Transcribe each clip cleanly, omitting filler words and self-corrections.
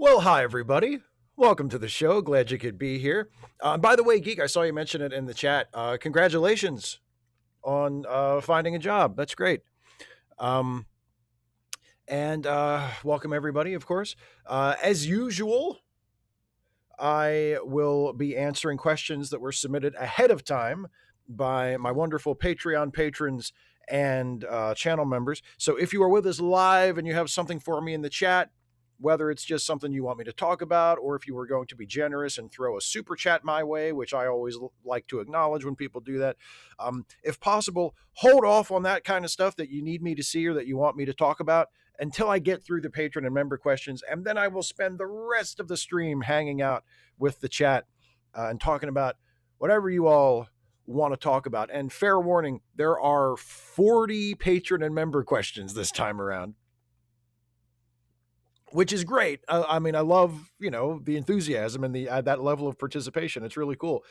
Well, hi, everybody. Welcome to the show. Glad you could be here. By the way, Geek, I saw you mention it in the chat. Congratulations on finding a job. That's great. Um, and welcome, everybody, of course. As usual, I will be answering questions that were submitted ahead of time by my wonderful Patreon patrons and channel members. So if you are with us live and you have something for me in the chat, whether it's just something you want me to talk about, or if you were going to be generous and throw a super chat my way, which I always like to acknowledge when people do that, if possible, hold off on that kind of stuff that you need me to see or that you want me to talk about until I get through the patron and member questions. And then I will spend the rest of the stream hanging out with the chat and talking about whatever you all want to talk about. And fair warning, there are 40 patron and member questions this time around, which is great. I mean, I love, the enthusiasm and the that level of participation. It's really cool.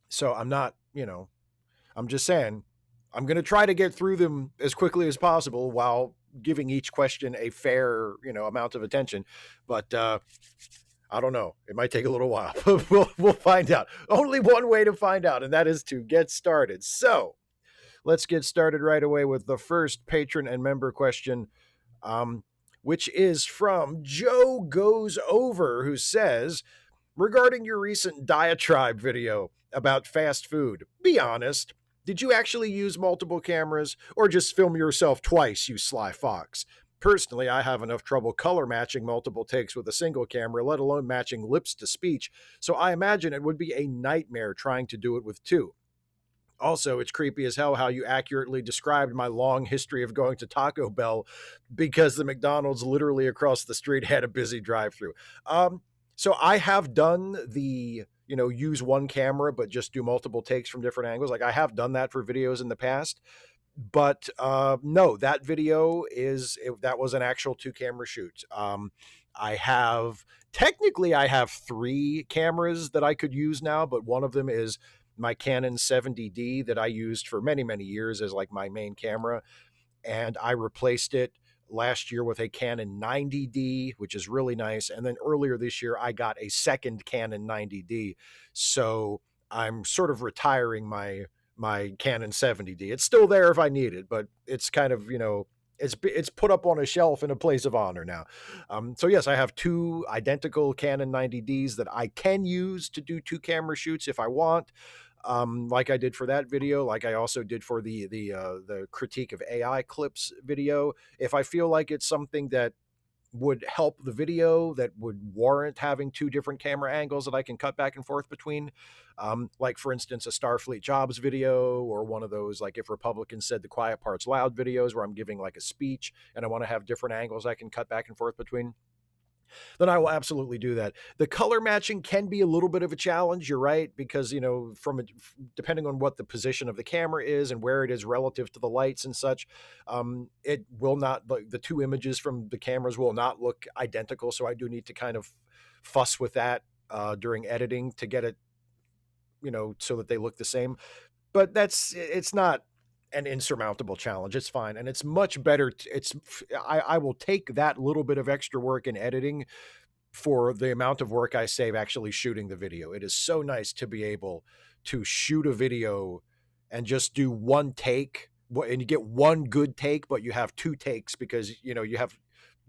So I'm not, I'm just saying, I'm going to try to get through them as quickly as possible while giving each question a fair, amount of attention. But I don't know. It might take a little while. We'll find out. Only one way to find out, and that is to get started. So let's get started right away with the first patron and member question, which is from Joe Goes Over, who says, regarding your recent diatribe video about fast food, be honest. Did you actually use multiple cameras or just film yourself twice, you sly fox? Personally, I have enough trouble color matching multiple takes with a single camera, let alone matching lips to speech, so I imagine it would be a nightmare trying to do it with two. Also, it's creepy as hell how you accurately described my long history of going to Taco Bell because the McDonald's literally across the street had a busy drive-through. So I have done the, use one camera but just do multiple takes from different angles. Like I have done that for videos in the past, but no, that that was an actual two camera shoot. I have I have three cameras that I could use now, but one of them is my Canon 70D that I used for many, many years as like my main camera. And I replaced it last year with a Canon 90D, which is really nice. And then earlier this year, I got a second Canon 90D. So I'm sort of retiring my Canon 70D. It's still there if I need it, but it's kind of, it's put up on a shelf in a place of honor now. So yes, I have two identical Canon 90Ds that I can use to do two camera shoots if I want. Like I did for that video, like I also did for the critique of AI clips video. If I feel like it's something that would help the video, that would warrant having two different camera angles that I can cut back and forth between, like for instance a Starfleet Jobs video, or one of those like if Republicans said the quiet parts loud videos where I'm giving like a speech and I want to have different angles I can cut back and forth between, then I will absolutely do that. The color matching can be a little bit of a challenge. You're right, because, depending on what the position of the camera is and where it is relative to the lights and such, it will not, the two images from the cameras will not look identical. So I do need to kind of fuss with that during editing to get it, so that they look the same. But it's not an insurmountable challenge. It's fine. And it's much better. I will take that little bit of extra work in editing for the amount of work I save actually shooting the video. It is so nice to be able to shoot a video and just do one take, and you get one good take, but you have two takes because, you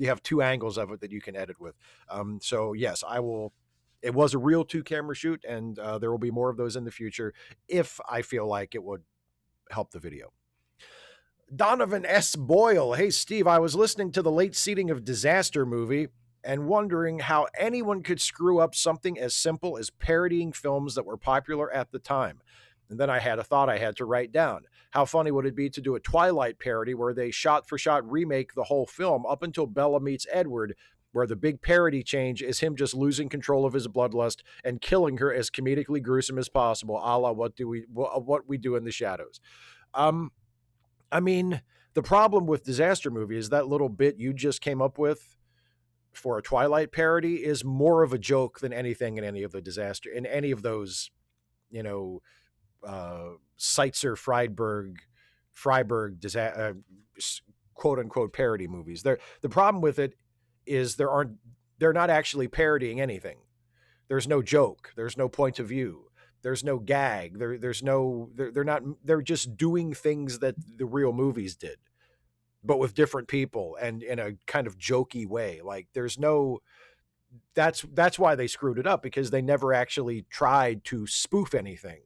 have two angles of it that you can edit with. So yes, I will. It was a real two camera shoot, and there will be more of those in the future if I feel like it would help the video. Donovan S. Boyle. Hey, Steve, I was listening to the late seating of Disaster movie and wondering how anyone could screw up something as simple as parodying films that were popular at the time. And then I had a thought I had to write down. How funny would it be to do a Twilight parody where they shot-for-shot remake the whole film up until Bella meets Edward, where the big parody change is him just losing control of his bloodlust and killing her as comedically gruesome as possible, a la what we do in the shadows. I mean, the problem with Disaster Movie is that little bit you just came up with for a Twilight parody is more of a joke than anything in any of those, Seitzer Freiberg quote unquote parody movies. The problem with it is they're not actually parodying anything. There's no joke. There's no point of view. There's no gag. There's no. They're not. They're just doing things that the real movies did, but with different people and in a kind of jokey way. Like there's no. That's why they screwed it up, because they never actually tried to spoof anything.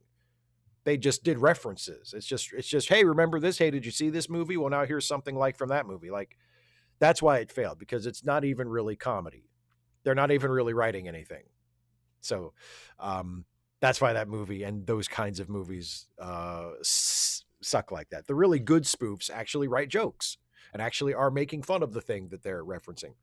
They just did references. It's just hey, remember this? Hey, did you see this movie? Well, now here's something like from that movie. Like that's why it failed, because it's not even really comedy. They're not even really writing anything. So um, that's why that movie and those kinds of movies suck like that. The really good spoofs actually write jokes and actually are making fun of the thing that they're referencing.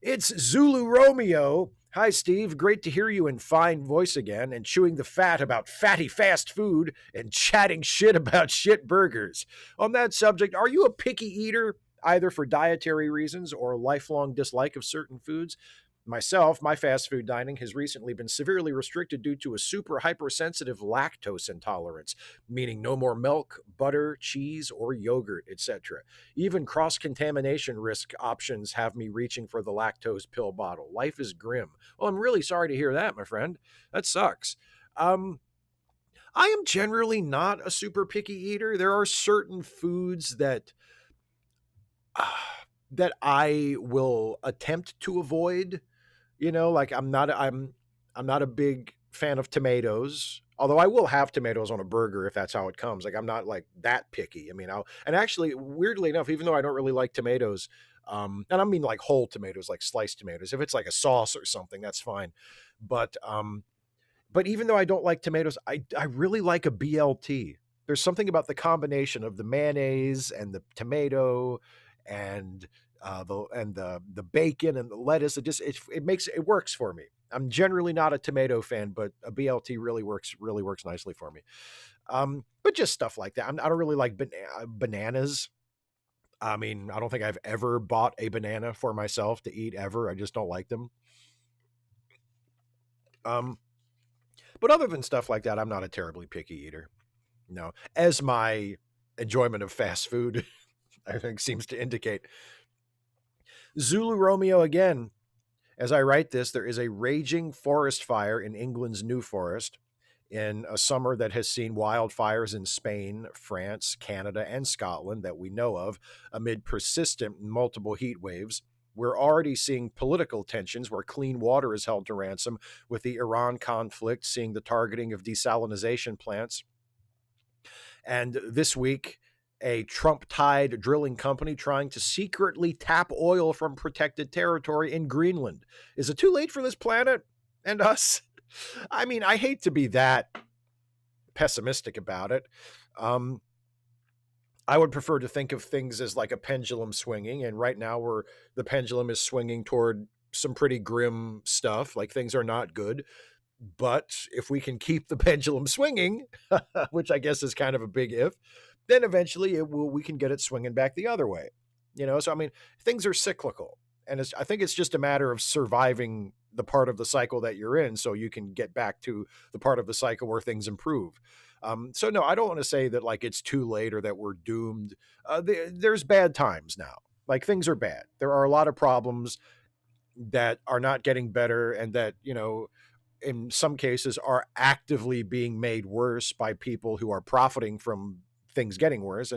It's Zulu Romeo. Hi, Steve. Great to hear you in fine voice again and chewing the fat about fatty fast food and chatting shit about shit burgers. On that subject, are you a picky eater, either for dietary reasons or a lifelong dislike of certain foods? Myself, my fast food dining has recently been severely restricted due to a super hypersensitive lactose intolerance, meaning no more milk, butter, cheese, or yogurt, etc. Even cross contamination risk options have me reaching for the lactose pill bottle. Life is grim. Well, I'm really sorry to hear that, my friend. That sucks. I am generally not a super picky eater. There are certain foods uh, that I will attempt to avoid. Like I'm not a big fan of tomatoes. Although I will have tomatoes on a burger if that's how it comes. Like I'm not like that picky. I mean, I'll and actually weirdly enough, even though I don't really like tomatoes, and I mean like whole tomatoes, like sliced tomatoes. If it's like a sauce or something, that's fine. But but even though I don't like tomatoes, I really like a BLT. There's something about the combination of the mayonnaise and the tomato and the bacon and the lettuce. It makes it works for me. I'm generally not a tomato fan, but a BLT really works nicely for me. But just stuff like that. I don't really like bananas. I mean, I don't think I've ever bought a banana for myself to eat ever. I just don't like them. Um, but other than stuff like that, I'm not a terribly picky eater. No, as my enjoyment of fast food, I think, seems to indicate. Zulu Romeo again. As I write this, there is a raging forest fire in England's New Forest in a summer that has seen wildfires in Spain, France, Canada, and Scotland that we know of amid persistent multiple heat waves. We're already seeing political tensions where clean water is held to ransom, with the Iran conflict seeing the targeting of desalination plants. And this week, a Trump tied drilling company trying to secretly tap oil from protected territory in Greenland. Is it too late for this planet and us? I mean, I hate to be that pessimistic about it. Um, I would prefer to think of things as like a pendulum swinging. And right now, the pendulum is swinging toward some pretty grim stuff. Like things are not good. But if we can keep the pendulum swinging, which I guess is kind of a big if, then eventually we can get it swinging back the other way. So I mean, things are cyclical, and I think it's just a matter of surviving the part of the cycle that you're in, so you can get back to the part of the cycle where things improve. So no, I don't want to say that like it's too late or that we're doomed. There's bad times now. Like things are bad. There are a lot of problems that are not getting better, and that in some cases are actively being made worse by people who are profiting from things getting worse.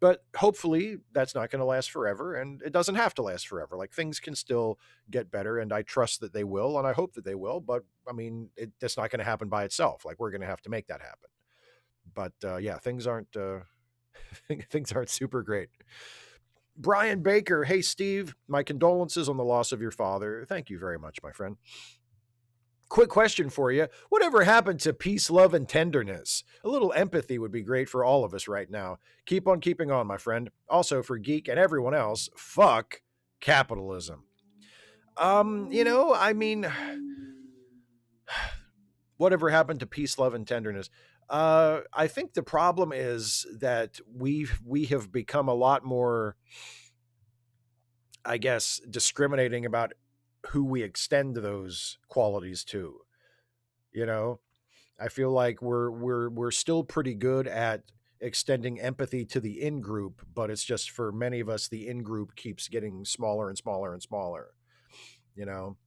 But hopefully that's not going to last forever, and it doesn't have to last forever. Like things can still get better, and I trust that they will, and I hope that they will. But I mean, that's not going to happen by itself. Like we're going to have to make that happen. But yeah, things aren't things aren't super great. Brian Baker, hey Steve, my condolences on the loss of your father. Thank you very much, my friend. Quick question for you. Whatever happened to peace, love, and tenderness? A little empathy would be great for all of us right now. Keep on keeping on, my friend. Also, for Geek and everyone else, fuck capitalism. I mean, whatever happened to peace, love, and tenderness? I think the problem is that we have become a lot more, I guess, discriminating about who we extend those qualities to. You know, I feel like we're still pretty good at extending empathy to the in group, but it's just for many of us, the in group keeps getting smaller and smaller and smaller, you know?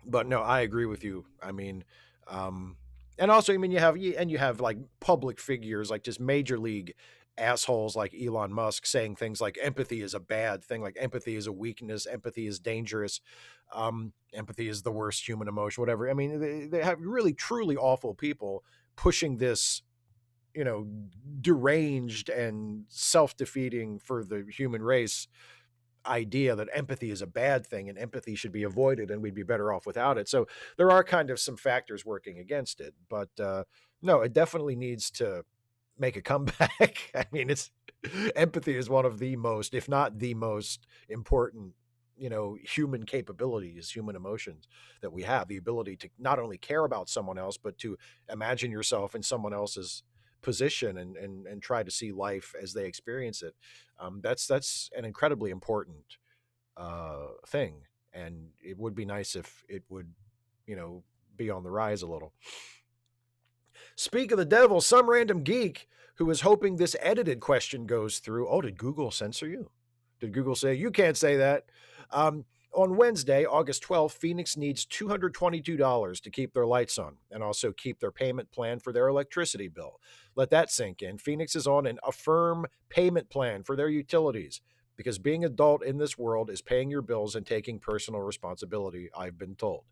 But no, I agree with you. I mean, um, and also, I mean, you have like public figures, like just major league assholes like Elon Musk saying things like empathy is a bad thing, like empathy is a weakness, empathy is dangerous, empathy is the worst human emotion, whatever. I mean, they have really truly awful people pushing this, you know, deranged and self-defeating for the human race idea that empathy is a bad thing and empathy should be avoided and we'd be better off without it. So there are kind of some factors working against it, but no, it definitely needs to make a comeback. I mean, it's empathy is one of the most, if not the most important, human capabilities, human emotions that we have, the ability to not only care about someone else, but to imagine yourself in someone else's position and try to see life as they experience it. That's an incredibly important thing, and it would be nice if it would, be on the rise a little. Speak of the devil, some random geek who is hoping this edited question goes through. Oh, did Google censor you? Did Google say you can't say that? On Wednesday, August 12th, Phoenix needs $222 to keep their lights on and also keep their payment plan for their electricity bill. Let that sink in. Phoenix is on an affirm payment plan for their utilities because being adult in this world is paying your bills and taking personal responsibility, I've been told.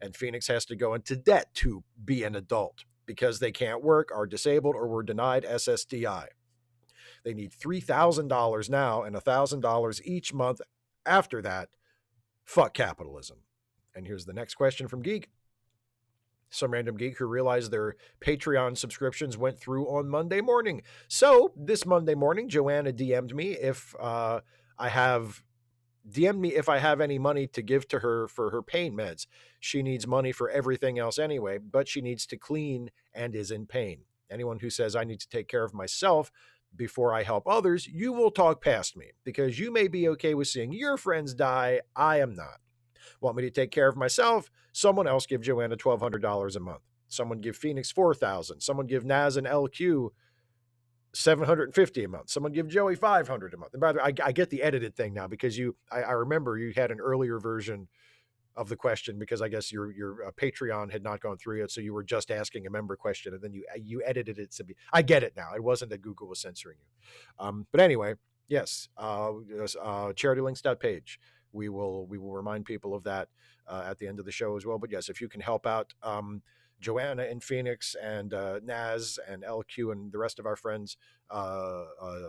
And Phoenix has to go into debt to be an adult because they can't work, are disabled, or were denied SSDI. They need $3,000 now and $1,000 each month after that. Fuck capitalism. And here's the next question from Geek. Some random geek who realized their Patreon subscriptions went through on Monday morning. So this Monday morning, Joanna DM'd me if I have any money to give to her for her pain meds. She needs money for everything else anyway, but she needs to clean and is in pain. Anyone who says I need to take care of myself before I help others, you will talk past me because you may be okay with seeing your friends die. I am not. Want me to take care of myself? Someone else give Joanna $1,200 a month. Someone give Phoenix $4,000. Someone give Naz and LQ $750 a month. Someone give Joey $500 a month. And by the way, I get the edited thing now because I remember you had an earlier version of the question because I guess your Patreon had not gone through yet, so you were just asking a member question and then you edited it to be. I get it now. It wasn't that Google was censoring you. But anyway, yes, charitylinks.page. We will remind people of that at the end of the show as well. But yes, if you can help out Joanna in Phoenix and Naz and LQ and the rest of our friends,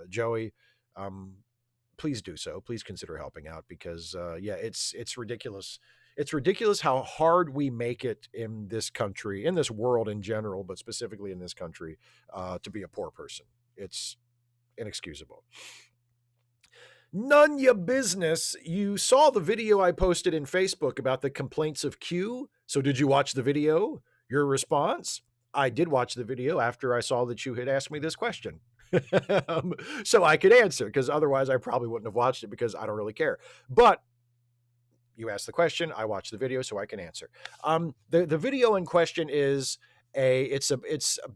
Joey, please do so. Please consider helping out because it's ridiculous. It's ridiculous how hard we make it in this country, in this world in general, but specifically in this country, to be a poor person. It's inexcusable. None ya business. You saw the video I posted in Facebook about the complaints of Q. So did you watch the video? Your response? I did watch the video after I saw that you had asked me this question. So I could answer because otherwise I probably wouldn't have watched it because I don't really care. But you asked the question, I watched the video, so I can answer. The video in question is it's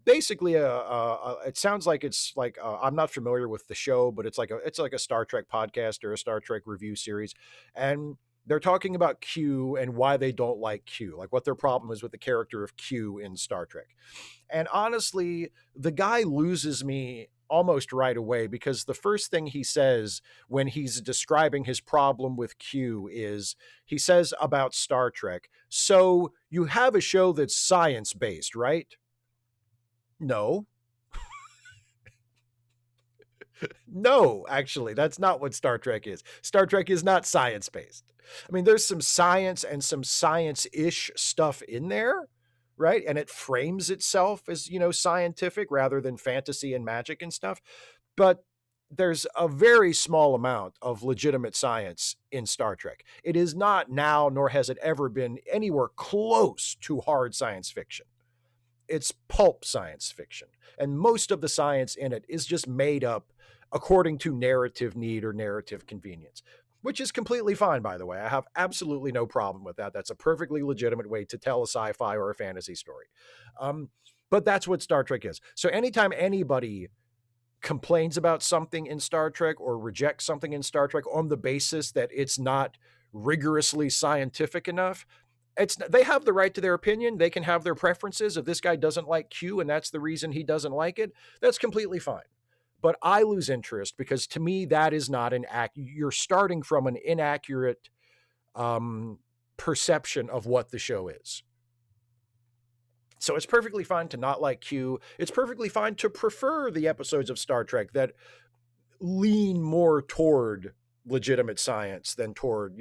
basically it sounds like it's like I'm not familiar with the show, but it's like a Star Trek podcast or a Star Trek review series, and they're talking about Q and why they don't like Q, like what their problem is with the character of Q in Star Trek. And honestly, the guy loses me almost right away because the first thing he says when he's describing his problem with Q is he says about Star Trek, so you have a show that's science-based, right? No. No, actually, that's not what Star Trek is. Star Trek is not science-based. I mean, there's some science and some science-ish stuff in there, right? And it frames itself as, scientific rather than fantasy and magic and stuff. But there's a very small amount of legitimate science in Star Trek. It is not now, nor has it ever been anywhere close to hard science fiction. It's pulp science fiction. And most of the science in it is just made up according to narrative need or narrative convenience, which is completely fine, by the way. I have absolutely no problem with that. That's a perfectly legitimate way to tell a sci-fi or a fantasy story. But that's what Star Trek is. So anytime anybody complains about something in Star Trek or rejects something in Star Trek on the basis that it's not rigorously scientific enough, they have the right to their opinion. They can have their preferences. If this guy doesn't like Q and that's the reason he doesn't like it, that's completely fine. But I lose interest because to me that is not you're starting from an inaccurate perception of what the show is. So it's perfectly fine to not like Q. It's perfectly fine to prefer the episodes of Star Trek that lean more toward legitimate science than toward,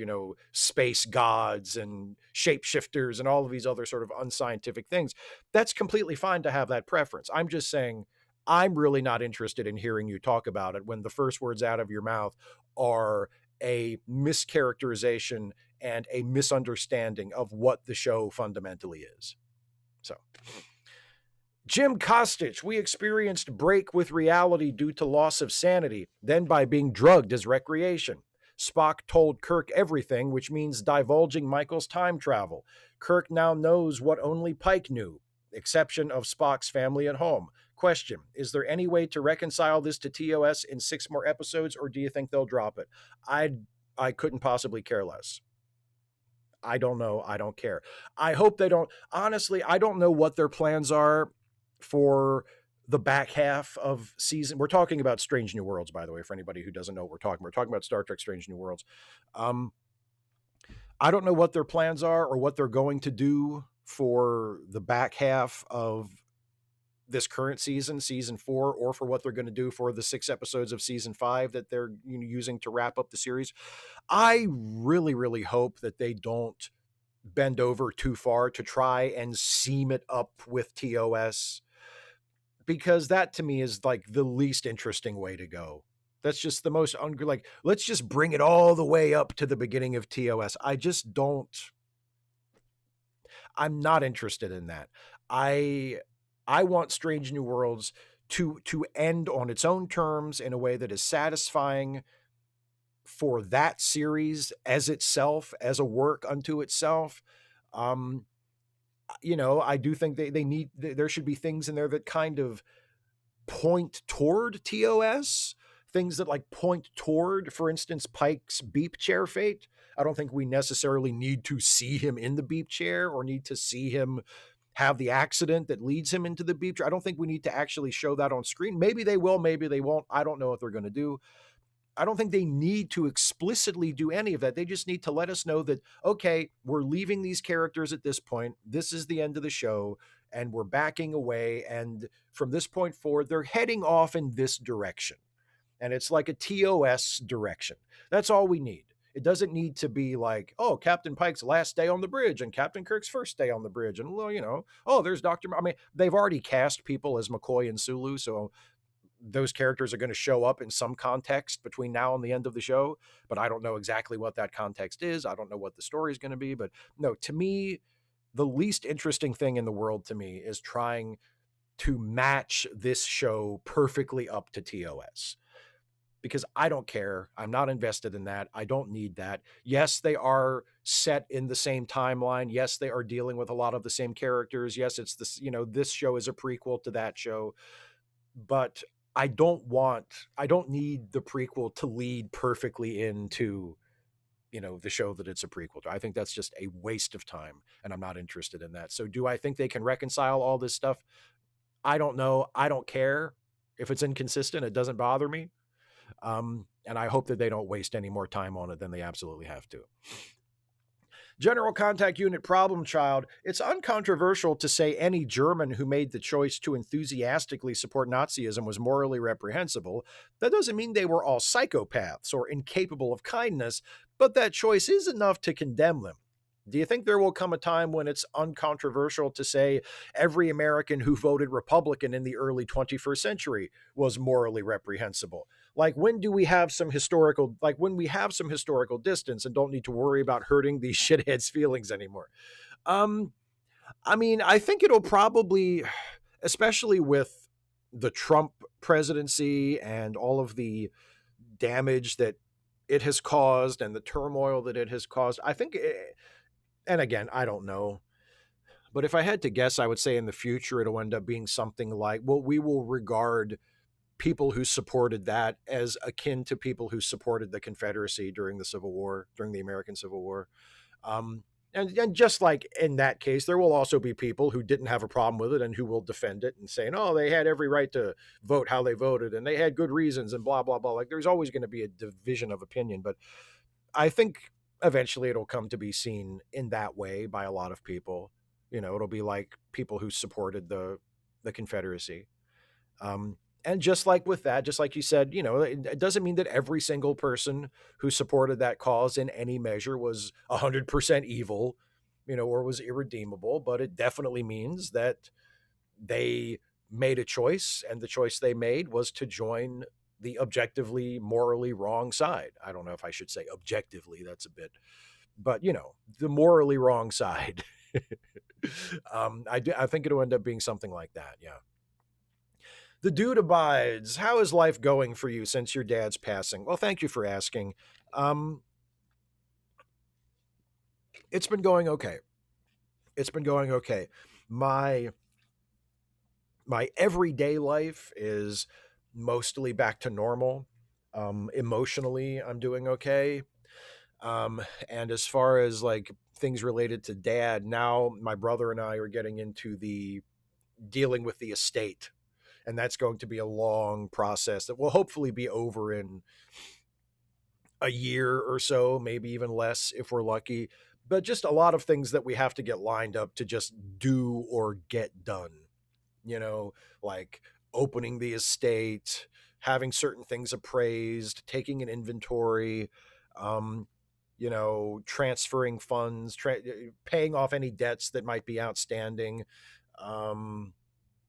space gods and shapeshifters and all of these other sort of unscientific things. That's completely fine to have that preference. I'm just saying I'm really not interested in hearing you talk about it when the first words out of your mouth are a mischaracterization and a misunderstanding of what the show fundamentally is. So, Jim Kostich, we experienced break with reality due to loss of sanity, then by being drugged as recreation. Spock told Kirk everything, which means divulging Michael's time travel. Kirk now knows what only Pike knew, exception of Spock's family at home. Question, is there any way to reconcile this to TOS in 6 more episodes, or do you think they'll drop it? I couldn't possibly care less. I don't know. I don't care. I hope they don't. Honestly, I don't know what their plans are for the back half of season. We're talking about Strange New Worlds, by the way, for anybody who doesn't know what we're talking. We're talking about Star Trek Strange New Worlds. I don't know what their plans are or what they're going to do for the back half of this current season, season 4, or for what they're going to do for the 6 episodes of season 5 that they're using to wrap up the series. I really, really hope that they don't bend over too far to try and seam it up with TOS, because that to me is like the least interesting way to go. That's just the most let's just bring it all the way up to the beginning of TOS. I'm not interested in that. I want Strange New Worlds to end on its own terms in a way that is satisfying for that series as itself, as a work unto itself. I do think there should be things in there that kind of point toward TOS, things that like point toward, for instance, Pike's beep chair fate. I don't think we necessarily need to see him in the beep chair or need to see him have the accident that leads him into the beep chair. I don't think we need to actually show that on screen. Maybe they will, maybe they won't. I don't know what they're going to do. I don't think they need to explicitly do any of that. They just need to let us know that, okay, we're leaving these characters at this point. This is the end of the show, and we're backing away. And from this point forward, they're heading off in this direction. And it's like a TOS direction. That's all we need. It doesn't need to be like, oh, Captain Pike's last day on the bridge and Captain Kirk's first day on the bridge. And, well, oh, there's Dr. I mean, they've already cast people as McCoy and Sulu, so those characters are going to show up in some context between now and the end of the show, but I don't know exactly what that context is. I don't know what the story is going to be, but no, to me, the least interesting thing in the world to me is trying to match this show perfectly up to TOS, because I don't care. I'm not invested in that. I don't need that. Yes, they are set in the same timeline. Yes, they are dealing with a lot of the same characters. Yes, it's this, this show is a prequel to that show, but I don't need the prequel to lead perfectly into, the show that it's a prequel to. I think that's just a waste of time, and I'm not interested in that. So do I think they can reconcile all this stuff? I don't know. I don't care. If it's inconsistent, it doesn't bother me. And I hope that they don't waste any more time on it than they absolutely have to. General Contact Unit Problem Child, it's uncontroversial to say any German who made the choice to enthusiastically support Nazism was morally reprehensible. That doesn't mean they were all psychopaths or incapable of kindness, but that choice is enough to condemn them. Do you think there will come a time when it's uncontroversial to say every American who voted Republican in the early 21st century was morally reprehensible? Like, when we have some historical distance and don't need to worry about hurting these shitheads' feelings anymore. I mean, I think it'll probably, especially with the Trump presidency and all of the damage that it has caused and the turmoil that it has caused, I think and again, I don't know, But if I had to guess, I would say in the future it'll end up being something like, well, we will regard people who supported that as akin to people who supported the Confederacy during the Civil War, during the American Civil War. Um, and just like in that case, there will also be people who didn't have a problem with it and who will defend it and saying, "Oh, they had every right to vote how they voted, and they had good reasons," and blah blah blah. Like there's always going to be a division of opinion, but I think eventually it'll come to be seen in that way by a lot of people. It'll be like people who supported the Confederacy. Um, and just like with that, just like you said, it doesn't mean that every single person who supported that cause in any measure was 100% evil, or was irredeemable, but it definitely means that they made a choice, and the choice they made was to join the objectively morally wrong side. I don't know if I should say objectively, that's a bit, but the morally wrong side. I think it'll end up being something like that. Yeah. The dude abides. How is life going for you since your dad's passing? Well, thank you for asking. Um, it's been going okay. It's been going okay. My my everyday life is mostly back to normal. Emotionally, I'm doing okay. And as far as like things related to dad, now my brother and I are getting into the dealing with the estate, and that's going to be a long process that will hopefully be over in a year or so, maybe even less if we're lucky. But just a lot of things that we have to get lined up to just do or get done, you know, like opening the estate, having certain things appraised, taking an inventory, um, transferring funds, paying off any debts that might be outstanding. Um,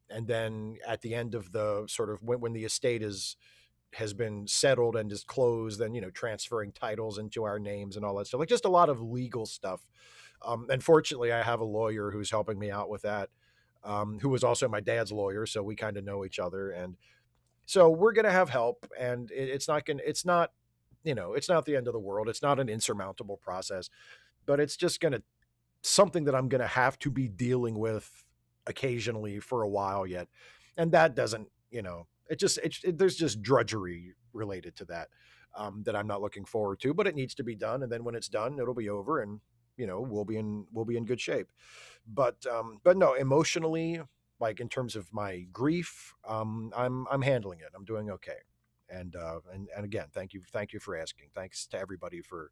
and then at the end of the sort of when the estate has been settled and is closed, then transferring titles into our names and all that stuff, like just a lot of legal stuff. And fortunately I have a lawyer who's helping me out with that, who was also my dad's lawyer, so we kind of know each other, and so we're going to have help, and it's not the end of the world. It's not an insurmountable process, but it's just going to something that I'm going to have to be dealing with occasionally for a while yet. And that doesn't, there's just drudgery related to that, that I'm not looking forward to, but it needs to be done. And then when it's done, it'll be over, and, we'll be in good shape. But no, emotionally, like in terms of my grief, I'm handling it. I'm doing okay. And again, thank you for asking. Thanks to everybody for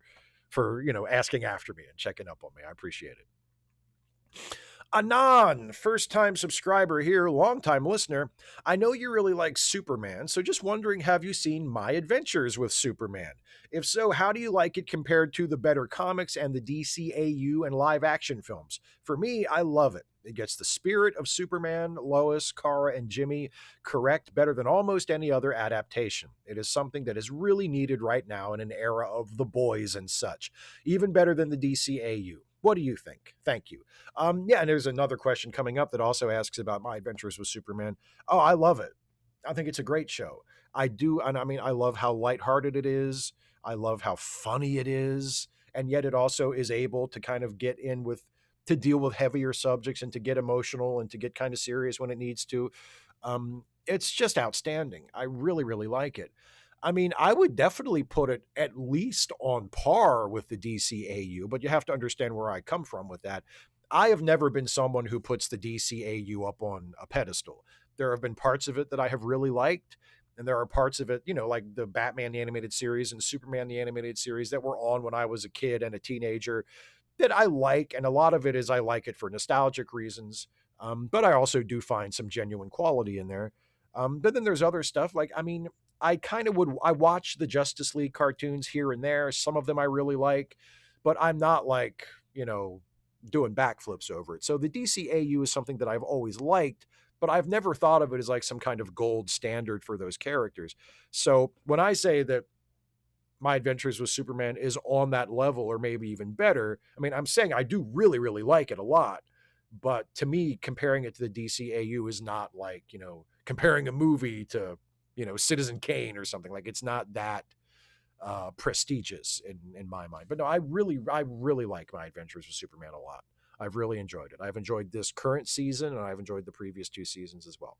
asking after me and checking up on me. I appreciate it. Anon, first time subscriber here, long time listener. I know you really like Superman, so just wondering, have you seen My Adventures with Superman? If so, how do you like it compared to the better comics and the DCAU and live action films? For me, I love it. It gets the spirit of Superman, Lois, Kara, and Jimmy correct better than almost any other adaptation. It is something that is really needed right now in an era of the boys and such. Even better than the DCAU. What do you think? Thank you. Yeah, and there's another question coming up that also asks about My Adventures with Superman. Oh, I love it. I think it's a great show. I do, and I mean, I love how lighthearted it is. I love how funny it is, and yet it also is able to kind of get in with to deal with heavier subjects and to get emotional and to get kind of serious when it needs to. It's just outstanding. I really, really like it. I mean, I would definitely put it at least on par with the DCAU, but you have to understand where I come from with that. I have never been someone who puts the DCAU up on a pedestal. There have been parts of it that I have really liked, and there are parts of it, like the Batman the animated series and Superman the animated series that were on when I was a kid and a teenager that I like, and a lot of it is I like it for nostalgic reasons. But I also do find some genuine quality in there. But then there's other stuff like, I mean, I watch the Justice League cartoons here and there. Some of them I really like, but I'm not like, doing backflips over it. So the DCAU is something that I've always liked, but I've never thought of it as like some kind of gold standard for those characters. So when I say that My Adventures with Superman is on that level or maybe even better, I mean, I'm saying I do really, really like it a lot. But to me, comparing it to the DCAU is not like, comparing a movie to, Citizen Kane or something. Like it's not that prestigious in my mind. But no, I really like My Adventures with Superman a lot. I've really enjoyed it. I've enjoyed this current season, and I've enjoyed the previous 2 seasons as well.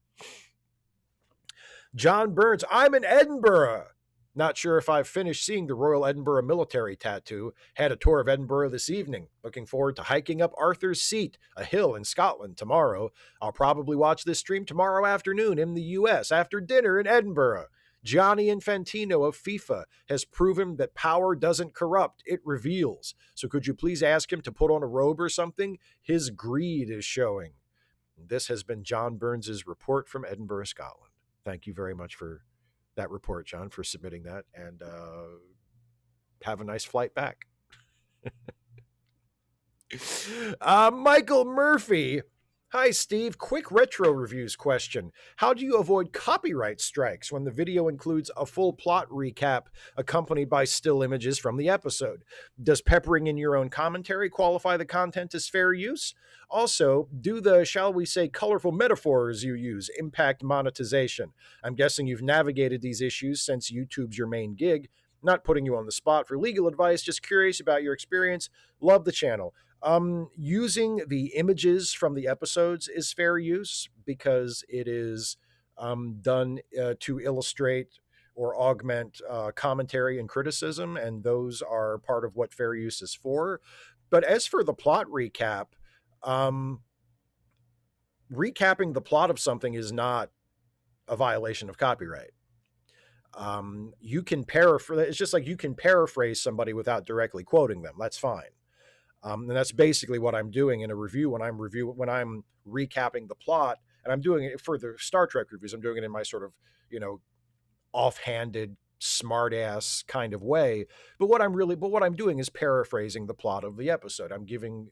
John Burns, I'm in Edinburgh. Not sure if I've finished seeing the Royal Edinburgh military tattoo. Had a tour of Edinburgh this evening. Looking forward to hiking up Arthur's Seat, a hill in Scotland, tomorrow. I'll probably watch this stream tomorrow afternoon in the US after dinner in Edinburgh. Gianni Infantino of FIFA has proven that power doesn't corrupt, it reveals. So could you please ask him to put on a robe or something? His greed is showing. This has been John Burns's report from Edinburgh, Scotland. Thank you very much for that report, John, for submitting that, and have a nice flight back. Michael Murphy. Hi, Steve. Quick retro reviews question. How do you avoid copyright strikes when the video includes a full plot recap accompanied by still images from the episode? Does peppering in your own commentary qualify the content as fair use? Also, do the, shall we say, colorful metaphors you use impact monetization? I'm guessing you've navigated these issues since YouTube's your main gig. Not putting you on the spot for legal advice, just curious about your experience. Love the channel. Using the images from the episodes is fair use because it is done to illustrate or augment commentary and criticism, and those are part of what fair use is for. But as for the plot recap, recapping the plot of something is not a violation of copyright. You can paraphrase. It's just like you can paraphrase somebody without directly quoting them. That's fine. And that's basically what I'm doing in a review when I'm recapping the plot, and I'm doing it for the Star Trek reviews. I'm doing it in my sort of, offhanded, smart-ass kind of way. But what I'm doing is paraphrasing the plot of the episode. I'm giving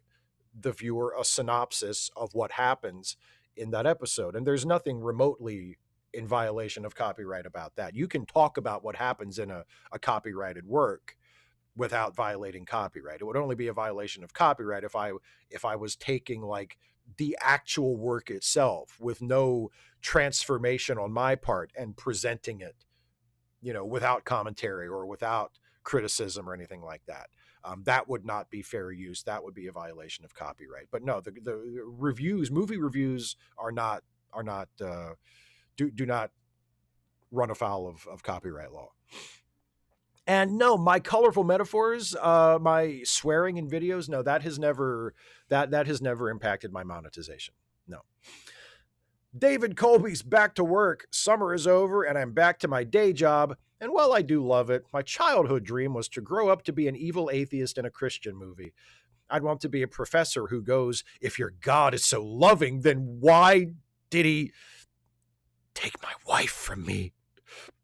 the viewer a synopsis of what happens in that episode, and there's nothing remotely in violation of copyright about that. You can talk about what happens in a copyrighted work without violating copyright. It would only be a violation of copyright if I was taking like the actual work itself with no transformation on my part and presenting it, without commentary or without criticism or anything like that. That would not be fair use. That would be a violation of copyright. But no, the movie reviews are not do not run afoul of copyright law. And no, my colorful metaphors, my swearing in videos, no, that has never impacted my monetization. No. David Colby's back to work. Summer is over and I'm back to my day job. And while I do love it, my childhood dream was to grow up to be an evil atheist in a Christian movie. I'd want to be a professor who goes, if your God is so loving, then why did he take my wife from me?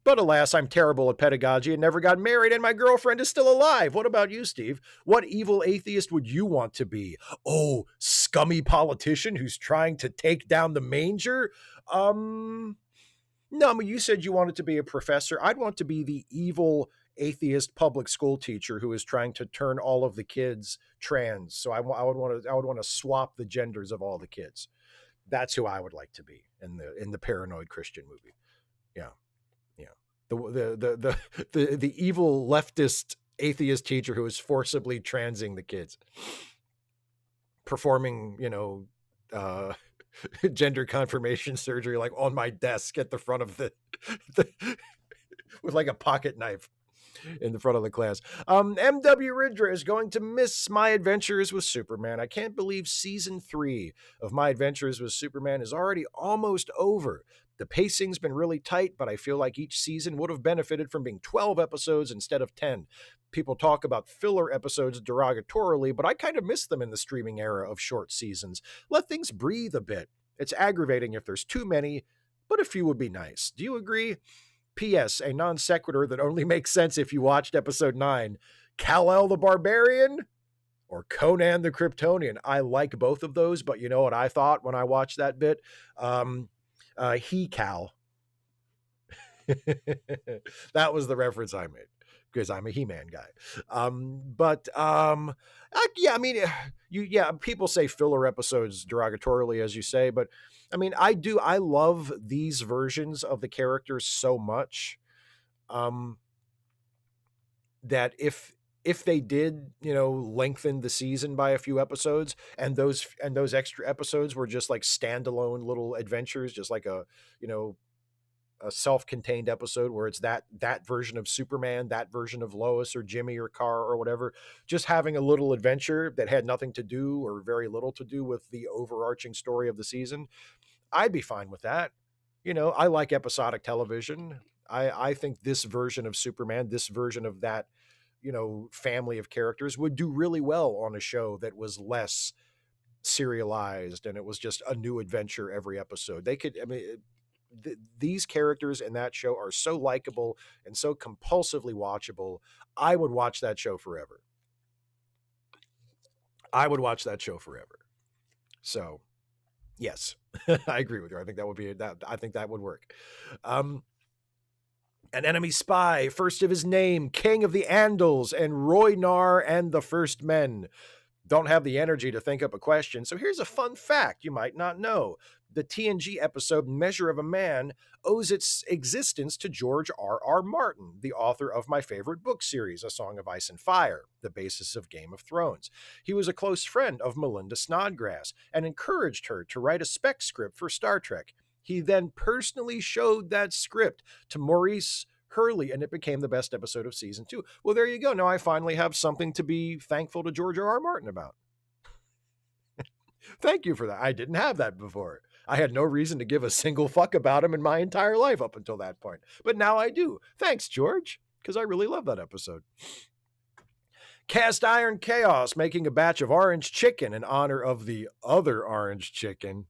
But alas, I'm terrible at pedagogy and never got married, and my girlfriend is still alive. What about you, Steve? What evil atheist would you want to be? Oh, scummy politician who's trying to take down the manger? No, I mean, you said you wanted to be a professor. I'd want to be the evil atheist public school teacher who is trying to turn all of the kids trans. So I would want to swap the genders of all the kids. That's who I would like to be in the paranoid Christian movie. Yeah. The evil leftist atheist teacher who is forcibly transing the kids, performing, gender confirmation surgery, like on my desk at the front of the with like a pocket knife in the front of the class. MW Ridra is going to miss My Adventures with Superman. I can't believe season 3 of My Adventures with Superman is already almost over. The pacing's been really tight, but I feel like each season would have benefited from being 12 episodes instead of 10. People talk about filler episodes derogatorily, but I kind of miss them in the streaming era of short seasons. Let things breathe a bit. It's aggravating if there's too many, but a few would be nice. Do you agree? P.S. A non sequitur that only makes sense if you watched episode 9. Kal-El the Barbarian or Conan the Kryptonian? I like both of those, but you know what I thought when I watched that bit? He-Cal. That was the reference I made because I'm a He-Man guy. People say filler episodes derogatorily, as you say, but I mean, I love these versions of the characters so much that if if they did, lengthen the season by a few episodes, and those extra episodes were just like standalone little adventures, just like you know, a self-contained episode where it's that version of Superman, that version of Lois or Jimmy or Carr or whatever, just having a little adventure that had nothing to do or very little to do with the overarching story of the season, I'd be fine with that. I like episodic television. I think this version of Superman, this version of that, family of characters would do really well on a show that was less serialized and it was just a new adventure every episode. They could, I mean, these characters in that show are so likable and so compulsively watchable. I would watch that show forever. I would watch that show forever. So, yes, I agree with you. I think that would be that. I think that would work. Um, an enemy spy, first of his name, King of the Andals, and Roy Nar and the First Men. Don't have the energy to think up a question. So here's a fun fact you might not know. The TNG episode Measure of a Man owes its existence to George R.R. Martin, the author of my favorite book series, A Song of Ice and Fire, the basis of Game of Thrones. He was a close friend of Melinda Snodgrass and encouraged her to write a spec script for Star Trek. He then personally showed that script to Maurice Hurley, and it became the best episode of season 2. Well, there you go. Now I finally have something to be thankful to George R.R. Martin about. Thank you for that. I didn't have that before. I had no reason to give a single fuck about him in my entire life up until that point. But now I do. Thanks, George, because I really love that episode. Cast Iron Chaos making a batch of orange chicken in honor of the other orange chicken.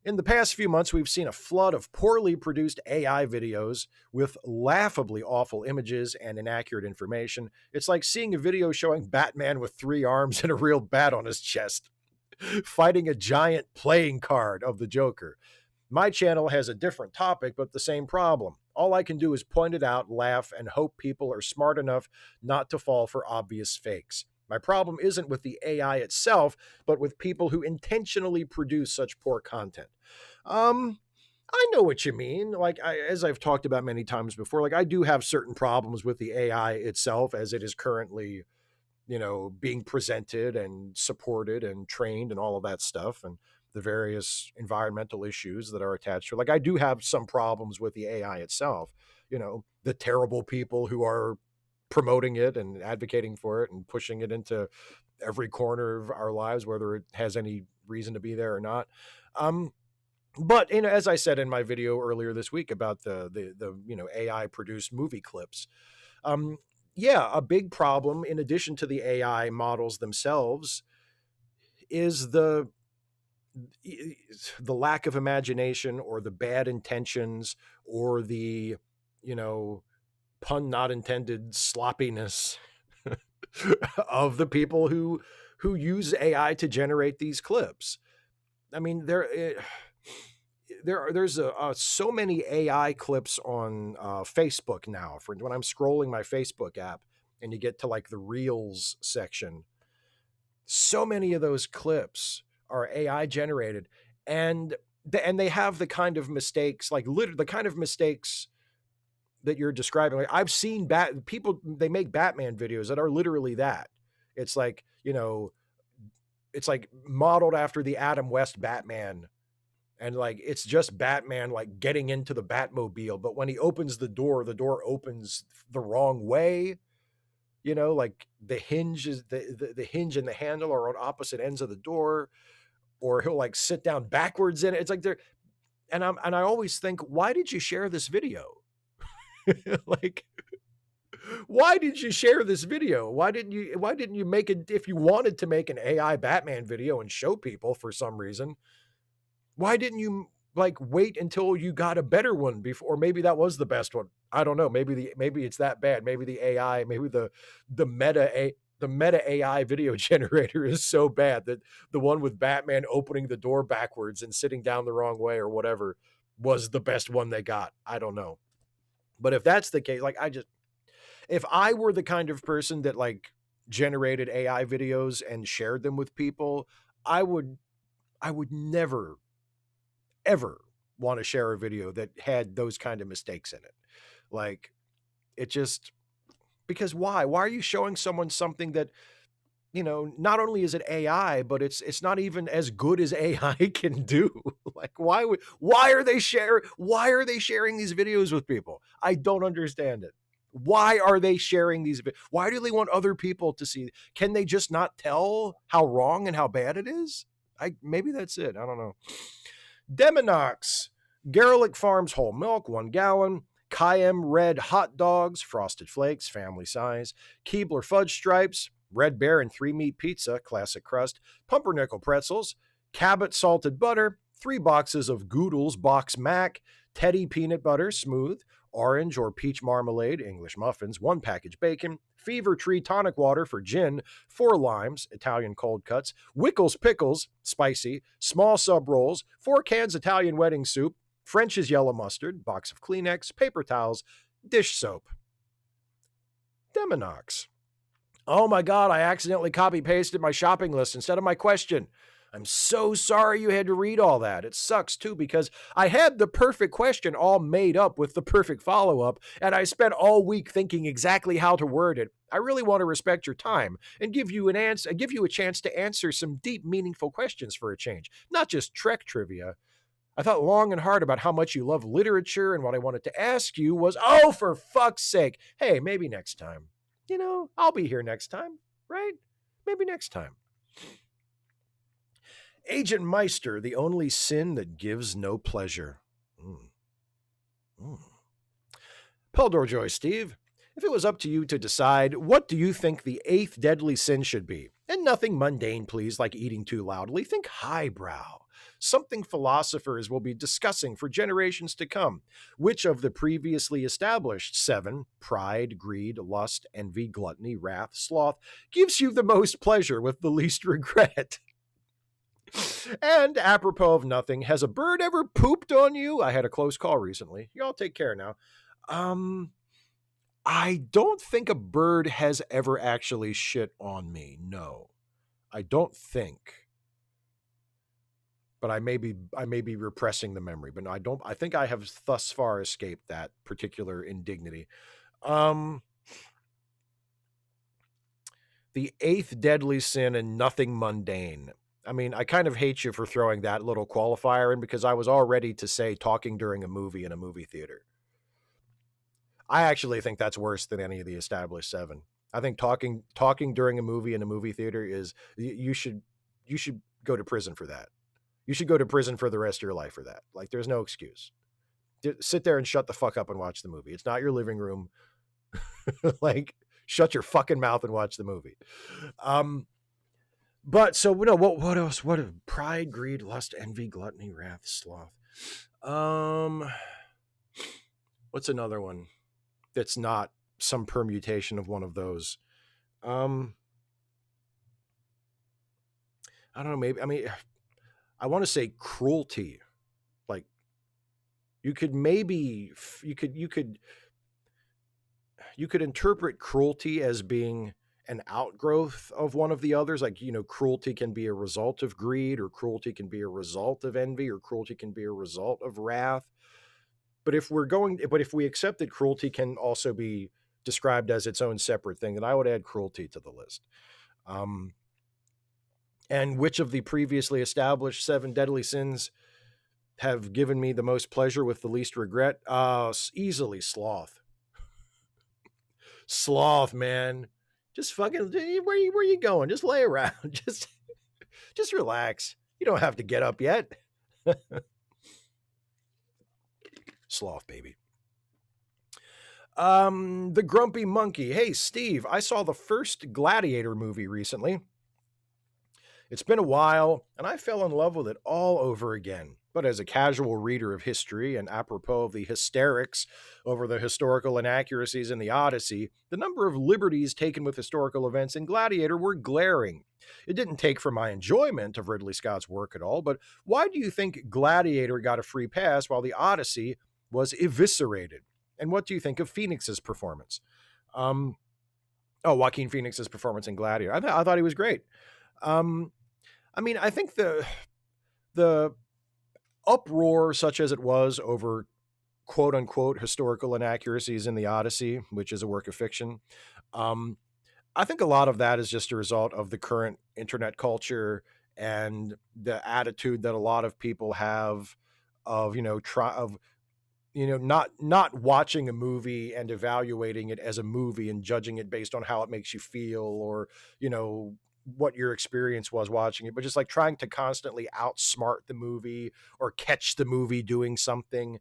In the past few months, we've seen a flood of poorly produced AI videos with laughably awful images and inaccurate information. It's like seeing a video showing Batman with 3 arms and a real bat on his chest, fighting a giant playing card of the Joker. My channel has a different topic, but the same problem. All I can do is point it out, laugh, and hope people are smart enough not to fall for obvious fakes. My problem isn't with the AI itself, but with people who intentionally produce such poor content. I know what you mean. Like, as I've talked about many times before, like I do have certain problems with the AI itself as it is currently, being presented and supported and trained and all of that stuff, and the various environmental issues that are attached to it. Like, I do have some problems with the AI itself, the terrible people who are promoting it and advocating for it and pushing it into every corner of our lives, whether it has any reason to be there or not. But as I said in my video earlier this week about the AI produced movie clips, yeah, a big problem in addition to the AI models themselves is the lack of imagination or the bad intentions or the pun not intended sloppiness of the people who use AI to generate these clips. I mean, there's so many AI clips on Facebook now. For when I'm scrolling my Facebook app and you get to like the Reels section, so many of those clips are AI generated, and they have the kind of mistakes, like literally the kind of mistakes that you're describing. Like I've seen people, they make Batman videos that are literally that. It's like, it's like modeled after the Adam West Batman. And like, it's just Batman like getting into the Batmobile. But when he opens the door opens the wrong way. Like the hinge is the hinge and the handle are on opposite ends of the door, or he'll like sit down backwards in it. It's like and I always think, why did you share this video? Like, why did you share this video? Why didn't you make it, if you wanted to make an AI Batman video and show people for some reason, why didn't you like wait until you got a better one before? Or maybe that was the best one. I don't know. Maybe it's that bad. Maybe the AI, maybe the meta AI video generator is so bad that the one with Batman opening the door backwards and sitting down the wrong way or whatever was the best one they got. I don't know. But if that's the case, like if I were the kind of person that like generated AI videos and shared them with people, I would never, ever want to share a video that had those kind of mistakes in it. Like, it just, Because why? Why are you showing someone something that, not only is it AI, but it's not even as good as AI can do. Like, why are they sharing these videos with people? I don't understand it. Why are they sharing these? Why do they want other people to see? Can they just not tell how wrong and how bad it is? Maybe that's it. I don't know. Deminox, Garlic Farms whole milk, 1 gallon. Cayenne red hot dogs, frosted flakes, family size. Keebler fudge stripes, Red Bear and 3-meat pizza, classic crust. Pumpernickel pretzels, Cabot salted butter, 3 boxes of Goodles box mac. Teddy peanut butter, smooth. Orange or peach marmalade, English muffins, 1 package bacon. Fever Tree tonic water for gin, 4 limes, Italian cold cuts. Wickles pickles, spicy. Small sub rolls, 4 cans Italian wedding soup. French's yellow mustard, box of Kleenex, paper towels, dish soap. Deminox. Oh my God, I accidentally copy-pasted my shopping list instead of my question. I'm so sorry you had to read all that. It sucks too, because I had the perfect question all made up with the perfect follow-up, and I spent all week thinking exactly how to word it. I really want to respect your time and give you a chance to answer some deep, meaningful questions for a change, not just Trek trivia. I thought long and hard about how much you love literature, and what I wanted to ask you was, oh, for fuck's sake, hey, maybe next time. I'll be here next time, right? Maybe next time. Agent Meister, the only sin that gives no pleasure. Peldor Joy Steve, if it was up to you to decide, what do you think the 8th deadly sin should be? And nothing mundane, please, like eating too loudly. Think highbrow. Something philosophers will be discussing for generations to come. Which of the previously established 7, pride, greed, lust, envy, gluttony, wrath, sloth, gives you the most pleasure with the least regret? And apropos of nothing, has a bird ever pooped on you? I had a close call recently. Y'all take care now. I don't think a bird has ever actually shit on me. No, I don't think. But I may be repressing the memory. But no, I don't. I think I have thus far escaped that particular indignity. The 8th deadly sin and nothing mundane. I mean, I kind of hate you for throwing that little qualifier in, because I was all ready to say talking during a movie in a movie theater. I actually think that's worse than any of the established 7. I think talking during a movie in a movie theater is, you should go to prison for that. You should go to prison for the rest of your life for that. Like, there's no excuse. Sit there and shut the fuck up and watch the movie. It's not your living room. Like, shut your fucking mouth and watch the movie. But so, what else? What pride, greed, lust, envy, gluttony, wrath, sloth. What's another one that's not some permutation of one of those? I don't know. Maybe, I mean, I want to say cruelty. Like, you could interpret cruelty as being an outgrowth of one of the others. Like, cruelty can be a result of greed, or cruelty can be a result of envy, or cruelty can be a result of wrath. But if we accept that cruelty can also be described as its own separate thing, then I would add cruelty to the list. And which of the previously established 7 deadly sins have given me the most pleasure with the least regret? Easily sloth. Sloth, man. Just fucking, where you going? Just lay around. Just relax. You don't have to get up yet. Sloth, baby. The Grumpy Monkey. Hey, Steve, I saw the first Gladiator movie recently. It's been a while, and I fell in love with it all over again. But as a casual reader of history, and apropos of the hysterics over the historical inaccuracies in the Odyssey, the number of liberties taken with historical events in Gladiator were glaring. It didn't take from my enjoyment of Ridley Scott's work at all, but why do you think Gladiator got a free pass while the Odyssey was eviscerated? And what do you think of Phoenix's performance? Joaquin Phoenix's performance in Gladiator. I thought he was great. I mean, I think the uproar, such as it was over quote unquote historical inaccuracies in the Odyssey, which is a work of fiction, Um, I think a lot of that is just a result of the current internet culture and the attitude that a lot of people have of, not watching a movie and evaluating it as a movie and judging it based on how it makes you feel, or, what your experience was watching it, but just like trying to constantly outsmart the movie or catch the movie doing something.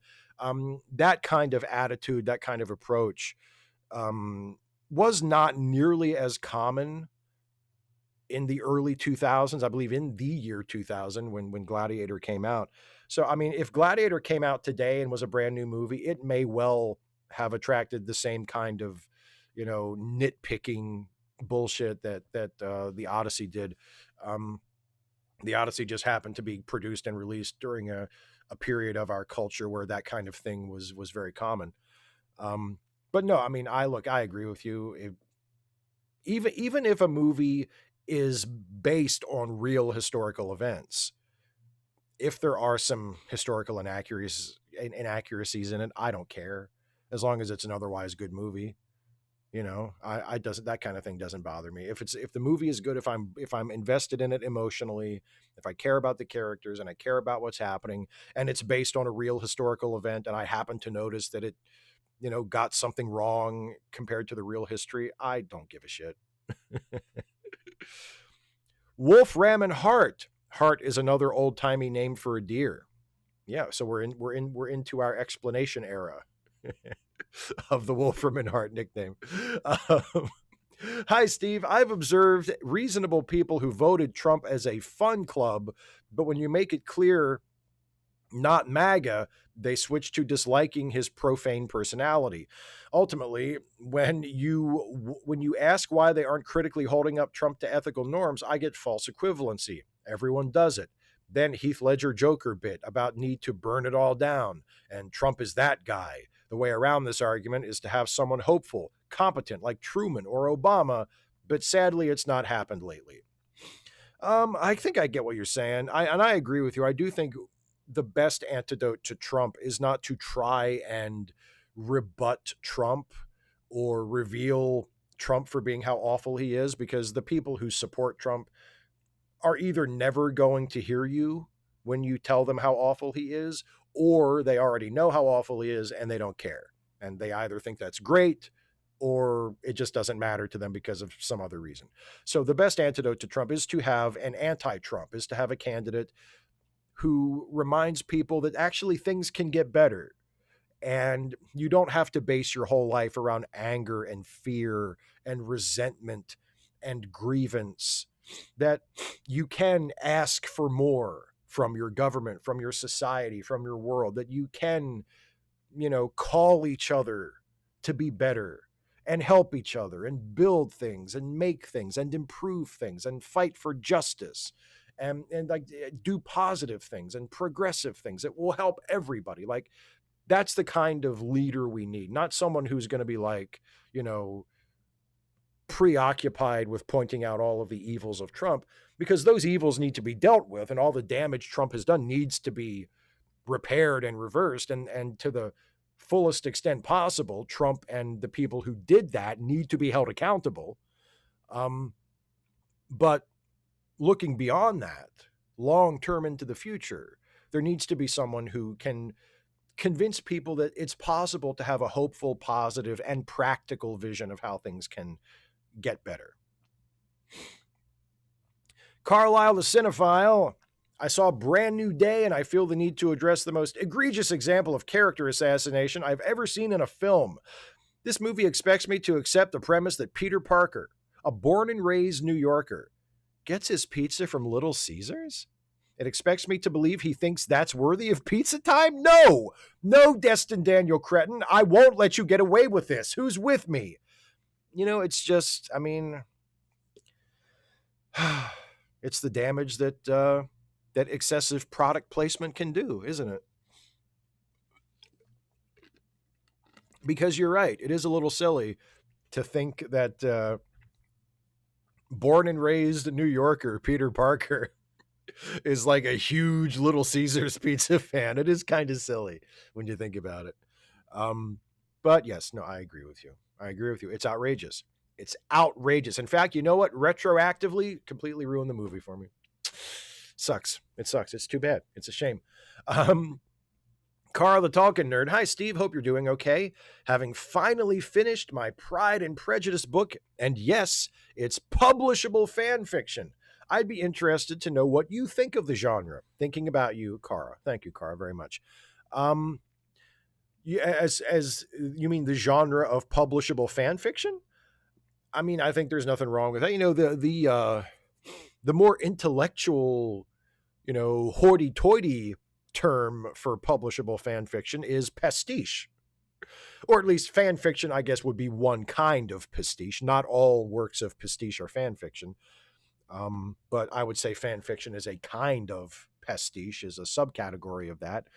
That kind of attitude, that kind of approach, um, was not nearly as common in the early 2000s, I believe in the year 2000 when Gladiator came out. So I mean, if Gladiator came out today and was a brand new movie, it may well have attracted the same kind of, nitpicking bullshit that the Odyssey did. Um, the Odyssey just happened to be produced and released during a period of our culture where that kind of thing was very common. Um, but no, I mean, I agree with you. Even if a movie is based on real historical events, if there are some historical inaccuracies in it, I don't care, as long as it's an otherwise good movie. I doesn't that kind of thing doesn't bother me. If the movie is good, if I'm invested in it emotionally, if I care about the characters and I care about what's happening, and it's based on a real historical event, and I happen to notice that it, got something wrong compared to the real history, I don't give a shit. Wolf, ram, and hart. Hart is another old timey name for a deer. Yeah, so we're into our explanation era of the Wolfram and Hart nickname. Um, Hi, Steve. I've observed reasonable people who voted Trump as a fun club, but when you make it clear not MAGA, they switch to disliking his profane personality. Ultimately, when you ask why they aren't critically holding up Trump to ethical norms, I get false equivalency. Everyone does it. Then Heath Ledger Joker bit about need to burn it all down, and Trump is that guy. The way around this argument is to have someone hopeful, competent like Truman or Obama, but sadly it's not happened lately. I think I get what you're saying. I agree with you. I do think the best antidote to Trump is not to try and rebut Trump or reveal Trump for being how awful he is, because the people who support Trump are either never going to hear you when you tell them how awful he is, or they already know how awful he is and they don't care. And they either think that's great or it just doesn't matter to them because of some other reason. So the best antidote to Trump is to have an anti-Trump, is to have a candidate who reminds people that actually things can get better. And you don't have to base your whole life around anger and fear and resentment and grievance, that you can ask for more from your government, from your society, from your world, that you can, call each other to be better and help each other and build things and make things and improve things and fight for justice and like do positive things and progressive things that will help everybody. Like, that's the kind of leader we need, not someone who's going to be like, you know, preoccupied with pointing out all of the evils of Trump, because those evils need to be dealt with and all the damage Trump has done needs to be repaired and reversed, and to the fullest extent possible, Trump and the people who did that need to be held accountable. But looking beyond that, long term into the future, there needs to be someone who can convince people that it's possible to have a hopeful, positive, and practical vision of how things can get better. Carlisle the Cinephile. I saw a Brand New Day and I feel the need to address the most egregious example of character assassination I've ever seen in a film. This movie expects me to accept the premise that Peter Parker, a born and raised New Yorker, gets his pizza from Little Caesars? It expects me to believe he thinks that's worthy of pizza time? No! No, Destin Daniel Cretton. I won't let you get away with this. Who's with me? It's just, I mean, it's the damage that excessive product placement can do, isn't it? Because you're right, it is a little silly to think that born and raised New Yorker Peter Parker is like a huge Little Caesars pizza fan. It is kind of silly when you think about it. But yes, no, I agree with you. I agree with you. It's outrageous. It's outrageous. In fact, you know what? Retroactively, completely ruined the movie for me. Sucks. It sucks. It's too bad. It's a shame. Um, Carl the Talking Nerd. Hi, Steve. Hope you're doing okay. Having finally finished my Pride and Prejudice book, and yes, it's publishable fan fiction. I'd be interested to know what you think of the genre. Thinking about you, Cara. Thank you, Cara, very much. Um, as you mean the genre of publishable fan fiction? I mean, I think there's nothing wrong with that. You know, the more intellectual, you know, hoity-toity term for publishable fan fiction is pastiche. Or at least fan fiction, I guess, would be one kind of pastiche. Not all works of pastiche are fan fiction. But I would say fan fiction is a kind of pastiche, is a subcategory of that.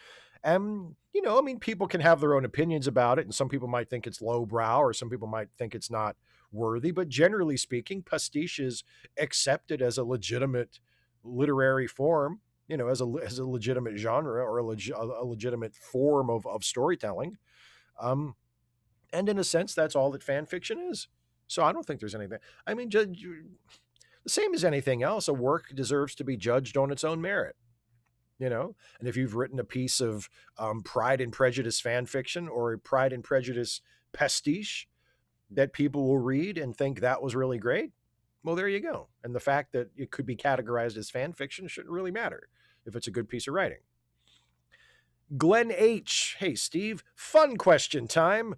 And, you know, I mean, people can have their own opinions about it, and some people might think it's lowbrow, or some people might think it's not worthy. But generally speaking, pastiche is accepted as a legitimate literary form, you know, as a legitimate genre or a legitimate form of storytelling. Um, and in a sense, that's all that fan fiction is. So I don't think there's anything. I mean, the same as anything else, a work deserves to be judged on its own merit, you know? And if you've written a piece of Pride and Prejudice fan fiction or a Pride and Prejudice pastiche that people will read and think that was really great, well, there you go. And the fact that it could be categorized as fan fiction shouldn't really matter if it's a good piece of writing. Glenn H. Hey, Steve. Fun question time.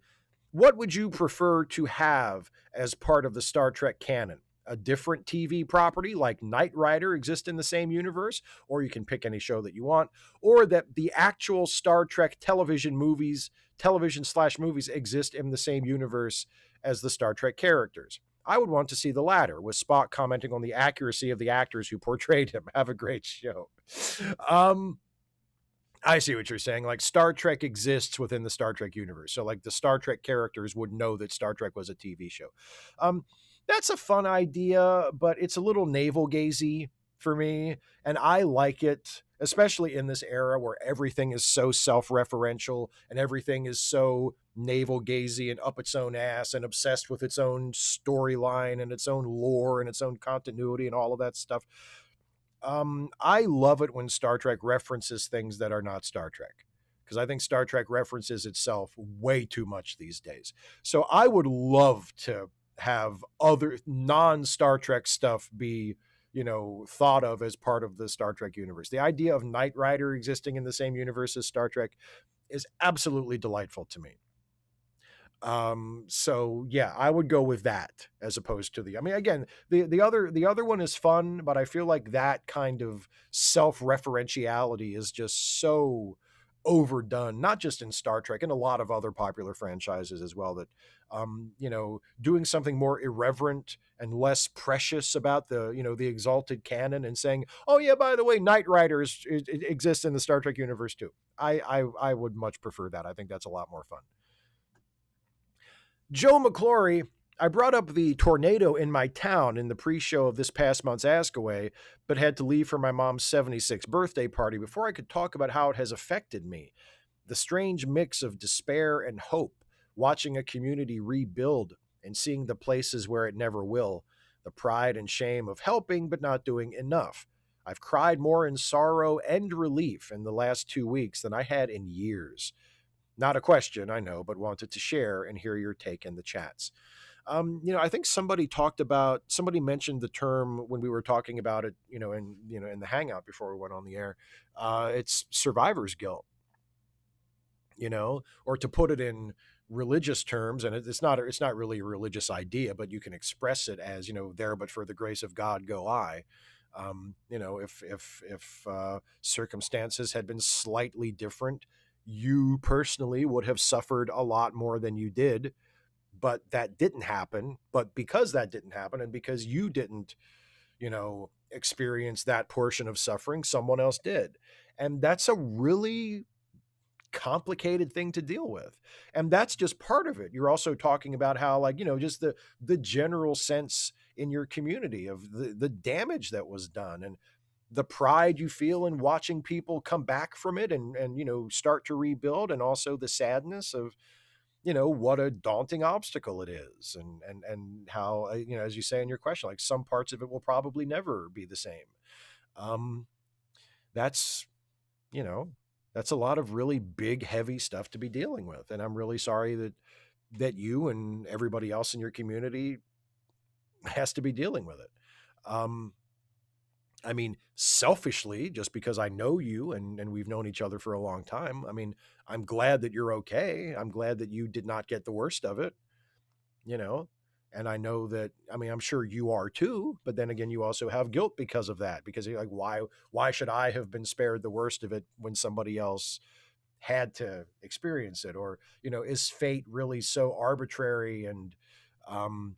What would you prefer to have as part of the Star Trek canon? A different TV property like Knight Rider exist in the same universe, or you can pick any show that you want, or that the actual Star Trek television slash movies exist in the same universe as the Star Trek characters. I would want to see the latter, with Spock commenting on the accuracy of the actors who portrayed him. Have a great show. I see what you're saying. Like Star Trek exists within the Star Trek universe. So like the Star Trek characters would know that Star Trek was a TV show. That's a fun idea, but it's a little navel gazy for me. And I like it, especially in this era where everything is so self-referential and everything is so navel gazy and up its own ass and obsessed with its own storyline and its own lore and its own continuity and all of that stuff. I love it when Star Trek references things that are not Star Trek, because I think Star Trek references itself way too much these days. So I would love to have other non-Star Trek stuff be, you know, thought of as part of the Star Trek universe. The idea of Knight Rider existing in the same universe as Star Trek is absolutely delightful to me. So yeah, I would go with that as opposed to I mean, again, the other one is fun, but I feel like that kind of self-referentiality is just so overdone, not just in Star Trek and a lot of other popular franchises as well, that you know, doing something more irreverent and less precious about the, you know, the exalted canon and saying, oh yeah, by the way, Knight Riders exists in the Star Trek universe too. I would much prefer that. I think that's a lot more fun. Joe McClory, I brought up the tornado in my town in the pre-show of this past month's Ask Away, but had to leave for my mom's 76th birthday party before I could talk about how it has affected me. The strange mix of despair and hope, watching a community rebuild and seeing the places where it never will, the pride and shame of helping but not doing enough. I've cried more in sorrow and relief in the last 2 weeks than I had in years. Not a question, I know, but wanted to share and hear your take in the chats. You know, I think somebody mentioned the term when we were talking about it, you know, in the hangout before we went on the air. It's survivor's guilt, you know, or to put it in religious terms, and it's not really a religious idea, but you can express it as, you know, there but for the grace of God go I. You know, if circumstances had been slightly different, you personally would have suffered a lot more than you did, but that didn't happen. But because that didn't happen, and because you didn't, you know, experience that portion of suffering, someone else did. And that's a really complicated thing to deal with. And that's just part of it. You're also talking about how, like, you know, just the general sense in your community of the damage that was done, and the pride you feel in watching people come back from it and you know, start to rebuild, and also the sadness of, what a daunting obstacle it is, and how, as you say in your question, like some parts of it will probably never be the same. Um, that's you know, that's a lot of really big, heavy stuff to be dealing with. And I'm really sorry that you and everybody else in your community has to be dealing with it. Um, I mean, selfishly, just because I know you and we've known each other for a long time, I mean, I'm glad that you're okay. I'm glad that you did not get the worst of it, you know. And I know that, I mean, I'm sure you are too, but then again, you also have guilt because of that, because you're like, why should I have been spared the worst of it when somebody else had to experience it? Or, is fate really so arbitrary and um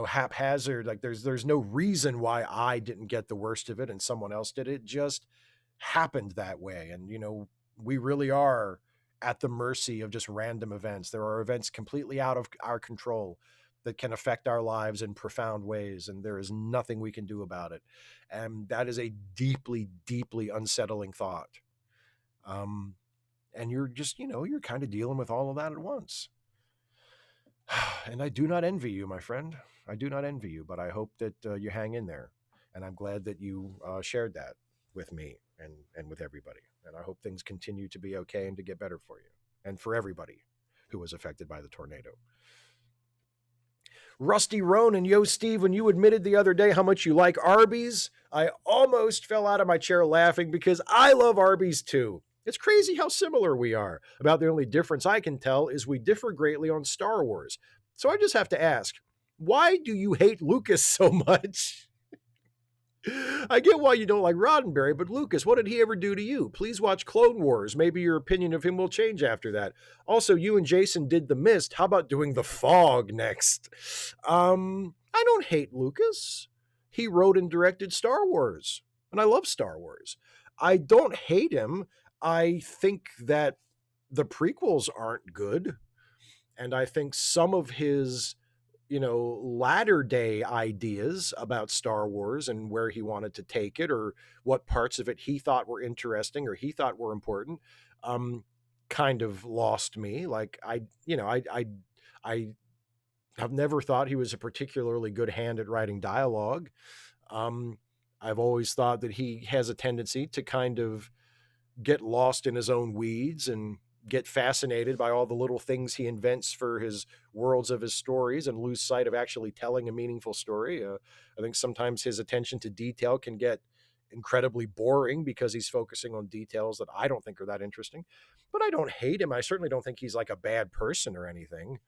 haphazard? Like there's no reason why I didn't get the worst of it and someone else did. It just happened that way. And we really are at the mercy of just random events. There are events completely out of our control that can affect our lives in profound ways, and there is nothing we can do about it. And that is a deeply, deeply unsettling thought. um and you're just, you're kind of dealing with all of that at once. And I do not envy you, my friend. I do not envy you, but I hope that you hang in there. And I'm glad that you shared that with me and with everybody. And I hope things continue to be okay and to get better for you and for everybody who was affected by the tornado. Rusty Roan and Yo Steve, when you admitted the other day how much you like Arby's, I almost fell out of my chair laughing because I love Arby's too. It's crazy how similar we are. About the only difference I can tell is we differ greatly on Star Wars. So I just have to ask, why do you hate Lucas so much? I get why you don't like Roddenberry, but Lucas, what did he ever do to you? Please watch Clone Wars. Maybe your opinion of him will change after that. Also, you and Jason did The Mist. How about doing The Fog next? I don't hate Lucas. He wrote and directed Star Wars, and I love Star Wars. I don't hate him. I think that the prequels aren't good, and I think some of his latter day ideas about Star Wars and where he wanted to take it, or what parts of it he thought were interesting or he thought were important, um, kind of lost me. Like I have never thought he was a particularly good hand at writing dialogue. Um, I've always thought that he has a tendency to kind of get lost in his own weeds and get fascinated by all the little things he invents for his worlds of his stories and lose sight of actually telling a meaningful story. I think sometimes his attention to detail can get incredibly boring because he's focusing on details that I don't think are that interesting. But I don't hate him. I certainly don't think he's like a bad person or anything.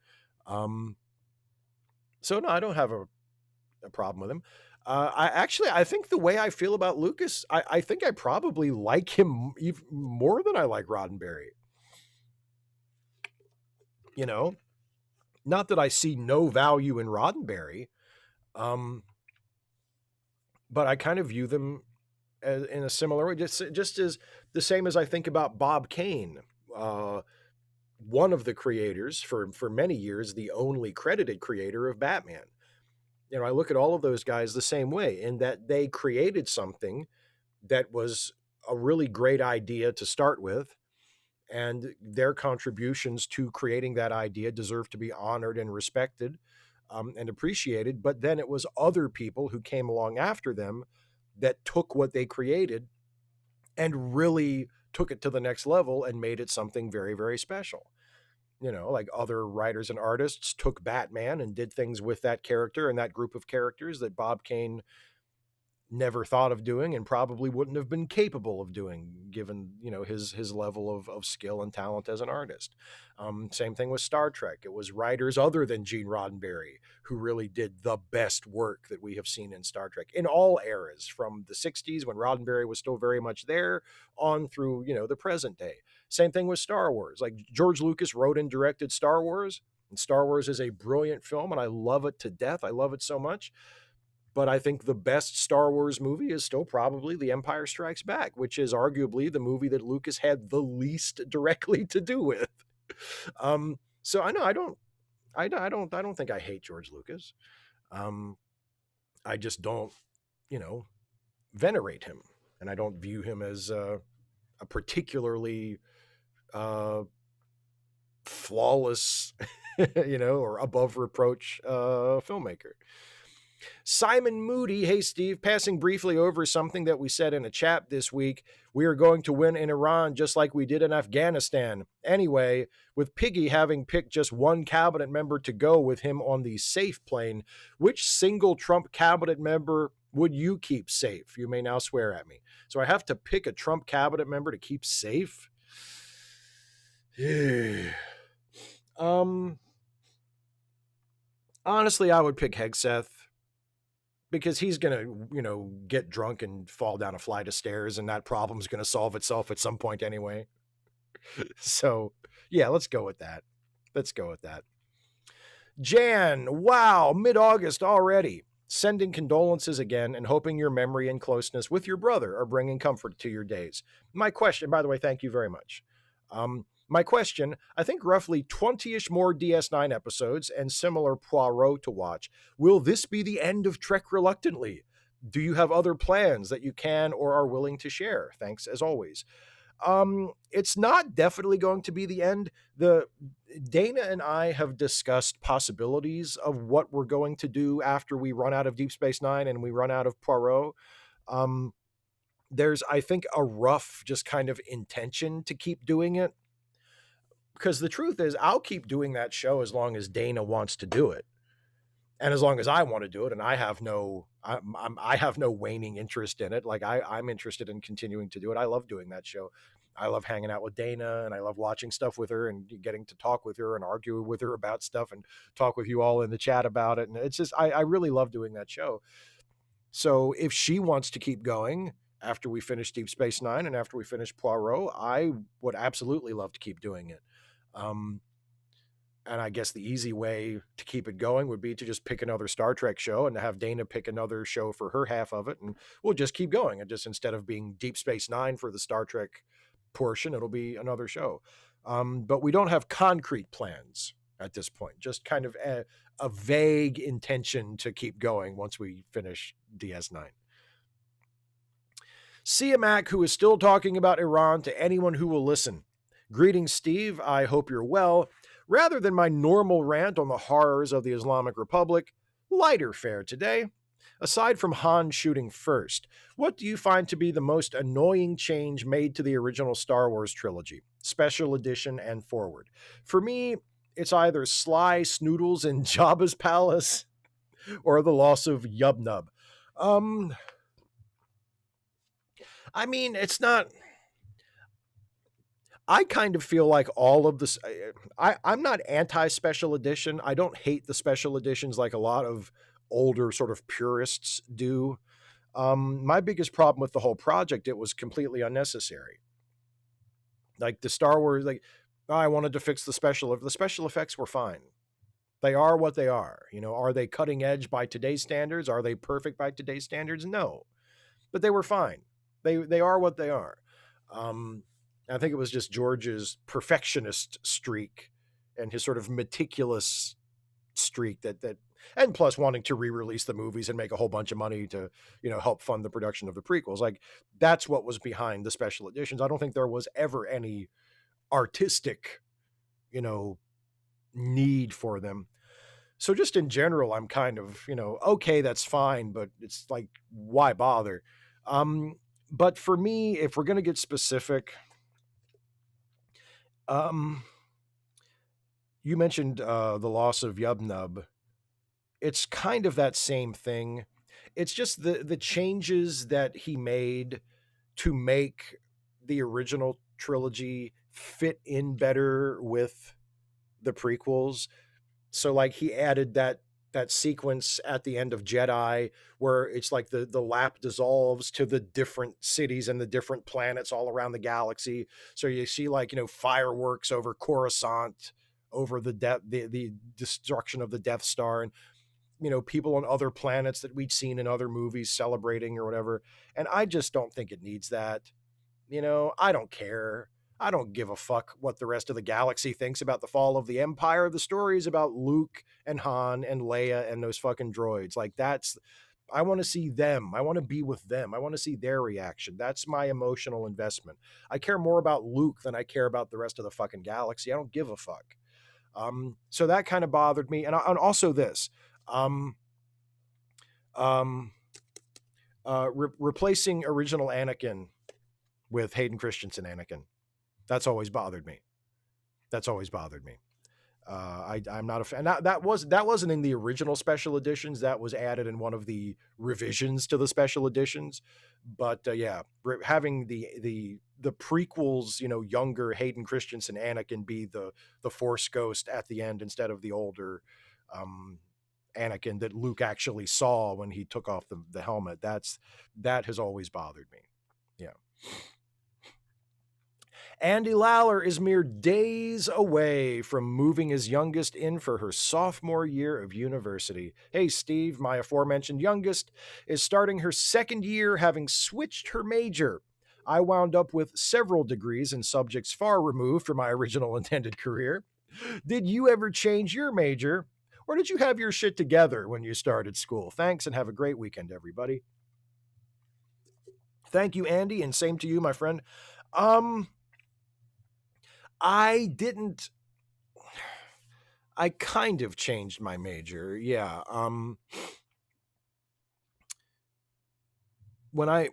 Um, so no, I don't have a problem with him. I think the way I feel about Lucas, I think I probably like him even more than I like Roddenberry. You know, not that I see no value in Roddenberry, um, but I kind of view them in a similar way, just as the same as I think about Bob Kane, uh, one of the creators for many years, the only credited creator of Batman. I look at all of those guys the same way, in that they created something that was a really great idea to start with, and their contributions to creating that idea deserve to be honored and respected, and appreciated. But then it was other people who came along after them that took what they created and really took it to the next level and made it something very, very special. Like other writers and artists took Batman and did things with that character and that group of characters that Bob Kane never thought of doing and probably wouldn't have been capable of doing, given his level of skill and talent as an artist. Same thing with Star Trek. It was writers other than Gene Roddenberry who really did the best work that we have seen in Star Trek in all eras, from the 60s when Roddenberry was still very much there on through the present day. Same thing with Star Wars. Like George Lucas wrote and directed Star Wars, and Star Wars is a brilliant film and I love it to death. I love it so much. But I think the best Star Wars movie is still probably The Empire Strikes Back, which is arguably the movie that Lucas had the least directly to do with. So I know I don't think I hate George Lucas. I just don't, venerate him, and I don't view him as a particularly flawless, or above reproach filmmaker. Simon Moody, hey Steve, passing briefly over something that we said in a chat this week. We are going to win in Iran just like we did in Afghanistan. Anyway, with Piggy having picked just one cabinet member to go with him on the safe plane, which single Trump cabinet member would you keep safe? You may now swear at me. So I have to pick a Trump cabinet member to keep safe? Honestly, I would pick Hegseth, because he's going to, get drunk and fall down a flight of stairs, and that problem's going to solve itself at some point anyway. So, yeah, let's go with that. Jan, wow, mid-August already. Sending condolences again and hoping your memory and closeness with your brother are bringing comfort to your days. My question, by the way, thank you very much. My question, I think roughly 20-ish more DS9 episodes and similar Poirot to watch. Will this be the end of Trek Reluctantly? Do you have other plans that you can or are willing to share? Thanks as always. It's not definitely going to be the end. Dana and I have discussed possibilities of what we're going to do after we run out of Deep Space Nine and we run out of Poirot. There's, I think, a rough just kind of intention to keep doing it. Because the truth is, I'll keep doing that show as long as Dana wants to do it, and as long as I want to do it, and I have no waning interest in it. Like I'm interested in continuing to do it. I love doing that show. I love hanging out with Dana, and I love watching stuff with her and getting to talk with her and argue with her about stuff and talk with you all in the chat about it. And it's just I really love doing that show. So if she wants to keep going after we finish Deep Space Nine and after we finish Poirot, I would absolutely love to keep doing it. And I guess the easy way to keep it going would be to just pick another Star Trek show and to have Dana pick another show for her half of it. And we'll just keep going. And just instead of being Deep Space Nine for the Star Trek portion, it'll be another show. But we don't have concrete plans at this point, just kind of a vague intention to keep going once we finish DS9. Siamak, who is still talking about Iran to anyone who will listen. Greetings, Steve. I hope you're well. Rather than my normal rant on the horrors of the Islamic Republic, lighter fare today. Aside from Han shooting first, what do you find to be the most annoying change made to the original Star Wars trilogy, Special Edition and forward? For me, it's either Sly Snoodles in Jabba's palace or the loss of Yub-Nub. I mean, it's not... I kind of feel like all of this... I'm not anti-special edition. I don't hate the special editions like a lot of older sort of purists do. My biggest problem with the whole project, it was completely unnecessary. Like the Star Wars, I wanted to fix the special effects were fine. They are what they are. Are they cutting edge by today's standards? Are they perfect by today's standards? No. But they were fine. They are what they are. I think it was just George's perfectionist streak and his sort of meticulous streak that and plus wanting to re-release the movies and make a whole bunch of money to, help fund the production of the prequels. Like that's what was behind the special editions. I don't think there was ever any artistic, need for them. So just in general, I'm kind of, okay, that's fine, but it's like, why bother? But for me, if we're going to get specific, you mentioned the loss of Yub-Nub. It's kind of that same thing. It's just the changes that he made to make the original trilogy fit in better with the prequels. So like he added that sequence at the end of Jedi where it's like the lap dissolves to the different cities and the different planets all around the galaxy. So you see fireworks over Coruscant, over the destruction of the Death Star, and people on other planets that we'd seen in other movies celebrating or whatever. And I just don't think it needs that. I don't care. I don't give a fuck what the rest of the galaxy thinks about the fall of the Empire. The story is about Luke and Han and Leia and those fucking droids. Like I want to see them. I want to be with them. I want to see their reaction. That's my emotional investment. I care more about Luke than I care about the rest of the fucking galaxy. I don't give a fuck. So that kind of bothered me. And also this, um, um, replacing original Anakin with Hayden Christensen Anakin. That's always bothered me. That's always bothered me. I'm not a fan. That wasn't in the original special editions. That was added in one of the revisions to the special editions. But yeah, having the prequels, younger Hayden Christensen Anakin be the Force ghost at the end instead of the older um, Anakin that Luke actually saw when he took off the helmet. That has always bothered me. Yeah. Andy Lawler is mere days away from moving his youngest in for her sophomore year of university. Hey, Steve, my aforementioned youngest is starting her second year having switched her major. I wound up with several degrees in subjects far removed from my original intended career. Did you ever change your major? Or did you have your shit together when you started school? Thanks and have a great weekend, everybody. Thank you, Andy, and same to you, my friend. Um, I didn't I kind of changed my major. Yeah. When I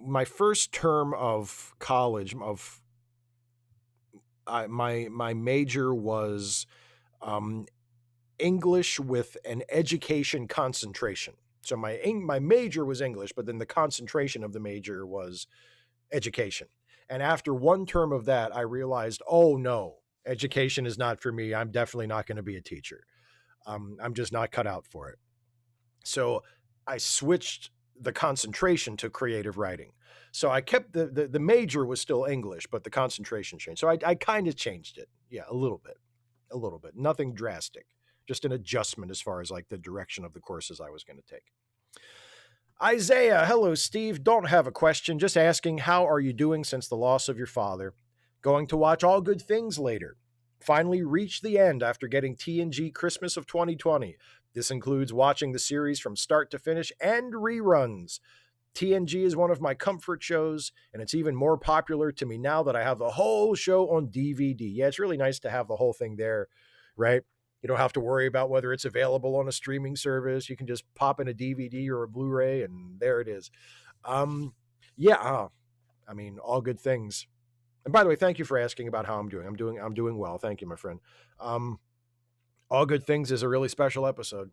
my first term of college my major was um English with an education concentration. So my major was English, but then the concentration of the major was education. And after one term of that, I realized, oh no, education is not for me. I'm definitely not going to be a teacher. I'm just not cut out for it. So I switched the concentration to creative writing. So I kept the major was still English, but the concentration changed. So I kind of changed it. Yeah, a little bit. A little bit. Nothing drastic. Just an adjustment as far as like the direction of the courses I was going to take. Isaiah, hello, Steve. Don't have a question. Just asking, how are you doing since the loss of your father? Going to watch All Good Things later. Finally reached the end after getting TNG Christmas of 2020. This includes watching the series from start to finish and reruns. TNG is one of my comfort shows, and it's even more popular to me now that I have the whole show on DVD. Yeah, it's really nice to have the whole thing there, right? You don't have to worry about whether it's available on a streaming service. You can just pop in a DVD or a Blu-ray, and there it is. Um, yeah, I mean, all good things. And by the way, thank you for asking about how I'm doing. I'm doing well. Thank you, my friend. Um, all good things is a really special episode.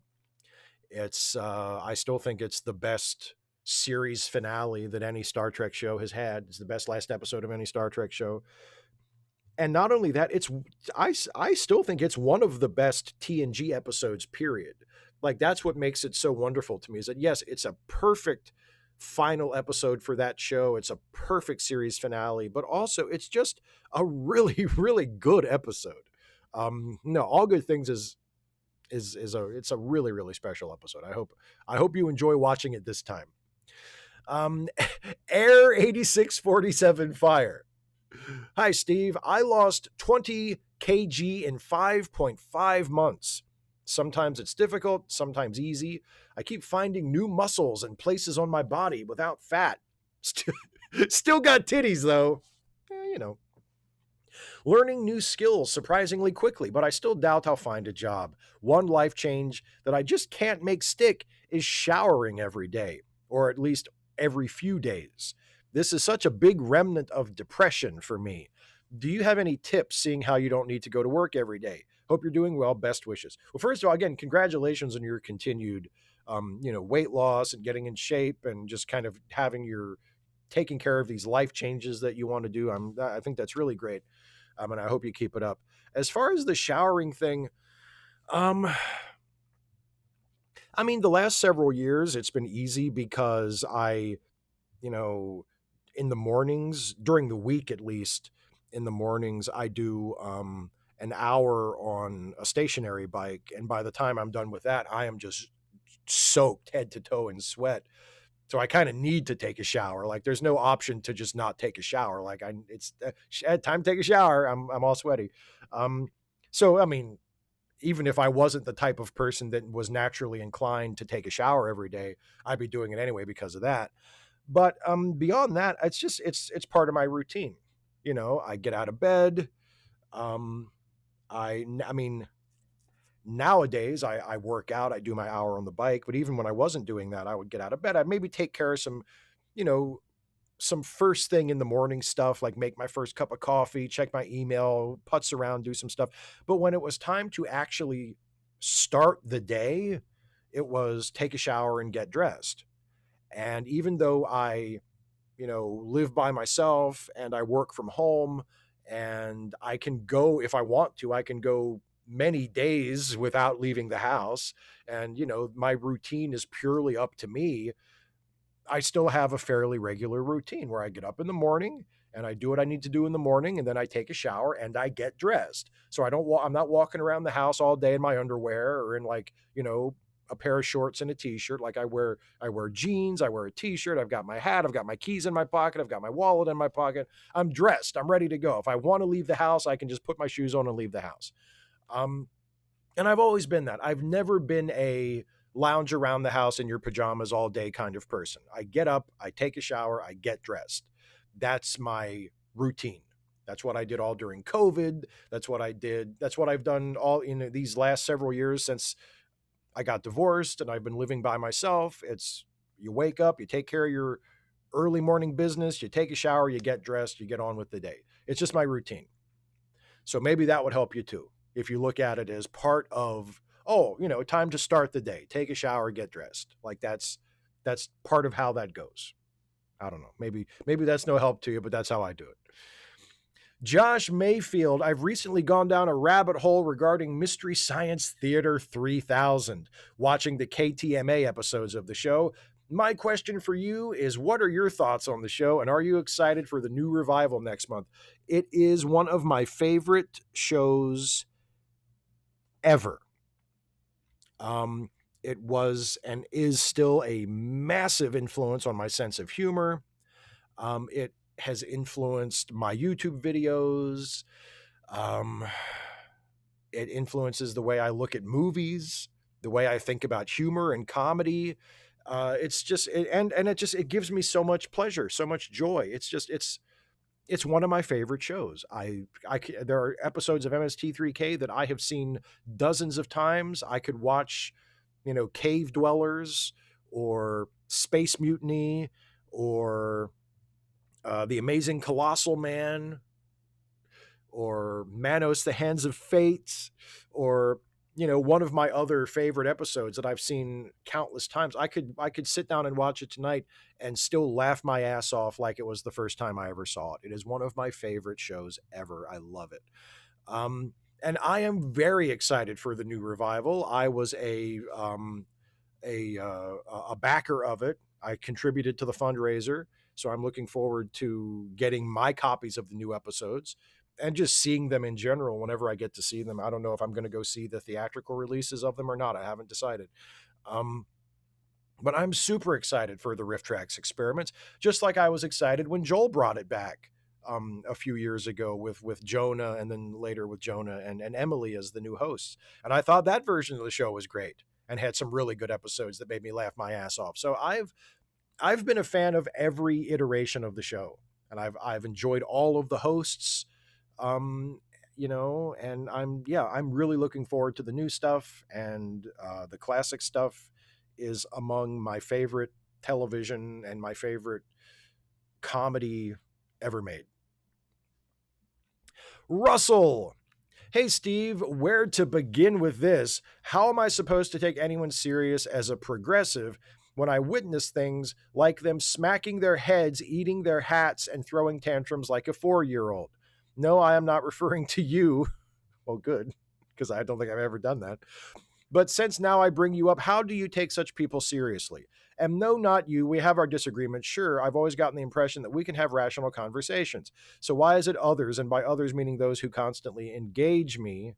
It's I still think it's the best series finale that any Star Trek show has had. It's the best last episode of any Star Trek show. And not only that, I still think it's one of the best TNG episodes, period. Like that's what makes it so wonderful to me is that yes, it's a perfect final episode for that show. It's a perfect series finale, but also it's just a really, really good episode. No, All Good Things it's a really, really special episode. I hope you enjoy watching it this time. Um, Air 8647 Fire. Hi, Steve. I lost 20 kg in 5.5 months. Sometimes it's difficult, sometimes easy. I keep finding new muscles and places on my body without fat. Still got titties, though. You know. Learning new skills surprisingly quickly, but I still doubt I'll find a job. One life change that I just can't make stick is showering every day, or at least every few days. This is such a big remnant of depression for me. Do you have any tips seeing how you don't need to go to work every day? Hope you're doing well. Best wishes. Well, first of all, again, congratulations on your continued, weight loss and getting in shape and just kind of having your taking care of these life changes that you want to do. I think that's really great. And I hope you keep it up. As far as the showering thing, um, I mean, the last several years it's been easy because you know, in the mornings, during the week at least, in the mornings, I do an hour on a stationary bike. And by the time I'm done with that, I am just soaked head to toe in sweat. So I kind of need to take a shower. Like there's no option to just not take a shower. Like it's time to take a shower. I'm all sweaty. Um, so I mean, even if I wasn't the type of person that was naturally inclined to take a shower every day, I'd be doing it anyway because of that. But beyond that, it's part of my routine. I get out of bed. Um, I mean, nowadays I work out, I do my hour on the bike, but even when I wasn't doing that, I would get out of bed. I'd maybe take care of some, you know, some first thing in the morning stuff, like make my first cup of coffee, check my email, putz around, do some stuff. But when it was time to actually start the day, it was take a shower and get dressed. And even though I, live by myself and I work from home and I can go if I want to, I can go many days without leaving the house. And, my routine is purely up to me. I still have a fairly regular routine where I get up in the morning and I do what I need to do in the morning, and then I take a shower and I get dressed. So I'm not walking around the house all day in my underwear or in like, a pair of shorts and a t-shirt. Like I wear jeans, I wear a t-shirt, I've got my hat, I've got my keys in my pocket, I've got my wallet in my pocket. I'm dressed, I'm ready to go. If I want to leave the house, I can just put my shoes on and leave the house. Um and I've always been that. I've never been a lounge around the house in your pajamas all day kind of person. I get up, I take a shower, I get dressed. That's my routine. That's what I did all during COVID. That's what I did. That's what I've done all in these last several years since I got divorced and I've been living by myself. It's you wake up, you take care of your early morning business, you take a shower, you get dressed, you get on with the day. It's just my routine. So maybe that would help you too. If you look at it as part of, oh, time to start the day, take a shower, get dressed. Like that's part of how that goes. I don't know. Maybe that's no help to you, but that's how I do it. Josh Mayfield, I've recently gone down a rabbit hole regarding Mystery Science Theater 3000, watching the KTMA episodes of the show. My question for you is, what are your thoughts on the show, and are you excited for the new revival next month? It is one of my favorite shows ever. It was and is still a massive influence on my sense of humor. It has influenced my YouTube videos. Um, it influences the way I look at movies, the way I think about humor and comedy. It's just and it gives me so much pleasure, so much joy. It's one of my favorite shows. There are episodes of MST3K that I have seen dozens of times. I could watch, Cave Dwellers or Space Mutiny or The Amazing Colossal Man or Manos, the Hands of Fate, or one of my other favorite episodes that I've seen countless times. I could sit down and watch it tonight and still laugh my ass off like it was the first time I ever saw it. It is one of my favorite shows ever. I love it. And I am very excited for the new revival. I was a backer of it. I contributed to the fundraiser, so I'm looking forward to getting my copies of the new episodes and just seeing them in general whenever I get to see them. I don't know if I'm going to go see the theatrical releases of them or not. I haven't decided. Um, but I'm super excited for the Riff Tracks experiments, just like I was excited when Joel brought it back a few years ago with Jonah, and then later with Jonah and Emily as the new hosts. And I thought that version of the show was great and had some really good episodes that made me laugh my ass off. So I've been a fan of every iteration of the show, and I've enjoyed all of the hosts. Um, and I'm really looking forward to the new stuff, and the classic stuff is among my favorite television and my favorite comedy ever made. Russell, hey Steve, where to begin with this? How am I supposed to take anyone serious as a progressive when I witness things like them smacking their heads, eating their hats, and throwing tantrums like a 4-year-old? No, I am not referring to you. Well, good, because I don't think I've ever done that. But since now I bring you up, how do you take such people seriously? And no, not you. We have our disagreements. Sure, I've always gotten the impression that we can have rational conversations. So why is it others, and by others meaning those who constantly engage me,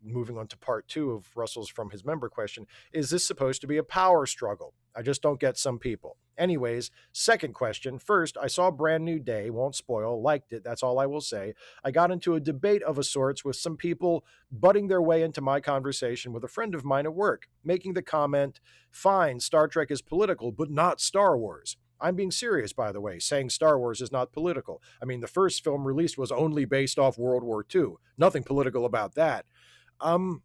moving on to part 2 of Russell's from his member question, is this supposed to be a power struggle? I just don't get some people. Anyways, second question. First, I saw Brand New Day, won't spoil, liked it, that's all I will say. I got into a debate of a sorts with some people butting their way into my conversation with a friend of mine at work, making the comment, fine, Star Trek is political, but not Star Wars. I'm being serious, by the way, saying Star Wars is not political. I mean, the first film released was only based off World War II. Nothing political about that. Um,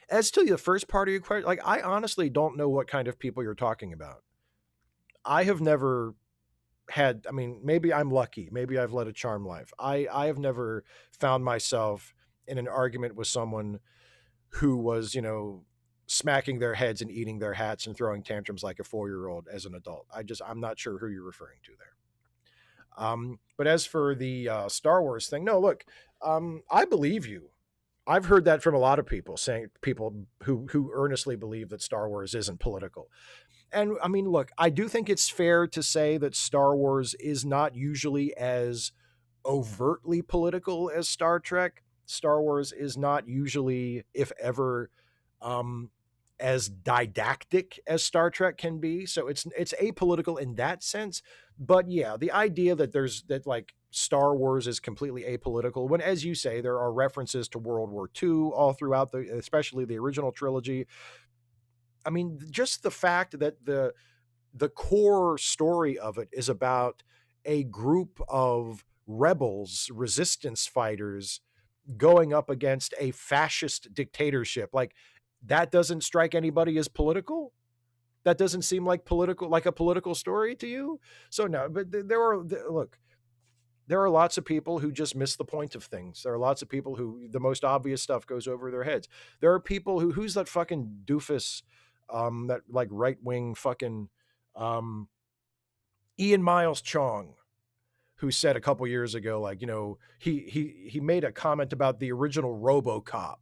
as to the first part of your question, like, I honestly don't know what kind of people you're talking about. I have never had, I mean, maybe I'm lucky. Maybe I've led a charmed life. I have never found myself in an argument with someone who was, smacking their heads and eating their hats and throwing tantrums like a 4-year old as an adult. I'm not sure who you're referring to there. But as for the Star Wars thing, no, look, I believe you. I've heard that from a lot of people, saying people who earnestly believe that Star Wars isn't political. And I mean, look, I do think it's fair to say that Star Wars is not usually as overtly political as Star Trek. Star Wars is not usually, if ever, um, as didactic as Star Trek can be. So it's apolitical in that sense. But yeah, the idea that there's that like Star Wars is completely apolitical when, as you say, there are references to World War II all throughout the, especially the original trilogy. I mean, just the fact that the core story of it is about a group of rebels, resistance fighters going up against a fascist dictatorship. Like, that doesn't strike anybody as political. That doesn't seem like a political story to you. So no, but look, there are lots of people who just miss the point of things. There are lots of people who the most obvious stuff goes over their heads. There are people who's that fucking doofus, that like right wing fucking, um, Ian Miles Chong, who said a couple years ago, like, he made a comment about the original RoboCop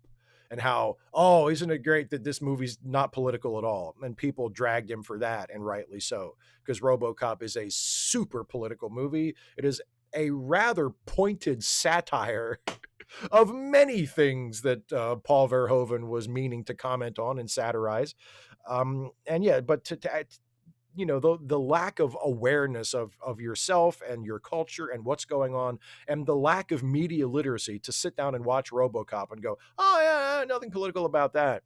and how, oh, isn't it great that this movie's not political at all? And people dragged him for that, and rightly so, because RoboCop is a super political movie. It is a rather pointed satire of many things that Paul Verhoeven was meaning to comment on and satirize. And yeah, but the lack of awareness of yourself and your culture and what's going on, and the lack of media literacy to sit down and watch RoboCop and go, oh yeah, nothing political about that.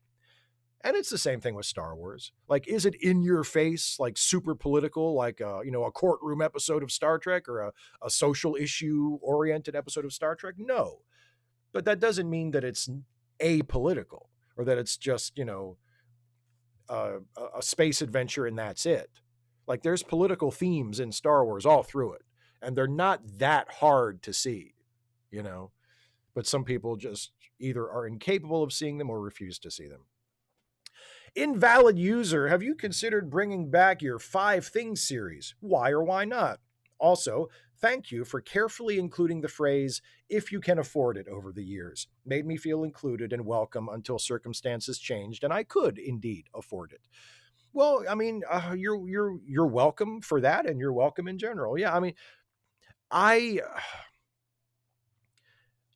And it's the same thing with Star Wars. Like, is it in your face, like super political, like a courtroom episode of Star Trek, or a social issue oriented episode of Star Trek? No. But that doesn't mean that it's apolitical, or that it's just, a space adventure and that's it. Like, there's political themes in Star Wars all through it, and they're not that hard to see, you know. But some people just either are incapable of seeing them or refuse to see them. Invalid user, have you considered bringing back your 5 things series? Why or why not? Also, thank you for carefully including the phrase, if you can afford it, over the years. Made me feel included and welcome until circumstances changed and I could indeed afford it. Well, I mean, you're welcome for that, and you're welcome in general. Yeah, I mean, I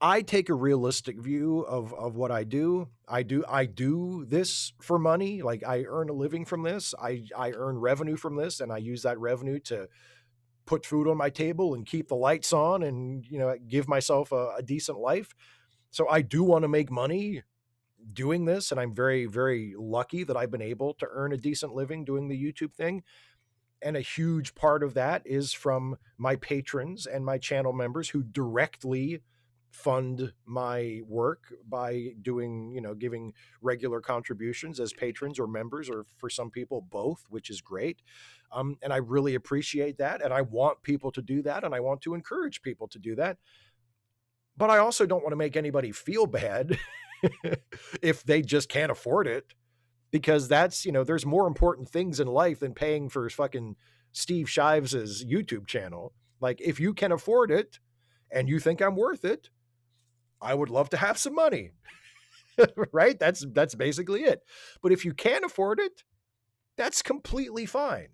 I take a realistic view of what I do. I do this for money. Like, I earn a living from this. I earn revenue from this, and I use that revenue to put food on my table and keep the lights on, and give myself a decent life. So I do want to make money doing this, and I'm very, very lucky that I've been able to earn a decent living doing the YouTube thing. And a huge part of that is from my patrons and my channel members who directly fund my work by doing, giving regular contributions as patrons or members, or for some people, both, which is great. And I really appreciate that. And I want people to do that. And I want to encourage people to do that. But I also don't want to make anybody feel bad if they just can't afford it, because that's, there's more important things in life than paying for fucking Steve Shives's YouTube channel. Like, if you can afford it and you think I'm worth it, I would love to have some money. Right? That's basically it. But if you can't afford it, that's completely fine.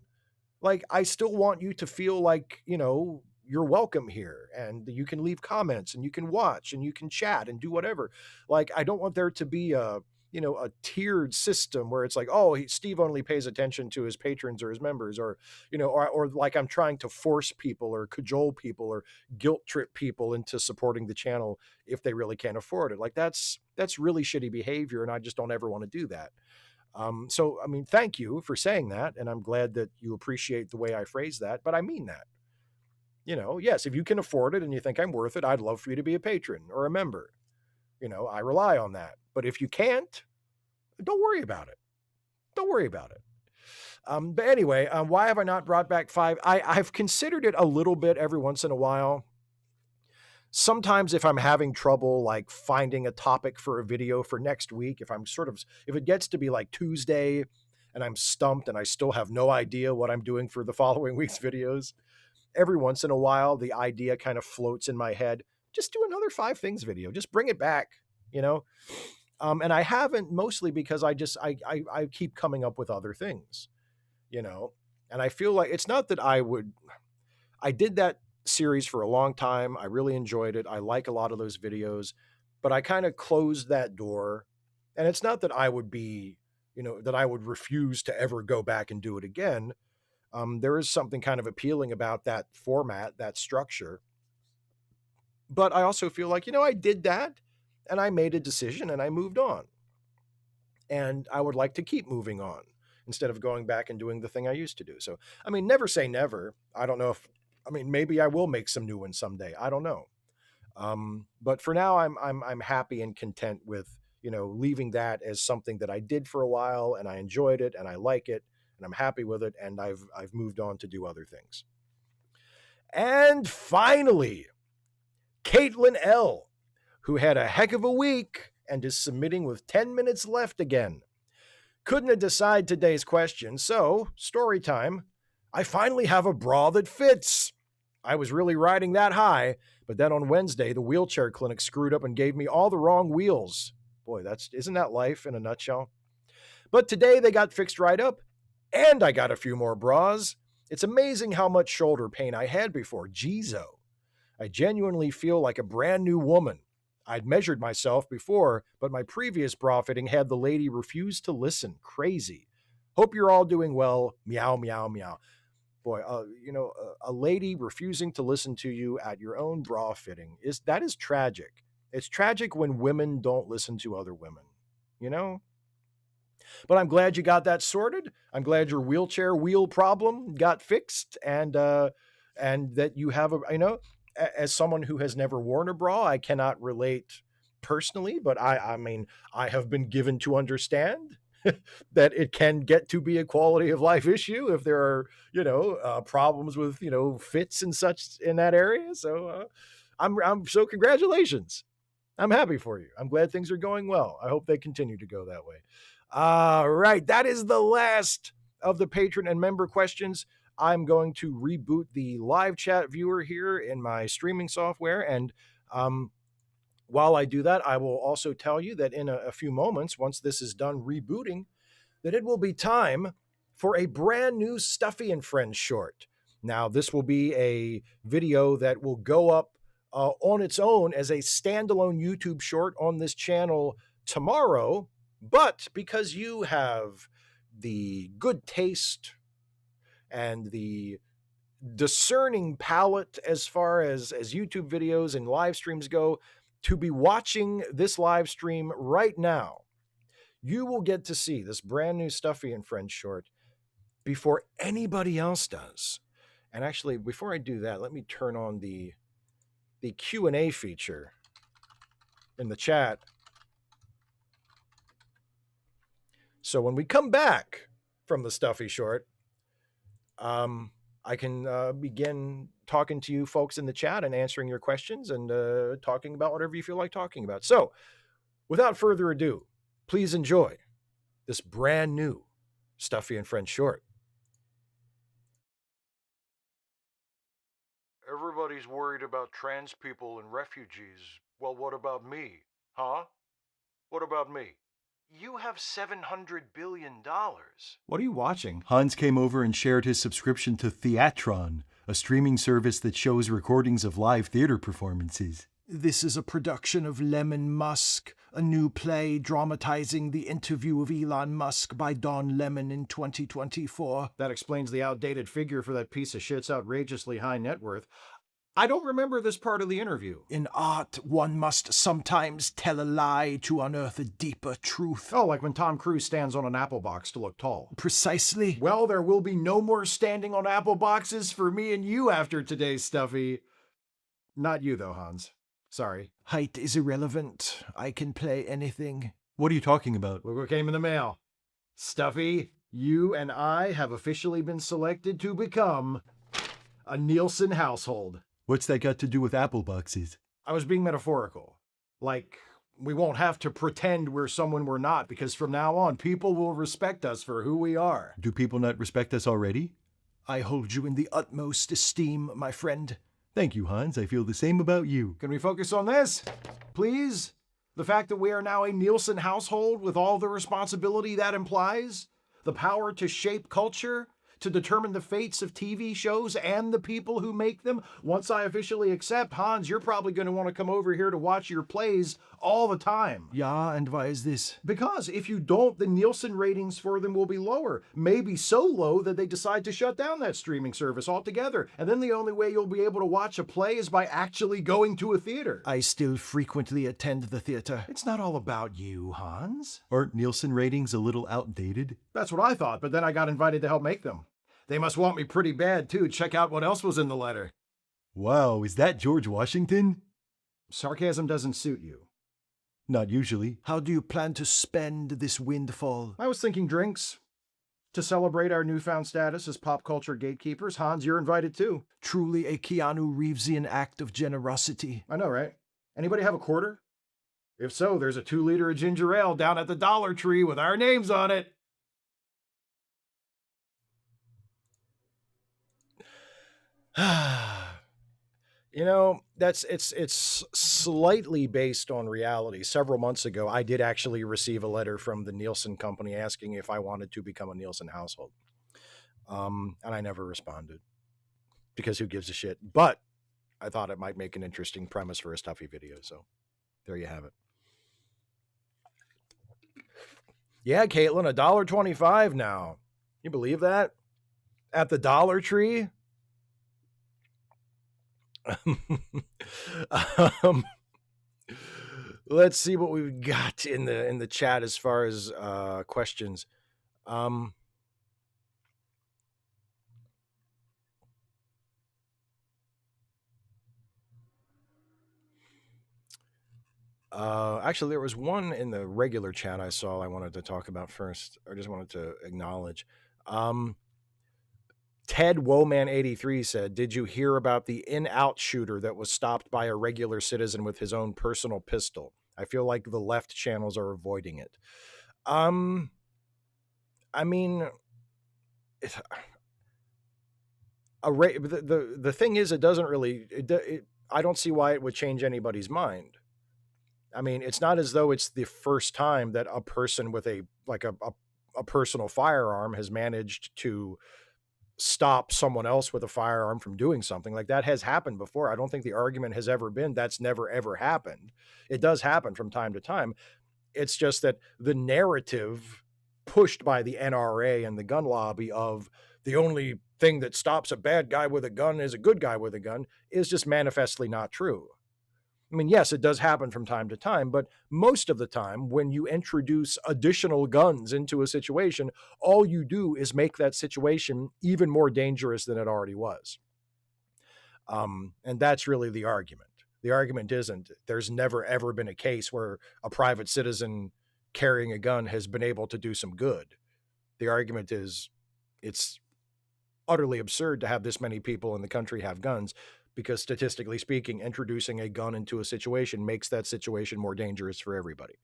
Like, I still want you to feel like, you're welcome here, and you can leave comments, and you can watch, and you can chat and do whatever. Like, I don't want there to be a tiered system where it's like, oh, Steve only pays attention to his patrons or his members, or, or like I'm trying to force people or cajole people or guilt trip people into supporting the channel if they really can't afford it. Like, that's really shitty behavior. And I just don't ever want to do that. So, I mean, thank you for saying that. And I'm glad that you appreciate the way I phrase that. But I mean that. Yes, if you can afford it and you think I'm worth it, I'd love for you to be a patron or a member. I rely on that. But if you can't, don't worry about it. Don't worry about it. But anyway, why have I not brought back five? I've considered it a little bit every once in a while. Sometimes if I'm having trouble like finding a topic for a video for next week, if it gets to be like Tuesday and I'm stumped and I still have no idea what I'm doing for the following week's videos, every once in a while the idea kind of floats in my head. Just do another 5 things video. Just bring it back, you know. And I haven't, mostly because I keep coming up with other things, you know. And I feel like it's not that I did that series for a long time. I really enjoyed it. I like a lot of those videos, but I kind of closed that door. And it's not that I would be, that I would refuse to ever go back and do it again. There is something kind of appealing about that format, that structure. But I also feel like, I did that and I made a decision and I moved on. And I would like to keep moving on instead of going back and doing the thing I used to do. So, I mean, never say never. I don't know if, maybe I will make some new ones someday. I don't know. But for now, I'm happy and content with, leaving that as something that I did for a while and I enjoyed it and I like it and I'm happy with it. And I've moved on to do other things. And finally, Caitlin L., who had a heck of a week and is submitting with 10 minutes left again. Couldn't decide today's question, so story time. I finally have a bra that fits. I was really riding that high, but then on Wednesday, the wheelchair clinic screwed up and gave me all the wrong wheels. Boy, isn't that life in a nutshell? But today they got fixed right up, and I got a few more bras. It's amazing how much shoulder pain I had before. Jeezo. I genuinely feel like a brand new woman. I'd measured myself before, but my previous bra fitting had the lady refuse to listen. Crazy. Hope you're all doing well. Meow, meow, meow. Boy, a lady refusing to listen to you at your own bra fitting is tragic. It's tragic when women don't listen to other women, But I'm glad you got that sorted. I'm glad your wheelchair wheel problem got fixed, and that you have as someone who has never worn a bra, I cannot relate personally, but I have been given to understand that it can get to be a quality of life issue if there are, problems with, fits and such in that area. So so congratulations. I'm happy for you. I'm glad things are going well. I hope they continue to go that way. All right. That is the last of the patron and member questions. I'm going to reboot the live chat viewer here in my streaming software. And while I do that, I will also tell you that in a few moments, once this is done rebooting, that it will be time for a brand new Stuffy and Friends short. Now, this will be a video that will go up on its own as a standalone YouTube short on this channel tomorrow. But because you have the good taste and the discerning palate as far as YouTube videos and live streams go, to be watching this live stream right now, you will get to see this brand new Stuffy and Friends short before anybody else does. And actually, before I do that, let me turn on the Q&A feature in the chat. So when we come back from the Stuffy short, I can begin talking to you folks in the chat and answering your questions and talking about whatever you feel like talking about. So without further ado, please enjoy this brand new Stuffy and Friends short. Everybody's worried about trans people and refugees. Well, what about me? Huh? What about me? You have $700 billion. What are you watching? Hans came over and shared his subscription to Theatron, a streaming service that shows recordings of live theater performances. This is a production of Lemon Musk, a new play dramatizing the interview of Elon Musk by Don Lemon in 2024. That explains the outdated figure for that piece of shit's outrageously high net worth. I don't remember this part of the interview. In art, one must sometimes tell a lie to unearth a deeper truth. Oh, like when Tom Cruise stands on an apple box to look tall. Precisely. Well, there will be no more standing on apple boxes for me and you after today's Stuffy. Not you, though, Hans. Sorry. Height is irrelevant. I can play anything. What are you talking about? Look what came in the mail. Stuffy, you and I have officially been selected to become a Nielsen household. What's that got to do with apple boxes? I was being metaphorical. Like, we won't have to pretend we're someone we're not, because from now on, people will respect us for who we are. Do people not respect us already? I hold you in the utmost esteem, my friend. Thank you, Hans. I feel the same about you. Can we focus on this, please? The fact that we are now a Nielsen household with all the responsibility that implies, the power to shape culture, to determine the fates of TV shows and the people who make them. Once I officially accept, Hans, you're probably going to want to come over here to watch your plays all the time. Yeah, and why is this? Because if you don't, the Nielsen ratings for them will be lower. Maybe so low that they decide to shut down that streaming service altogether. And then the only way you'll be able to watch a play is by actually going to a theater. I still frequently attend the theater. It's not all about you, Hans. Aren't Nielsen ratings a little outdated? That's what I thought, but then I got invited to help make them. They must want me pretty bad, too. Check out what else was in the letter. Wow, is that George Washington? Sarcasm doesn't suit you. Not usually. How do you plan to spend this windfall? I was thinking drinks. To celebrate our newfound status as pop culture gatekeepers. Hans, you're invited too. Truly a Keanu Reevesian act of generosity. I know, right? Anybody have a quarter? If so, there's a 2-liter of ginger ale down at the Dollar Tree with our names on it. You know, it's slightly based on reality. Several months ago, I did actually receive a letter from the Nielsen company asking if I wanted to become a Nielsen household. And I never responded because who gives a shit? But I thought it might make an interesting premise for a Stuffy video. So there you have it. Yeah, Caitlin, $1.25 now. You believe that? At the Dollar Tree? Let's see what we've got in the chat as far as questions. Actually, there was one in the regular chat I saw I wanted to talk about first. I just wanted to acknowledge. Ted Woman83 said, did you hear about the in-out shooter that was stopped by a regular citizen with his own personal pistol? I feel like the left channels are avoiding it. I mean, the thing is, it doesn't really, I don't see why it would change anybody's mind. I mean, it's not as though it's the first time that a person with a personal firearm has managed to stop someone else with a firearm from doing something. Like, that has happened before. I don't think the argument has ever been that's never ever happened. It does happen from time to time. It's just that the narrative pushed by the NRA and the gun lobby of the only thing that stops a bad guy with a gun is a good guy with a gun is just manifestly not true. I mean, yes, it does happen from time to time, but most of the time when you introduce additional guns into a situation, all you do is make that situation even more dangerous than it already was. And that's really the argument. The argument isn't, there's never ever been a case where a private citizen carrying a gun has been able to do some good. The argument is, it's utterly absurd to have this many people in the country have guns, because statistically speaking, introducing a gun into a situation makes that situation more dangerous for everybody.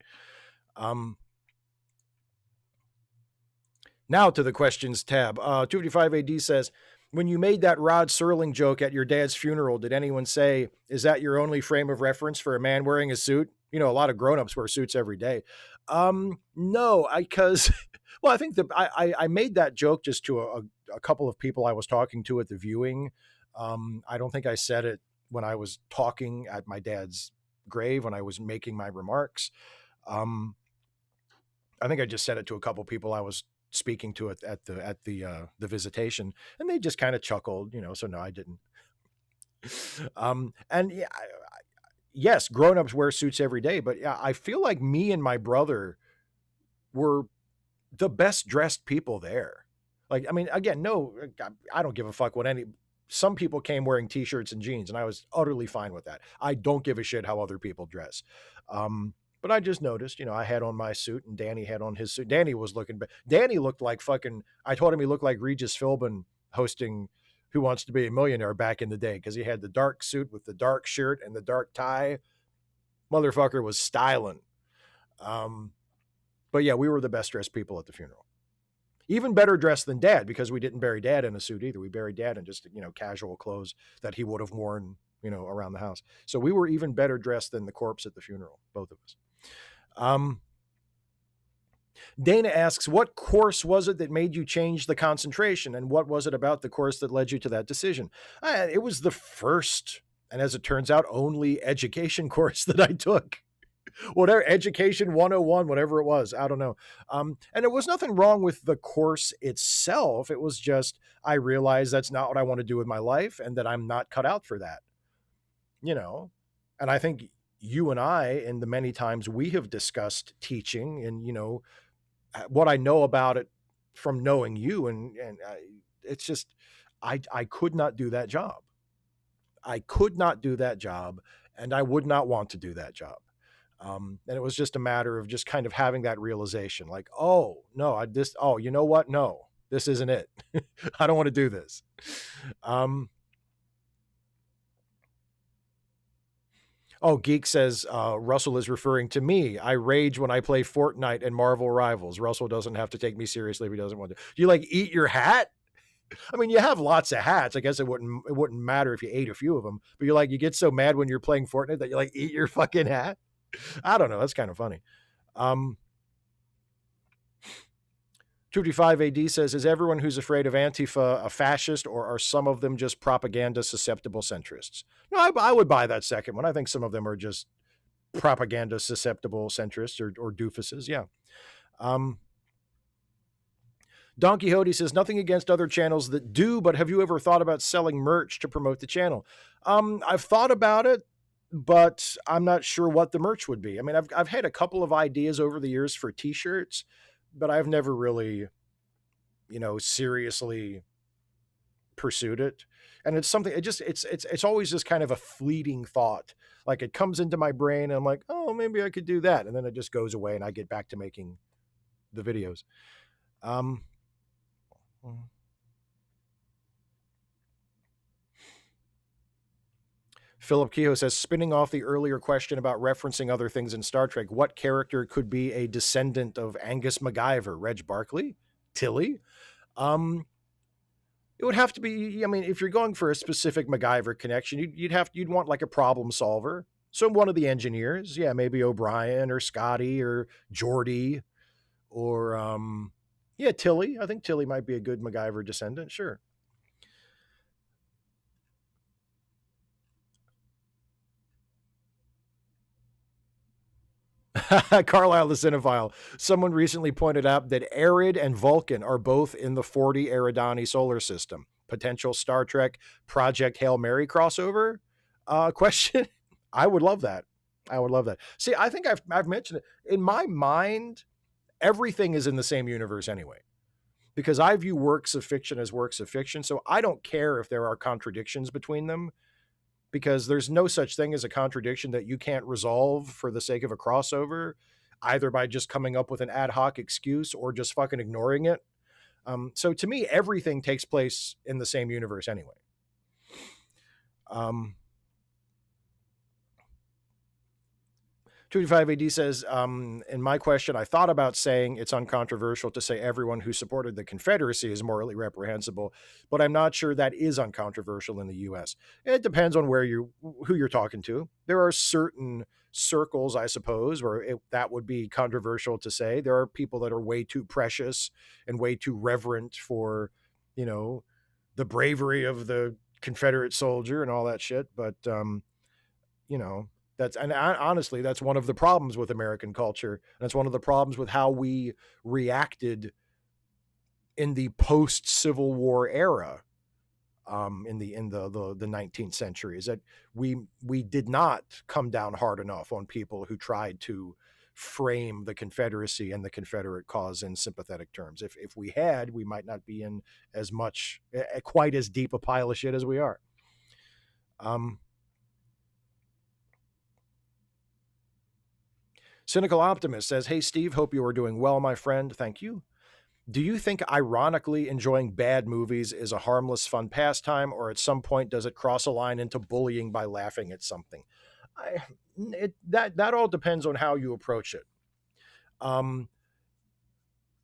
Now to the questions tab. 255 AD says, when you made that Rod Serling joke at your dad's funeral, did anyone say, is that your only frame of reference for a man wearing a suit? You know, a lot of grownups wear suits every day. No, because, well, I think that I made that joke just to a couple of people I was talking to at the viewing. I don't think I said it when I was talking at my dad's grave, when I was making my remarks. I think I just said it to a couple of people I was speaking to at the visitation, and they just kind of chuckled, you know, so no, I didn't. And yeah, yes, grown-ups wear suits every day, but yeah, I feel like me and my brother were the best dressed people there. Like, I mean, again, no, I don't give a fuck what some people came wearing t-shirts and jeans, and I was utterly fine with that. I don't give a shit how other people dress. But I just noticed, I had on my suit and Danny had on his suit. Danny looked like fucking, I told him he looked like Regis Philbin hosting Who Wants to Be a Millionaire back in the day, because he had the dark suit with the dark shirt and the dark tie. Motherfucker was styling. But yeah, we were the best dressed people at the funeral. Even better dressed than Dad, because we didn't bury Dad in a suit either. We buried Dad in just, casual clothes that he would have worn, around the house. So we were even better dressed than the corpse at the funeral, both of us. Dana asks, what course was it that made you change the concentration? And what was it about the course that led you to that decision? It was the first, and as it turns out, only education course that I took. Whatever, Education 101, whatever it was, I don't know. And it was nothing wrong with the course itself. It was just, I realized that's not what I want to do with my life and that I'm not cut out for that. And I think you and I, in the many times we have discussed teaching and, what I know about it from knowing you, and it's just, I could not do that job. I could not do that job, and I would not want to do that job. And it was just a matter of just kind of having that realization, like, oh no, you know what? No, this isn't it. I don't want to do this. Geek says, Russell is referring to me. I rage when I play Fortnite and Marvel Rivals. Russell doesn't have to take me seriously if he doesn't want to. Do you like eat your hat? I mean, you have lots of hats. I guess it wouldn't matter if you ate a few of them, but you get so mad when you're playing Fortnite that you like eat your fucking hat. I don't know. That's kind of funny. 255 AD says, is everyone who's afraid of Antifa a fascist, or are some of them just propaganda susceptible centrists? No, I would buy that second one. I think some of them are just propaganda susceptible centrists or doofuses. Yeah. Don Quixote says, nothing against other channels that do, but have you ever thought about selling merch to promote the channel? I've thought about it, but I'm not sure what the merch would be. I mean, I've had a couple of ideas over the years for t-shirts, but I've never really, seriously pursued it. And it's something, it's always just kind of a fleeting thought. Like, it comes into my brain and I'm like, oh, maybe I could do that. And then it just goes away and I get back to making the videos. Philip Kehoe says, spinning off the earlier question about referencing other things in Star Trek, what character could be a descendant of Angus MacGyver? Reg Barkley? Tilly? It would have to be, I mean, if you're going for a specific MacGyver connection, you'd want like a problem solver. So one of the engineers, yeah, maybe O'Brien or Scotty or Geordi or, Tilly. I think Tilly might be a good MacGyver descendant, sure. Carlisle the Cinephile. Someone recently pointed out that Arid and Vulcan are both in the 40 Eridani solar system. Potential Star Trek Project Hail Mary crossover? Question. I would love that. See, I think I've mentioned it. In my mind, everything is in the same universe anyway, because I view works of fiction as works of fiction. So I don't care if there are contradictions between them, because there's no such thing as a contradiction that you can't resolve for the sake of a crossover, either by just coming up with an ad hoc excuse or just fucking ignoring it. So to me, everything takes place in the same universe anyway. 255 AD says, in my question, I thought about saying it's uncontroversial to say everyone who supported the Confederacy is morally reprehensible, but I'm not sure that is uncontroversial in the US. It depends on who you're talking to. There are certain circles, I suppose, where that would be controversial to say. There are people that are way too precious and way too reverent for, the bravery of the Confederate soldier and all that shit. But, honestly, that's one of the problems with American culture. And that's one of the problems with how we reacted in the post-Civil War era. in the 19th century, is that we did not come down hard enough on people who tried to frame the Confederacy and the Confederate cause in sympathetic terms. If we had, we might not be in as much, quite as deep a pile of shit as we are. Cynical Optimist says, "Hey Steve, hope you are doing well, my friend. Thank you. Do you think ironically enjoying bad movies is a harmless, fun pastime, or at some point does it cross a line into bullying by laughing at something?" That all depends on how you approach it.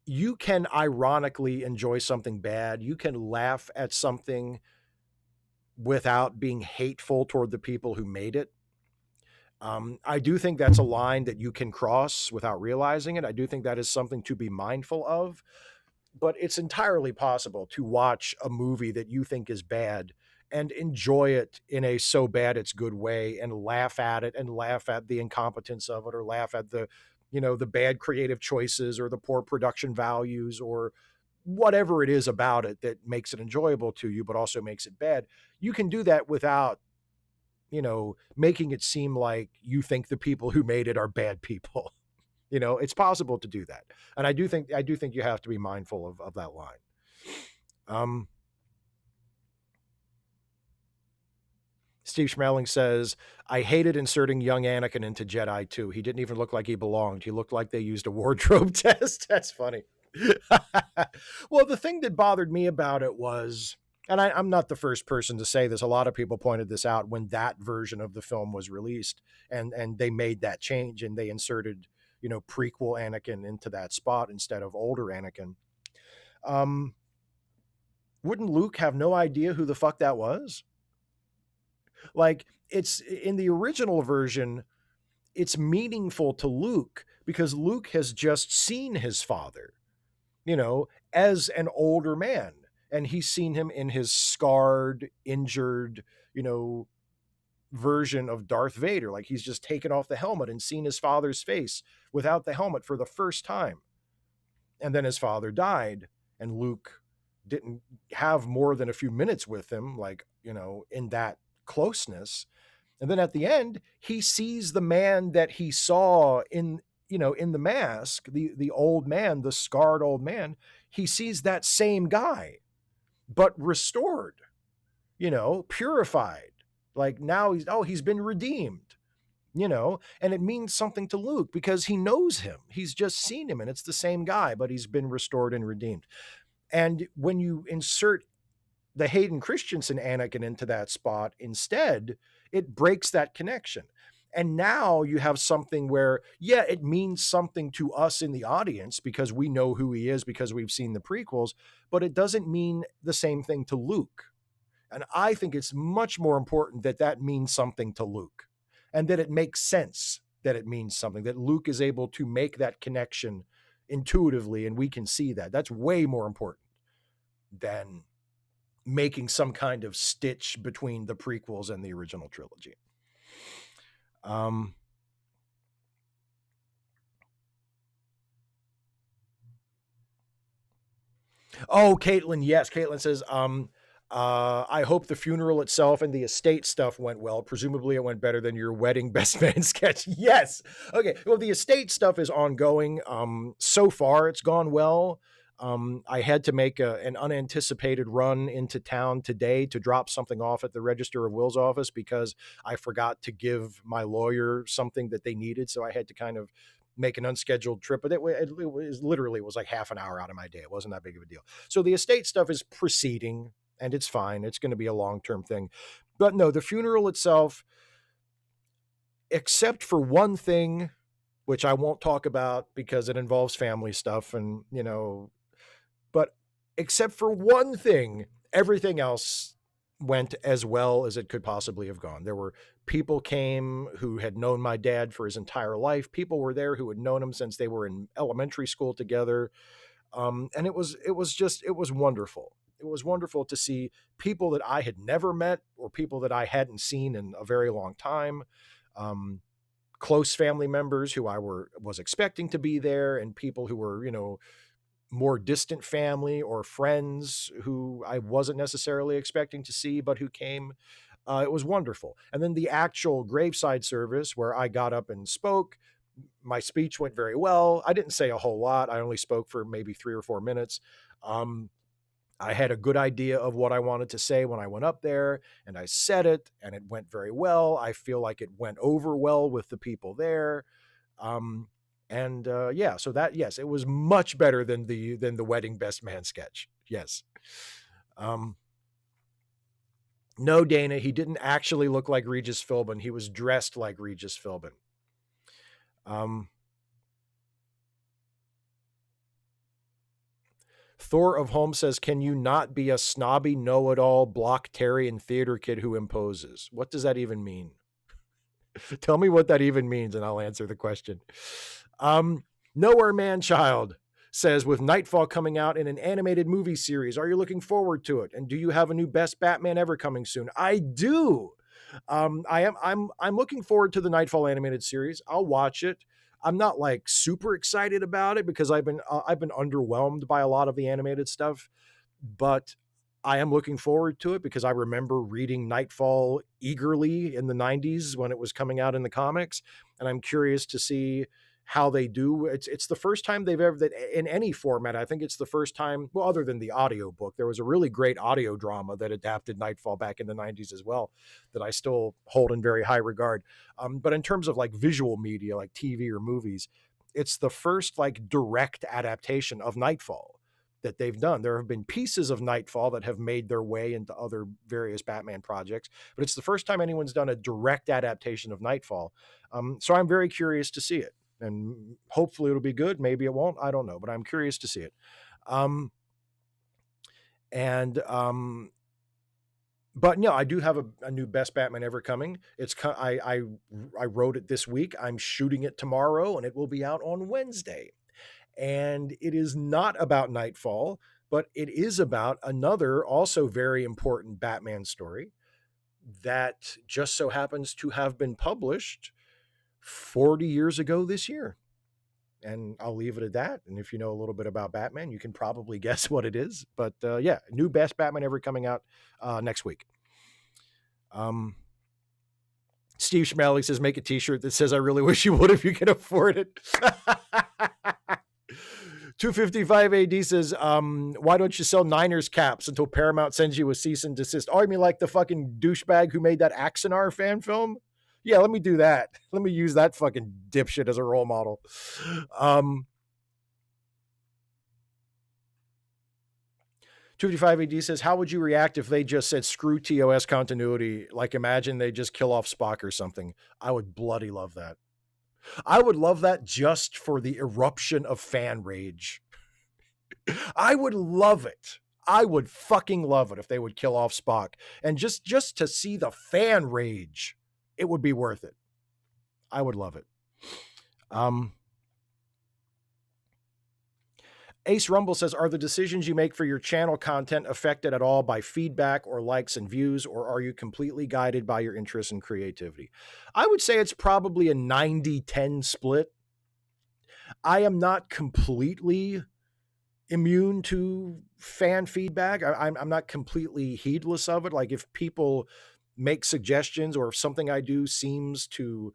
You can ironically enjoy something bad. You can laugh at something without being hateful toward the people who made it. I do think that's a line that you can cross without realizing it. I do think that is something to be mindful of. But it's entirely possible to watch a movie that you think is bad and enjoy it in a so bad it's good way, and laugh at it, and laugh at the incompetence of it, or laugh at the, the bad creative choices, or the poor production values, or whatever it is about it that makes it enjoyable to you, but also makes it bad. You can do that without, making it seem like you think the people who made it are bad people. It's possible to do that. And I do think you have to be mindful of that line. Steve Schmeling says, "I hated inserting young Anakin into Jedi 2. He didn't even look like he belonged. He looked like they used a wardrobe test." That's funny. Well, the thing that bothered me about it was, and I'm not the first person to say this, a lot of people pointed this out when that version of the film was released, and they made that change and they inserted, prequel Anakin into that spot instead of older Anakin. Wouldn't Luke have no idea who the fuck that was? Like, it's in the original version, it's meaningful to Luke because Luke has just seen his father, as an older man. And he's seen him in his scarred, injured, version of Darth Vader. Like, he's just taken off the helmet and seen his father's face without the helmet for the first time. And then his father died, and Luke didn't have more than a few minutes with him, like, in that closeness. And then at the end, he sees the man that he saw in the mask, the old man, the scarred old man. He sees that same guy, but restored, purified. Like, now he's been redeemed, and it means something to Luke because he knows him. He's just seen him, and it's the same guy, but he's been restored and redeemed. And when you insert the Hayden Christensen Anakin into that spot instead, it breaks that connection. And now you have something where, yeah, it means something to us in the audience because we know who he is because we've seen the prequels, but it doesn't mean the same thing to Luke. And I think it's much more important that that means something to Luke, and that it makes sense that it means something, that Luke is able to make that connection intuitively, and we can see that. That's way more important than making some kind of stitch between the prequels and the original trilogy. Oh, Caitlin, yes. Caitlin says, I hope the funeral itself and the estate stuff went well. Presumably it went better than your wedding best man sketch. Yes. Okay. Well, the estate stuff is ongoing. So far it's gone well. I had to make an unanticipated run into town today to drop something off at the Register of Wills office because I forgot to give my lawyer something that they needed. So I had to kind of make an unscheduled trip, but it was literally, it was like half an hour out of my day. It wasn't that big of a deal. So the estate stuff is proceeding and it's fine. It's going to be a long-term thing, but no, the funeral itself, except for one thing, which I won't talk about because it involves family stuff and, but except for one thing, everything else went as well as it could possibly have gone. There were people came who had known my dad for his entire life. People were there who had known him since they were in elementary school together. And it was wonderful. It was wonderful to see people that I had never met or people that I hadn't seen in a very long time. Close family members who I was expecting to be there, and people who were, more distant family or friends who I wasn't necessarily expecting to see, but who came. It was wonderful. And then the actual graveside service where I got up and spoke, my speech went very well. I didn't say a whole lot. I only spoke for maybe 3 or 4 minutes. I had a good idea of what I wanted to say when I went up there, and I said it, and it went very well. I feel like it went over well with the people there. Yeah, so that, yes, it was much better than the wedding best man sketch. Yes. No, Dana, he didn't actually look like Regis Philbin. He was dressed like Regis Philbin. Thor of Home says, can you not be a snobby know-it-all block-tarian theater kid who imposes? What does that even mean? Tell me what that even means, and I'll answer the question. Nowhere Man Child says, with Nightfall coming out in an animated movie series, are you looking forward to it? And do you have a new best Batman ever coming soon? I do. I'm looking forward to the Nightfall animated series. I'll watch it. I'm not like super excited about it because I've been underwhelmed by a lot of the animated stuff, but I am looking forward to it because I remember reading Nightfall eagerly in the 90s when it was coming out in the comics, and I'm curious to see how they do. It's the first time they've ever, that in any format, I think it's the first time, well, other than the audio book, there was a really great audio drama that adapted Nightfall back in the 90s as well that I still hold in very high regard. But in terms of like visual media, like TV or movies, it's the first like direct adaptation of Nightfall that they've done. There have been pieces of Nightfall that have made their way into other various Batman projects, but it's the first time anyone's done a direct adaptation of Nightfall. So I'm very curious to see it, and hopefully it'll be good. Maybe it won't. I don't know, but I'm curious to see it. But no, I do have a new best Batman ever coming. I wrote it this week. I'm shooting it tomorrow, and it will be out on Wednesday. And it is not about Nightfall, but it is about another also very important Batman story that just so happens to have been published 40 years ago this year. And I'll leave it at that. And if you know a little bit about Batman, you can probably guess what it is. But yeah, new best Batman ever coming out next week. Steve Schmelly says, make a t-shirt that says, I really wish you would if you can afford it. 255 AD says, why don't you sell Niners caps until Paramount sends you a cease and desist? Oh, you mean like the fucking douchebag who made that Axanar fan film? Yeah, let me do that. Let me use that fucking dipshit as a role model. 255 AD says, how would you react if they just said screw TOS continuity? Like, imagine they just kill off Spock or something. I would bloody love that. I would love that just for the eruption of fan rage. I would love it. I would fucking love it if they would kill off Spock. And just to see the fan rage, it would be worth it. I would love it. Ace Rumble says, are the decisions you make for your channel content affected at all by feedback or likes and views, or are you completely guided by your interests and creativity? I would say it's probably a 90-10 split. I am not completely immune to fan feedback. I'm not completely heedless of it. Like, if people make suggestions or if something I do seems to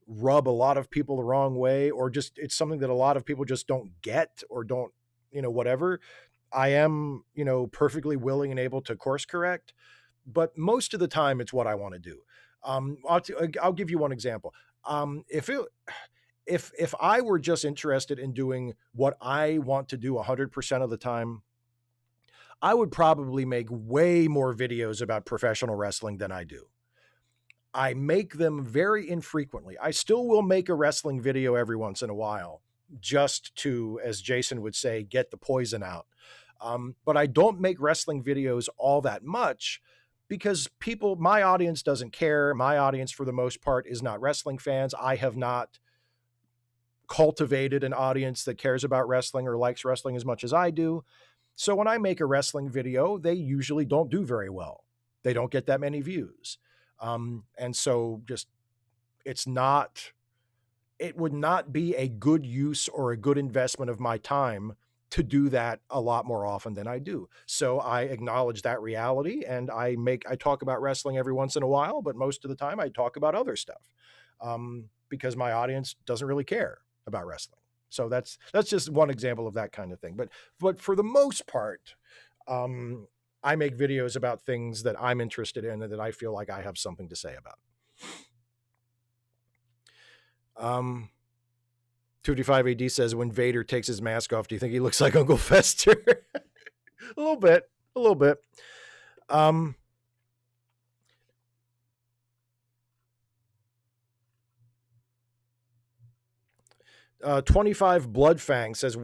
rub a lot of people the wrong way, or just it's something that a lot of people just don't get or don't, whatever, I am, perfectly willing and able to course correct. But most of the time it's what I want to do. I'll give you one example. If I were just interested in doing what I want to do 100% of the time, I would probably make way more videos about professional wrestling than I do. I make them very infrequently. I still will make a wrestling video every once in a while, just to, as Jason would say, get the poison out. But I don't make wrestling videos all that much because my audience doesn't care. My audience, for the most part, is not wrestling fans. I have not cultivated an audience that cares about wrestling or likes wrestling as much as I do. So when I make a wrestling video, they usually don't do very well. They don't get that many views. And so just, it would not be a good use or a good investment of my time to do that a lot more often than I do. So I acknowledge that reality, and I talk about wrestling every once in a while, but most of the time I talk about other stuff, because my audience doesn't really care about wrestling. So that's just one example of that kind of thing. But for the most part, I make videos about things that I'm interested in and that I feel like I have something to say about. 255 AD says, when Vader takes his mask off, do you think he looks like Uncle Fester? A little bit. 25 Bloodfang says,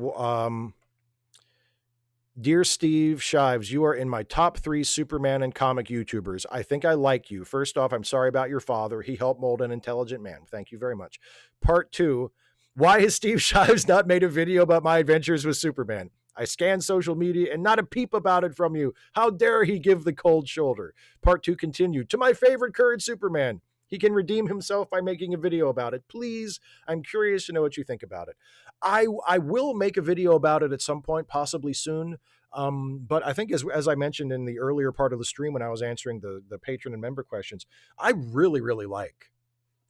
Dear Steve Shives, you are in my top 3 Superman and comic YouTubers. I think I like you. First off, I'm sorry about your father. He helped mold an intelligent man. Thank you very much. Part 2, why has Steve Shives not made a video about my adventures with Superman? I scanned social media and not a peep about it from you. How dare he give the cold shoulder? Part 2 continued. To my favorite current Superman. He can redeem himself by making a video about it. Please, I'm curious to know what you think about it. I will make a video about it at some point, possibly soon. But I think as I mentioned in the earlier part of the stream when I was answering the patron and member questions, I really, really like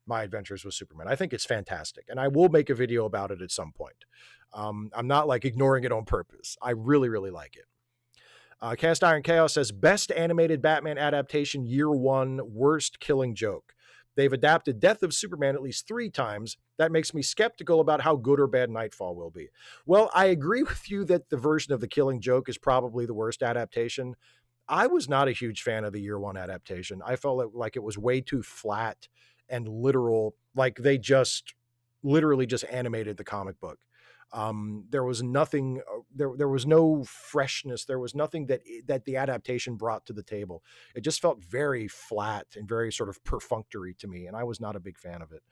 My Adventures with Superman. I think it's fantastic, and I will make a video about it at some point. I'm not like ignoring it on purpose. I really, really like it. Cast Iron Chaos says, best animated Batman adaptation, year 1, worst Killing Joke. They've adapted Death of Superman at least 3 times. That makes me skeptical about how good or bad Nightfall will be. Well, I agree with you that the version of The Killing Joke is probably the worst adaptation. I was not a huge fan of the year 1 adaptation. I felt like it was way too flat and literal, like they just literally just animated the comic book. There was nothing, there was no freshness. There was nothing that the adaptation brought to the table. It just felt very flat and very sort of perfunctory to me, and I was not a big fan of it.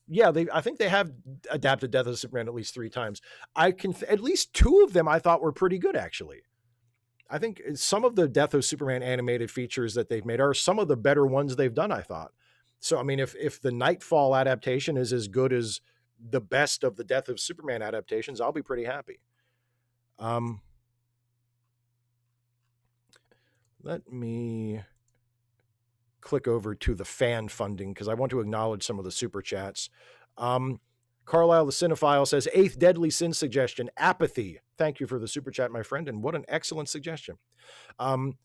Yeah, I think they have adapted Death of Superman at least 3 times. At least 2 of them I thought were pretty good, actually. I think some of the Death of Superman animated features that they've made are some of the better ones they've done, I thought. So, I mean, if the Nightfall adaptation is as good as the best of the Death of Superman adaptations, I'll be pretty happy. Let me click over to the fan funding because I want to acknowledge some of the super chats. Carlisle the Cinephile says, 8th deadly sin suggestion, apathy. Thank you for the super chat, my friend, and what an excellent suggestion.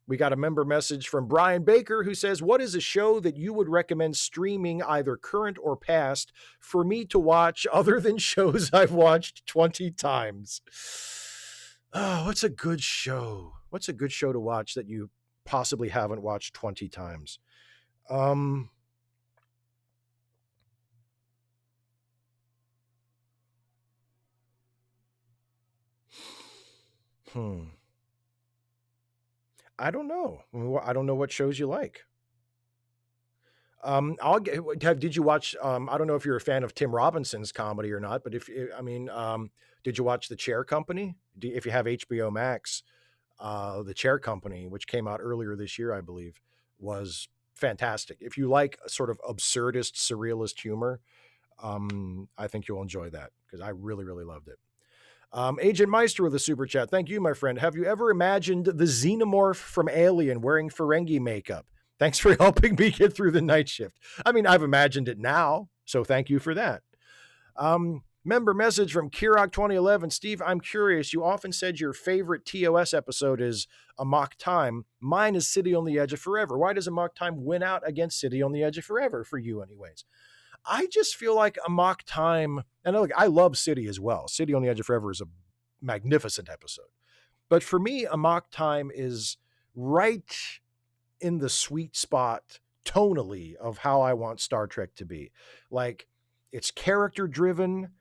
We got a member message from Brian Baker who says, what is a show that you would recommend streaming, either current or past, for me to watch other than shows I've watched 20 times? Oh, what's a good show? What's a good show to watch that you possibly haven't watched 20 times? I don't know. I don't know what shows you like. Did you watch, I don't know if you're a fan of Tim Robinson's comedy or not, but did you watch The Chair Company? If you have HBO Max, The Chair Company, which came out earlier this year, I believe, was fantastic. If you like sort of absurdist, surrealist humor, I think you'll enjoy that because I really, really loved it. Agent Meister with a super chat. Thank you, my friend. Have you ever imagined the xenomorph from Alien wearing Ferengi makeup? Thanks for helping me get through the night shift. I mean, I've imagined it now, so thank you for that. Member message from Kirok 2011. Steve, I'm curious. You often said your favorite TOS episode is Amok Time. Mine is City on the Edge of Forever. Why does Amok Time win out against City on the Edge of Forever for you anyways? I just feel like Amok Time, and look, I love City as well. City on the Edge of Forever is a magnificent episode. But for me, Amok Time is right in the sweet spot tonally of how I want Star Trek to be. Like, it's character driven.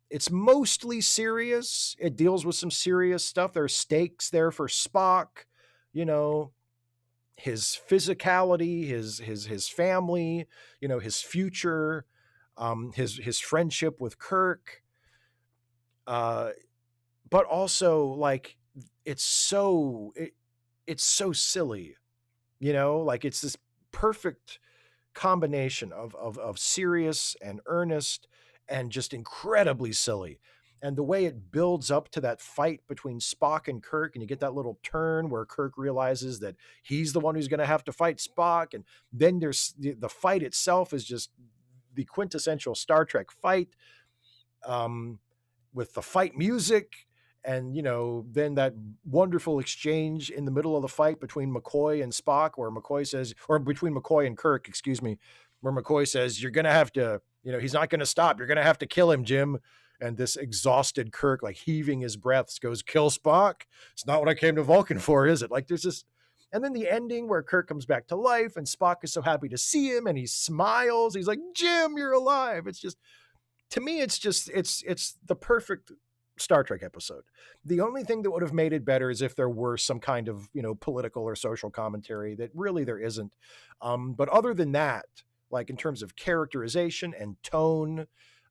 It's mostly serious. It deals with some serious stuff. There are stakes there for Spock, you know, his physicality, his family, you know, his future, his friendship with Kirk. But also, like, it's so silly, you know, like it's this perfect combination of serious and earnest and just incredibly silly. And the way it builds up to that fight between Spock and Kirk, and you get that little turn where Kirk realizes that he's the one who's going to have to fight Spock. And then there's the fight itself is just the quintessential Star Trek fight, with the fight music. And, then that wonderful exchange in the middle of the fight between McCoy and Spock, where McCoy says, or between McCoy and Kirk, excuse me, where McCoy says, you're going to have to, he's not going to stop. You're going to have to kill him, Jim. And this exhausted Kirk, like heaving his breaths, goes, kill Spock? It's not what I came to Vulcan for, is it? Like there's this. And then the ending where Kirk comes back to life and Spock is so happy to see him and he smiles. He's like, Jim, you're alive. It's just, to me, it's the perfect Star Trek episode. The only thing that would have made it better is if there were some kind of, political or social commentary that really there isn't. But other than that, like in terms of characterization and tone,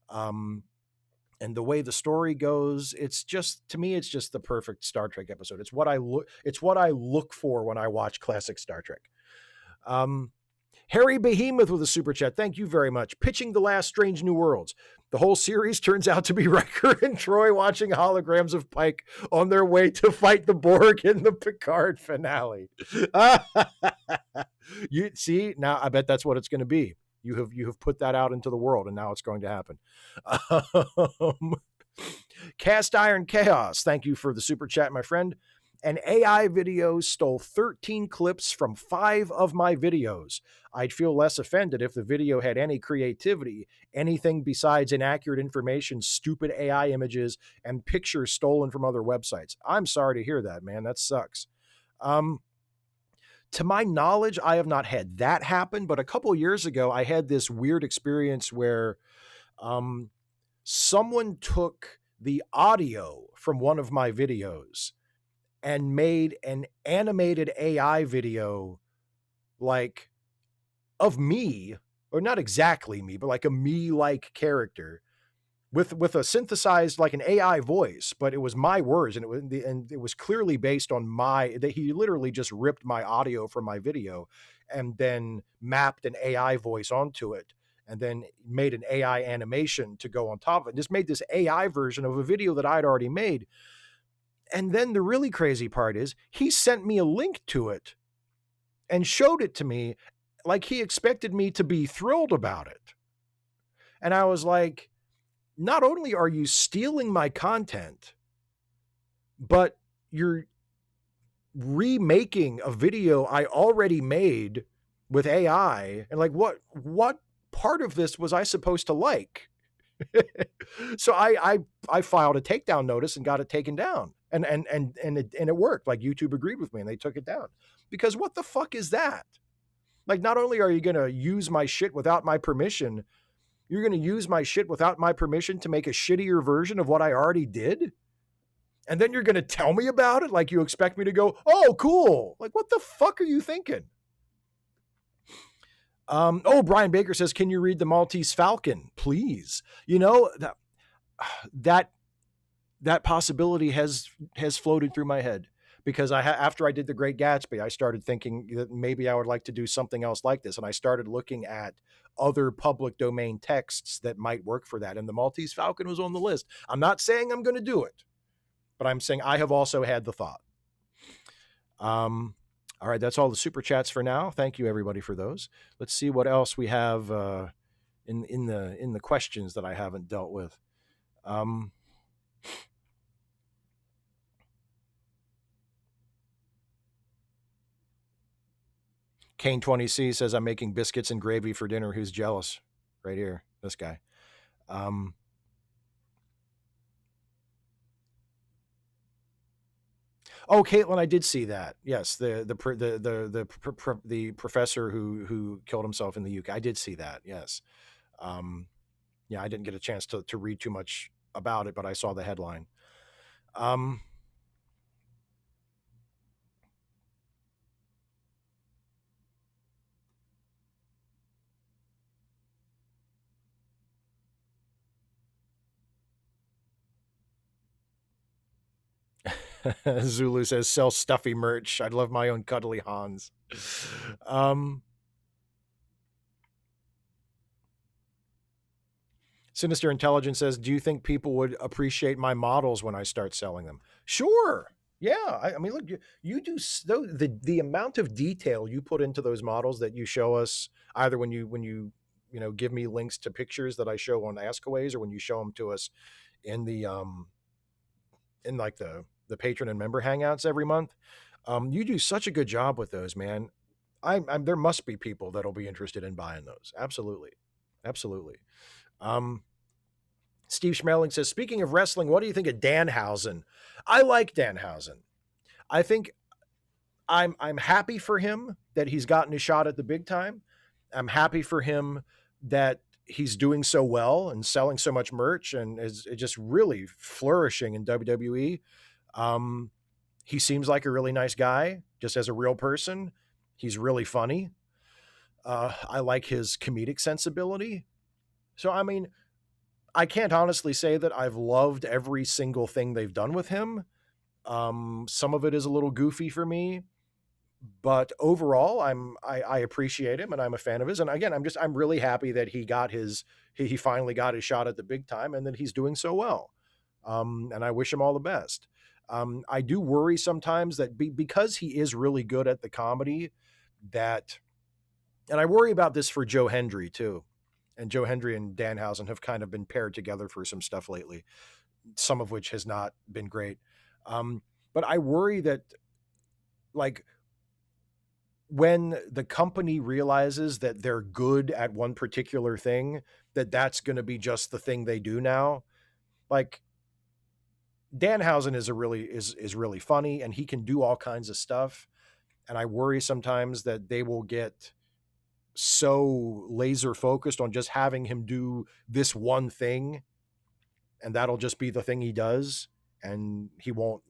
and the way the story goes, it's just, to me, it's just the perfect Star Trek episode. It's what I look for when I watch classic Star Trek. Harry Behemoth with a super chat. Thank you very much. Pitching the last Strange New Worlds. The whole series turns out to be Riker and Troy watching holograms of Pike on their way to fight the Borg in the Picard finale. You see, now I bet that's what it's going to be. You have put that out into the world, and now it's going to happen. Cast Iron Chaos, thank you for the super chat, my friend. An AI video stole 13 clips from 5 of my videos. I'd feel less offended if the video had any creativity, anything besides inaccurate information, stupid AI images, and pictures stolen from other websites. I'm sorry to hear that, man. That sucks. To my knowledge, I have not had that happen, but a couple years ago, I had this weird experience where someone took the audio from one of my videos and made an animated AI video, like, of me, or not exactly me, but like a me-like character with a synthesized, like an AI voice, but it was my words, and it was clearly based on that he literally just ripped my audio from my video and then mapped an AI voice onto it and then made an AI animation to go on top of it. Just made this AI version of a video that I'd already made. And then the really crazy part is he sent me a link to it and showed it to me like he expected me to be thrilled about it. And I was like, not only are you stealing my content, but you're remaking a video I already made with AI. And like, what part of this was I supposed to like? So I filed a takedown notice and got it taken down. And it worked. Like YouTube agreed with me and they took it down. Because what the fuck is that? Like, not only are you going to use my shit without my permission, you're going to use my shit without my permission to make a shittier version of what I already did? And then you're going to tell me about it like you expect me to go, oh, cool. Like, what the fuck are you thinking? Brian Baker says, can you read The Maltese Falcon, please? That possibility has floated through my head because after I did The Great Gatsby, I started thinking that maybe I would like to do something else like this. And I started looking at other public domain texts that might work for that. And The Maltese Falcon was on the list. I'm not saying I'm going to do it, but I'm saying I have also had the thought. All right, that's all the super chats for now. Thank you, everybody, for those. Let's see what else we have in the questions that I haven't dealt with. Kane20C says, I'm making biscuits and gravy for dinner. Who's jealous? Right here, this guy. Oh, Caitlin, I did see that. Yes, the professor who killed himself in the UK. I did see that. Yes. Yeah, I didn't get a chance to read too much about it, but I saw the headline. Zulu says, sell stuffy merch. I'd love my own cuddly Hans. Sinister Intelligence says, do you think people would appreciate my models when I start selling them? Sure. Yeah. I mean, look, you do the amount of detail you put into those models that you show us, either when you give me links to pictures that I show on Askaways, or when you show them to us in the in like the patron and member hangouts every month. You do such a good job with those, man. There must be people that'll be interested in buying those. Absolutely. Absolutely. Steve Schmeling says, speaking of wrestling, what do you think of Danhausen? I like Danhausen. I think I'm happy for him that he's gotten a shot at the big time. I'm happy for him that he's doing so well and selling so much merch and is just really flourishing in WWE. He seems like a really nice guy, just as a real person. He's really funny. I like his comedic sensibility. So, I mean, I can't honestly say that I've loved every single thing they've done with him. Some of it is a little goofy for me, but overall, I appreciate him and I'm a fan of his. And again, I'm really happy that he finally got his shot at the big time and that he's doing so well. And I wish him all the best. I do worry sometimes that because he is really good at the comedy, and I worry about this for Joe Hendry too. And Joe Hendry and Danhausen have kind of been paired together for some stuff lately, some of which has not been great. But I worry that, like, when the company realizes that they're good at one particular thing, that's going to be just the thing they do now. Like, Danhausen is really funny and he can do all kinds of stuff. And I worry sometimes that they will get so laser focused on just having him do this one thing, and that'll just be the thing he does, and he won't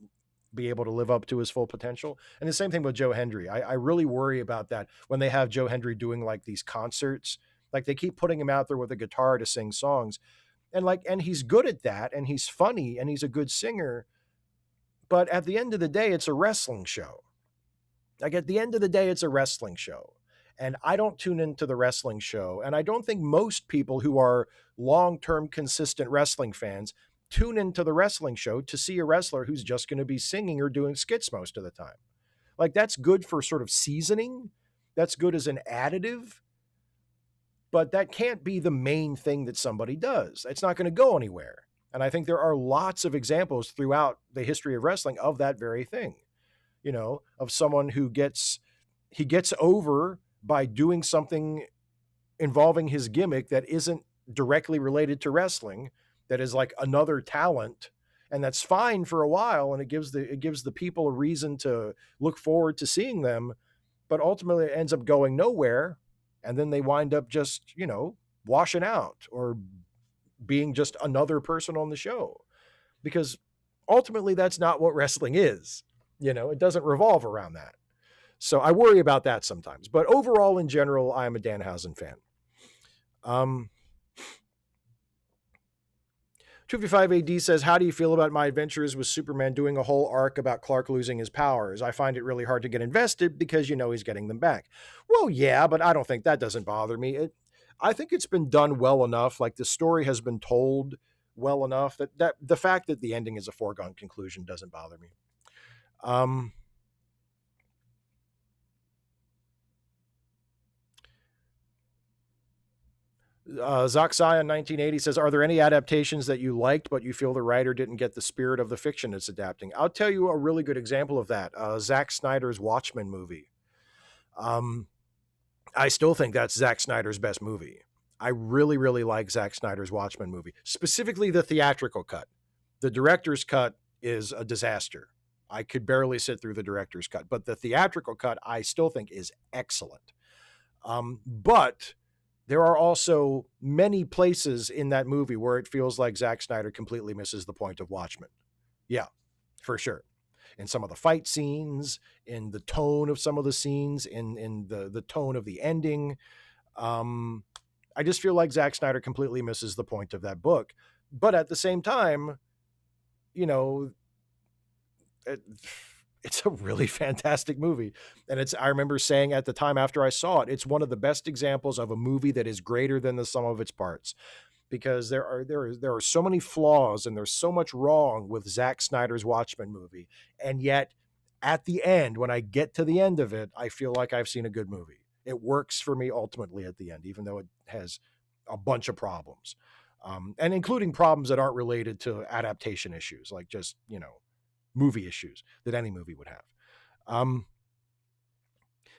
be able to live up to his full potential. And the same thing with Joe Hendry. I really worry about that when they have Joe Hendry doing like these concerts. Like, they keep putting him out there with a guitar to sing songs, and he's good at that, and he's funny, and he's a good singer. But at the end of the day, it's a wrestling show. Like, at the end of the day, it's a wrestling show. And I don't tune into the wrestling show. And I don't think most people who are long-term consistent wrestling fans tune into the wrestling show to see a wrestler who's just going to be singing or doing skits most of the time. Like, that's good for sort of seasoning. That's good as an additive. But that can't be the main thing that somebody does. It's not going to go anywhere. And I think there are lots of examples throughout the history of wrestling of that very thing. Of someone who gets over by doing something involving his gimmick that isn't directly related to wrestling, that is like another talent, and that's fine for a while, and it gives the people a reason to look forward to seeing them, but ultimately it ends up going nowhere, and then they wind up just, washing out or being just another person on the show, because ultimately that's not what wrestling is. It doesn't revolve around that. So I worry about that sometimes. But overall, in general, I'm a Danhausen fan. 255 AD says, how do you feel about my adventures with Superman doing a whole arc about Clark losing his powers? I find it really hard to get invested because he's getting them back. Well, yeah, but I don't think that doesn't bother me. I think it's been done well enough. Like, the story has been told well enough that the fact that the ending is a foregone conclusion doesn't bother me. Zoxia 1980 says, are there any adaptations that you liked, but you feel the writer didn't get the spirit of the fiction it's adapting? I'll tell you a really good example of that. Zack Snyder's Watchmen movie. I still think that's Zack Snyder's best movie. I really, really like Zack Snyder's Watchmen movie, specifically the theatrical cut. The director's cut is a disaster. I could barely sit through the director's cut, but the theatrical cut I still think is excellent. But there are also many places in that movie where it feels like Zack Snyder completely misses the point of Watchmen. Yeah, for sure. In some of the fight scenes, in the tone of some of the scenes, in the tone of the ending. I just feel like Zack Snyder completely misses the point of that book. But at the same time, it's a really fantastic movie. And I remember saying at the time after I saw it, it's one of the best examples of a movie that is greater than the sum of its parts. because there are so many flaws and there's so much wrong with Zack Snyder's Watchmen movie, and yet at the end, when I get to the end of it, I feel like I've seen a good movie. It works for me ultimately at the end, even though it has a bunch of problems, and including problems that aren't related to adaptation issues, like just movie issues that any movie would have.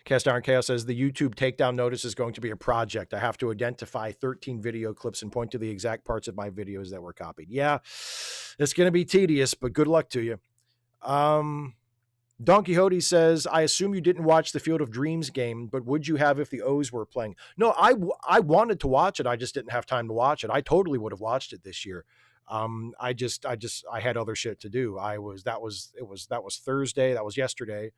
Cast Iron Chaos says the YouTube takedown notice is going to be a project. I have to identify 13 video clips and point to the exact parts of my videos that were copied. Yeah, it's going to be tedious, but good luck to you. Don Quixote says, I assume you didn't watch the Field of Dreams game, but would you have if the O's were playing? No, I wanted to watch it. I just didn't have time to watch it. I totally would have watched it this year. I had other shit to do. That was Thursday. That was yesterday.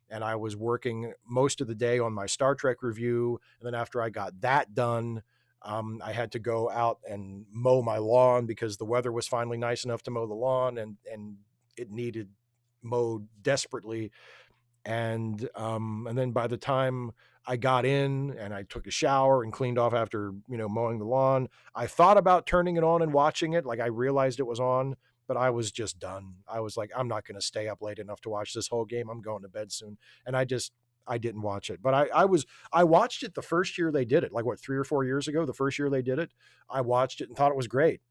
And I was working most of the day on my Star Trek review. And then after I got that done, I had to go out and mow my lawn because the weather was finally nice enough to mow the lawn, and it needed mowed desperately. And then by the time I got in and I took a shower and cleaned off after, mowing the lawn, I thought about turning it on and watching it. Like I realized it was on, but I was just done. I was like, I'm not going to stay up late enough to watch this whole game. I'm going to bed soon. And I didn't watch it, but I watched it the first year they did it, like 3 or 4 years ago, the first year they did it. I watched it and thought it was great,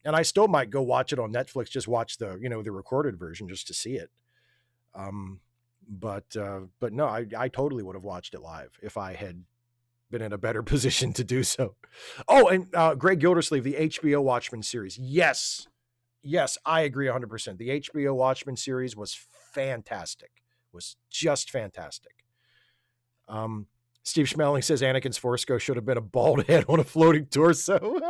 and I still might go watch it on Netflix, just watch the recorded version just to see it. But no, I totally would have watched it live if I had been in a better position to do so. Oh, and Greg Gildersleeve, the HBO Watchmen series. Yes, I agree 100%. The HBO Watchmen series was fantastic. Was just fantastic. Steve Schmeling says Anakin's Force Ghost should have been a bald head on a floating torso.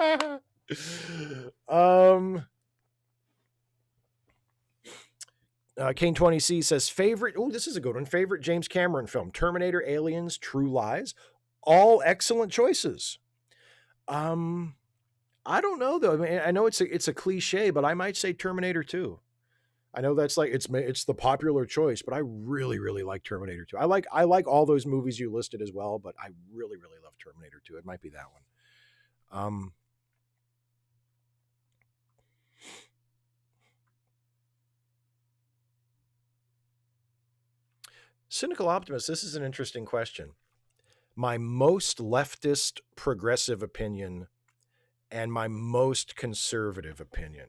Kane 20C says favorite. Oh, this is a good one. Favorite James Cameron film: Terminator, Aliens, True Lies. All excellent choices. I don't know though. I mean, I know it's a cliche, but I might say Terminator 2. I know that's like it's the popular choice, but I really, really like Terminator 2. I like all those movies you listed as well, but I really, really love Terminator 2. It might be that one. Cynical Optimist, this is an interesting question. My most leftist progressive opinion and my most conservative opinion.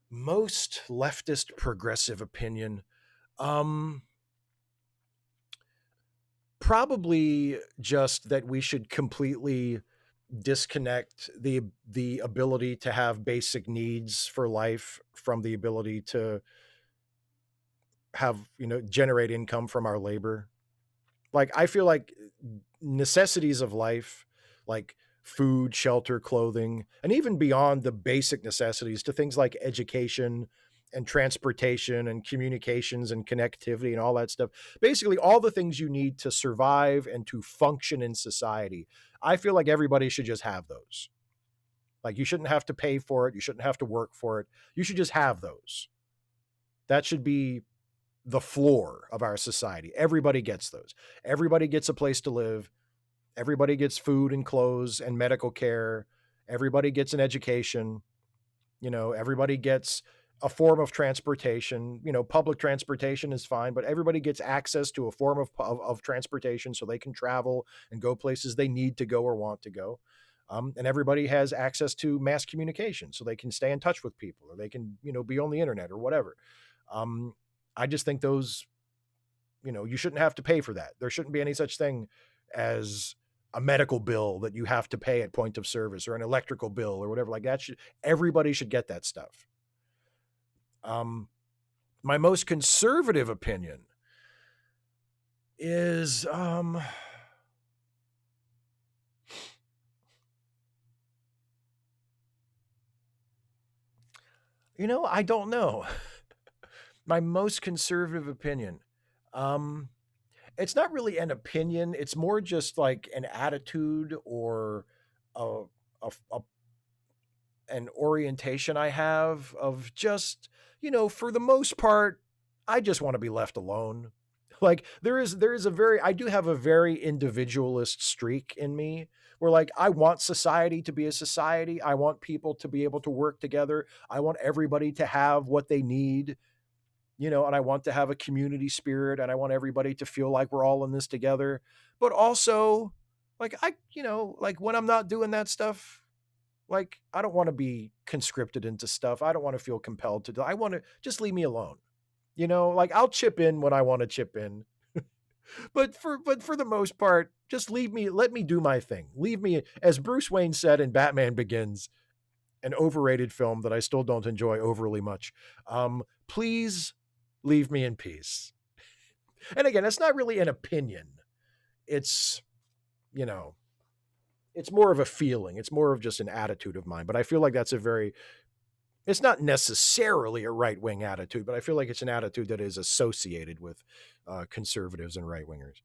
Most leftist progressive opinion. Probably just that we should completely disconnect the ability to have basic needs for life from the ability to have, generate income from our labor. Like, I feel like necessities of life, like food, shelter, clothing, and even beyond the basic necessities to things like education and transportation and communications and connectivity and all that stuff. Basically, all the things you need to survive and to function in society. I feel like everybody should just have those. Like, you shouldn't have to pay for it. You shouldn't have to work for it. You should just have those. That should be the floor of our society. Everybody gets those. Everybody gets a place to live. Everybody gets food and clothes and medical care. Everybody gets an education. Everybody gets a form of transportation. Public transportation is fine, but everybody gets access to a form of transportation so they can travel and go places they need to go or want to go. And everybody has access to mass communication so they can stay in touch with people, or they can, be on the internet or whatever. I just think those, you shouldn't have to pay for that. There shouldn't be any such thing as a medical bill that you have to pay at point of service, or an electrical bill or whatever like that. Everybody should get that stuff. My most conservative opinion is, I don't know. My most conservative opinion. It's not really an opinion. It's more just like an attitude or an orientation I have of just, for the most part, I just want to be left alone. Like there is I do have a very individualist streak in me where like I want society to be a society. I want people to be able to work together. I want everybody to have what they need, and I want to have a community spirit, and I want everybody to feel like we're all in this together. But also like like when I'm not doing that stuff, like I don't want to be conscripted into stuff. I don't want to feel compelled to do. I want to just leave me alone. Like I'll chip in when I want to chip in. But for the most part, just let me do my thing. Leave me, as Bruce Wayne said in Batman Begins, an overrated film that I still don't enjoy overly much. Please leave me in peace. And again, it's not really an opinion. It's, it's more of a feeling. It's more of just an attitude of mine. But I feel like that's it's not necessarily a right-wing attitude, but I feel like it's an attitude that is associated with conservatives and right-wingers.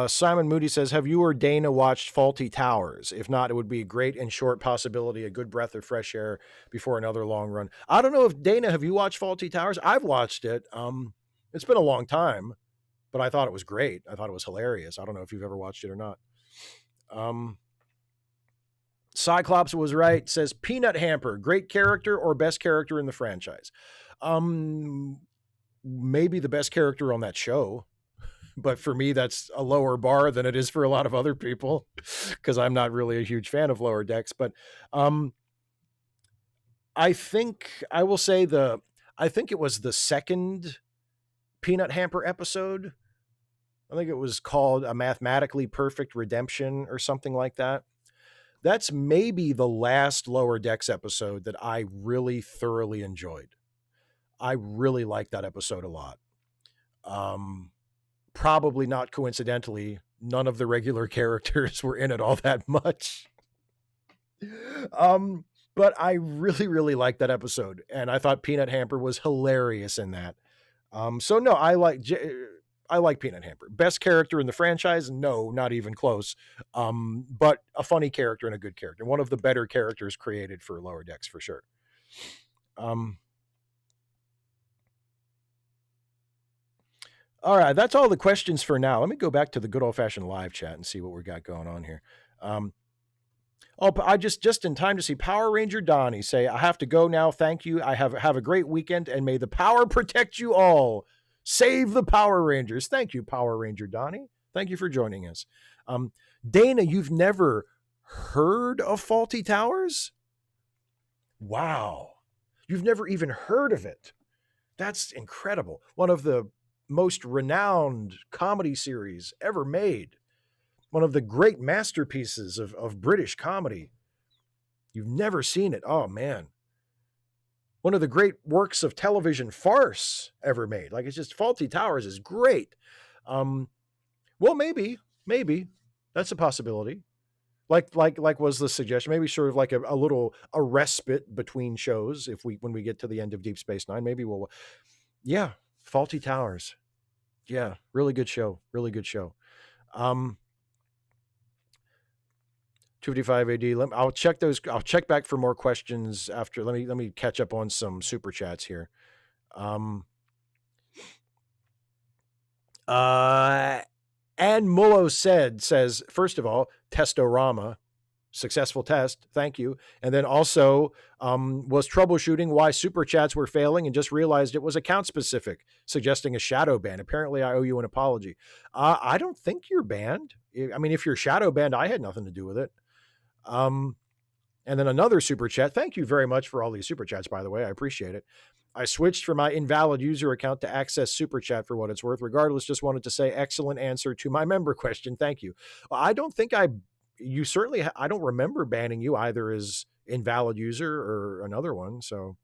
Simon Moody says, have you or Dana watched Faulty Towers? If not, it would be a great and short possibility, a good breath of fresh air before another long run. I don't know if Dana, have you watched Faulty Towers? I've watched it. It's been a long time, but I thought it was great. I thought it was hilarious. I don't know if you've ever watched it or not. Cyclops was right, says Peanut Hamper, great character or best character in the franchise. Maybe the best character on that show, but for me, that's a lower bar than it is for a lot of other people because I'm not really a huge fan of Lower Decks. But I think I will say I think it was the second Peanut Hamper episode. I think it was called A Mathematically Perfect Redemption or something like that. That's maybe the last Lower Decks episode that I really thoroughly enjoyed. I really liked that episode a lot. Probably not coincidentally, none of the regular characters were in it all that much. But I really, really liked that episode. And I thought Peanut Hamper was hilarious in that. So no, I like Peanut Hamper. Best character in the franchise? No, not even close. But a funny character and a good character. One of the better characters created for Lower Decks for sure. All right, that's all the questions for now. Let me go back to the good old-fashioned live chat and see what we got going on here. I just in time to see Power Ranger Donnie say, I have to go now. Thank you. I have a great weekend, and may the power protect you all. Save the Power Rangers. Thank you, Power Ranger Donnie. Thank you for joining us. Dana, you've never heard of Faulty Towers? Wow. You've never even heard of it. That's incredible. One of the most renowned comedy series ever made. One of the great masterpieces of British comedy. You've never seen it. Oh, man. One of the great works of television farce ever made. Like, it's just Faulty Towers is great. Well, maybe that's a possibility. Like was the suggestion, maybe sort of like a respite between shows. When we get to the end of Deep Space Nine, maybe yeah, Faulty Towers. Yeah. Really good show. 255 AD. I'll check back for more questions after. Let me catch up on some super chats here. And Mullo says, first of all, Testorama, successful test. Thank you. And then also was troubleshooting why super chats were failing and just realized it was account specific, suggesting a shadow ban. Apparently I owe you an apology. I don't think you're banned. I mean, if you're shadow banned, I had nothing to do with it. And then another super chat. Thank you very much for all these super chats, by the way. I appreciate it. I switched from my invalid user account to access super chat for what it's worth. Regardless, just wanted to say excellent answer to my member question. Thank you. Well, I don't think I don't remember banning you either as invalid user or another one. So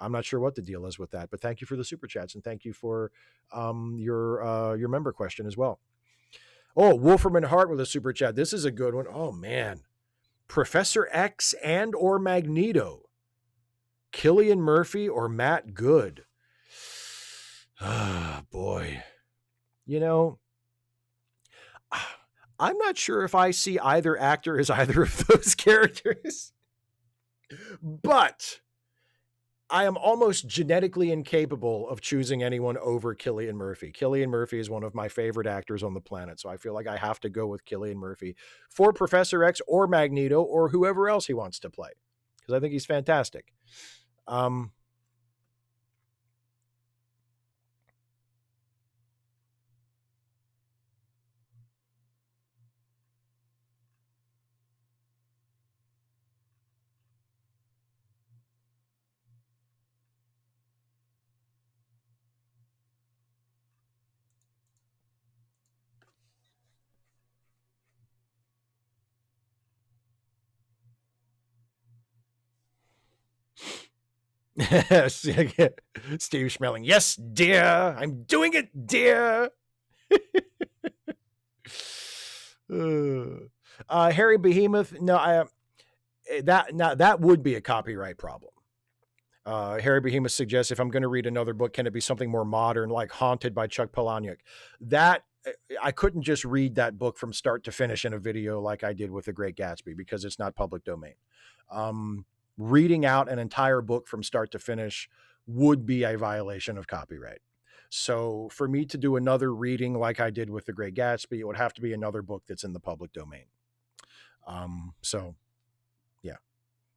I'm not sure what the deal is with that, but thank you for the super chats and thank you for your member question as well. Oh, Wolferman Hart with a super chat. This is a good one. Oh man. Professor X and or Magneto. Cillian Murphy or Matt Good? Ah, boy. I'm not sure if I see either actor as either of those characters. But I am almost genetically incapable of choosing anyone over Cillian Murphy. Cillian Murphy is one of my favorite actors on the planet, so I feel like I have to go with Cillian Murphy for Professor X or Magneto or whoever else he wants to play, because I think he's fantastic. Steve Schmeling, yes, dear, I'm doing it, dear. Harry Behemoth, no, that would be a copyright problem. Harry Behemoth suggests, if I'm going to read another book, can it be something more modern, like Haunted by Chuck Palahniuk? That I couldn't just read that book from start to finish in a video like I did with The Great Gatsby, because it's not public domain. Reading out an entire book from start to finish would be a violation of copyright. So for me to do another reading like I did with The Great Gatsby, it would have to be another book that's in the public domain. So yeah,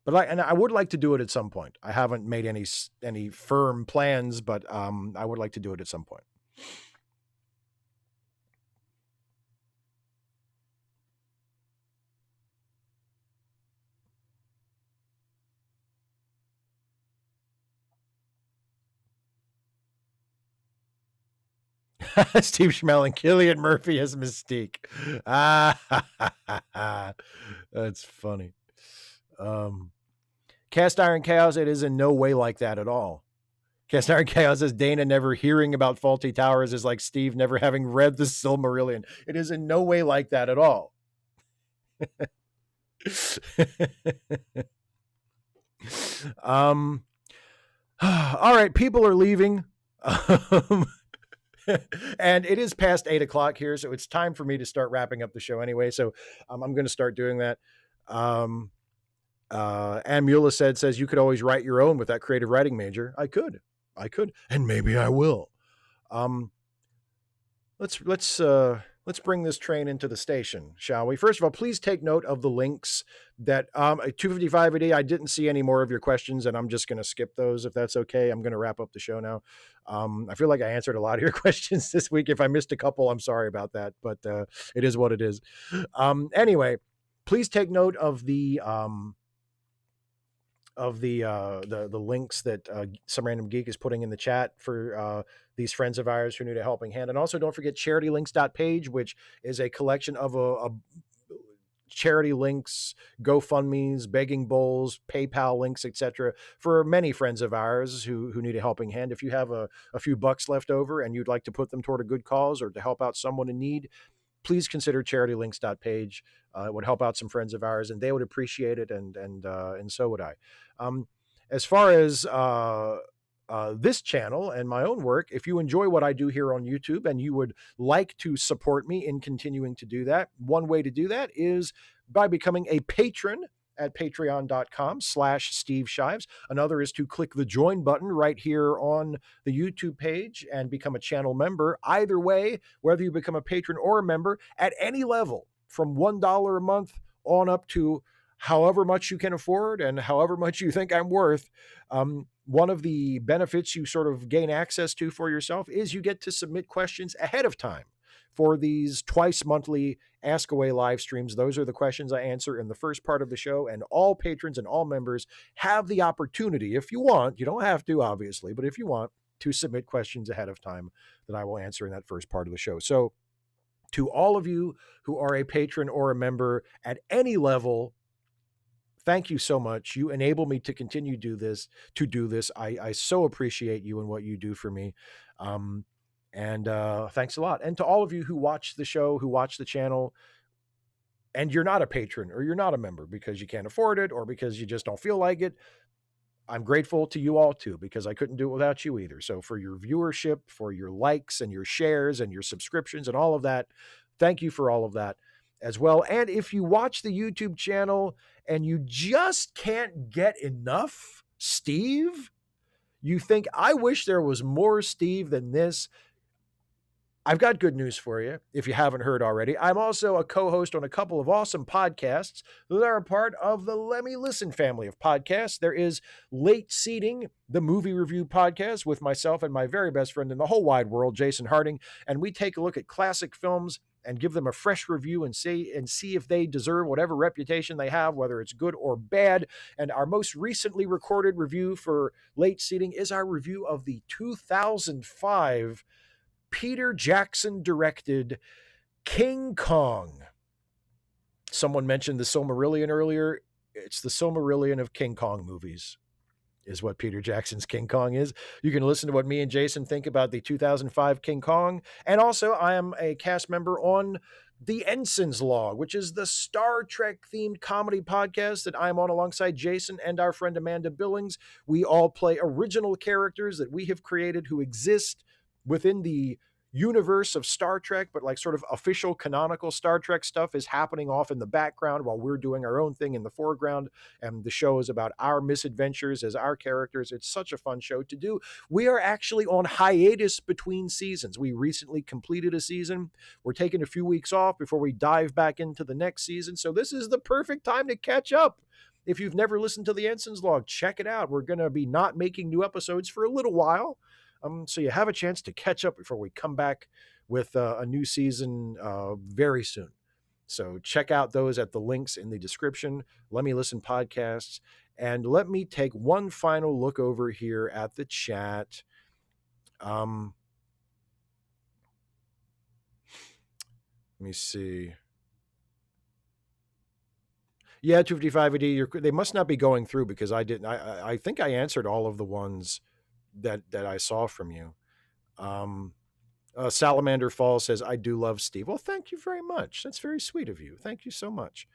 but I would like to do it at some point. I haven't made any firm plans, but I would like to do it at some point. Steve Schmeling, Cillian Murphy as Mystique. That's funny. Cast Iron Chaos, it is in no way like that at all. Cast Iron Chaos says Dana never hearing about Faulty Towers is like Steve never having read the Silmarillion. It is in no way like that at all. All right, people are leaving. And it is past 8 o'clock here, so it's time for me to start wrapping up the show anyway. So I'm going to start doing that. Ann Mula says you could always write your own with that creative writing major. I could, and maybe I will. Let's bring this train into the station, shall we? First of all, please take note of the links that 255 AD. I didn't see any more of your questions, and I'm just going to skip those if that's okay. I'm going to wrap up the show now. I feel like I answered a lot of your questions this week. If I missed a couple, I'm sorry about that, but it is what it is. Anyway, please take note of the links that Some Random Geek is putting in the chat for these friends of ours who need a helping hand. And also don't forget charitylinks.page, which is a collection of a charity links, GoFundMes, begging bowls, PayPal links, etc., for many friends of ours who need a helping hand. If you have a few bucks left over and you'd like to put them toward a good cause or to help out someone in need, please consider charitylinks.page. It would help out some friends of ours, and they would appreciate it, and so would I. As far as this channel and my own work, if you enjoy what I do here on YouTube and you would like to support me in continuing to do that, one way to do that is by becoming a patron at patreon.com/Steve Shives. Another is to click the join button right here on the YouTube page and become a channel member. Either way, whether you become a patron or a member at any level, from $1 a month on up to however much you can afford and however much you think I'm worth, one of the benefits you sort of gain access to for yourself is you get to submit questions ahead of time for these twice monthly Ask Away live streams. Those are the questions I answer in the first part of the show, and all patrons and all members have the opportunity, if you want, you don't have to, obviously, but if you want, to submit questions ahead of time that I will answer in that first part of the show. So to all of you who are a patron or a member at any level, thank you so much. You enable me to continue to do this. I so appreciate you and what you do for me. And thanks a lot. And to all of you who watch the show, who watch the channel, and you're not a patron or you're not a member because you can't afford it or because you just don't feel like it, I'm grateful to you all too, because I couldn't do it without you either. So for your viewership, for your likes and your shares and your subscriptions and all of that, thank you for all of that as well. And if you watch the YouTube channel and you just can't get enough Steve, you think, I wish there was more Steve than this, I've got good news for you, if you haven't heard already. I'm also a co-host on a couple of awesome podcasts that are a part of the Let Me Listen family of podcasts. There is Late Seating, the movie review podcast with myself and my very best friend in the whole wide world, Jason Harding, and we take a look at classic films and give them a fresh review and see if they deserve whatever reputation they have, whether it's good or bad. And our most recently recorded review for Late Seating is our review of the 2005 Peter Jackson directed King Kong. Someone mentioned the Silmarillion earlier. It's the Silmarillion of King Kong movies, is what Peter Jackson's King Kong is. You can listen to what me and Jason think about the 2005 King Kong. And also, I am a cast member on the Ensign's Log, which is the Star Trek themed comedy podcast that I'm on alongside Jason and our friend Amanda Billings. We all play original characters that we have created who exist within the universe of Star Trek, but like sort of official canonical Star Trek stuff is happening off in the background while we're doing our own thing in the foreground. And the show is about our misadventures as our characters. It's such a fun show to do. We are actually on hiatus between seasons. We recently completed a season. We're taking a few weeks off before we dive back into the next season. So this is the perfect time to catch up. If you've never listened to the Ensign's Log, check it out. We're going to be not making new episodes for a little while. So you have a chance to catch up before we come back with a new season very soon. So check out those at the links in the description. Let Me Listen podcasts. And let me take one final look over here at the chat. Let me see. Yeah, 255 AD, they must not be going through because I didn't. I think I answered all of the ones that I saw from you. Salamander Falls says, I do love Steve. Well, thank you very much. That's very sweet of you. Thank you so much.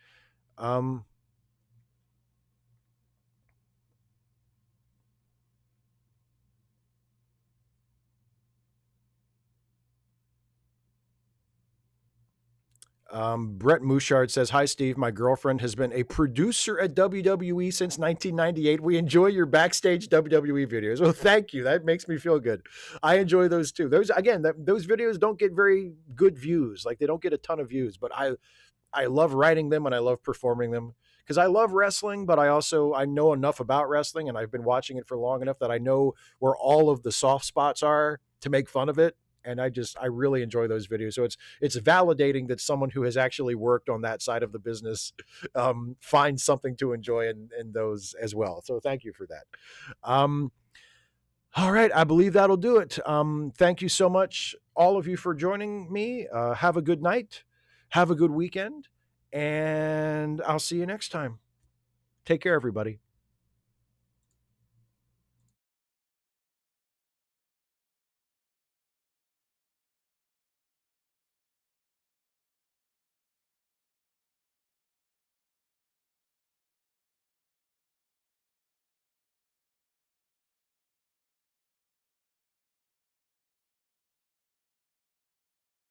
Brett Mouchard says, hi, Steve. My girlfriend has been a producer at WWE since 1998. We enjoy your backstage WWE videos. Well, thank you. That makes me feel good. I enjoy those too. Those videos don't get very good views. Like they don't get a ton of views, but I love writing them and I love performing them because I love wrestling, but I know enough about wrestling and I've been watching it for long enough that I know where all of the soft spots are to make fun of it. And I really enjoy those videos. So it's validating that someone who has actually worked on that side of the business finds something to enjoy in those as well. So thank you for that. All right. I believe that'll do it. Thank you so much, all of you, for joining me. Have a good night. Have a good weekend. And I'll see you next time. Take care, everybody.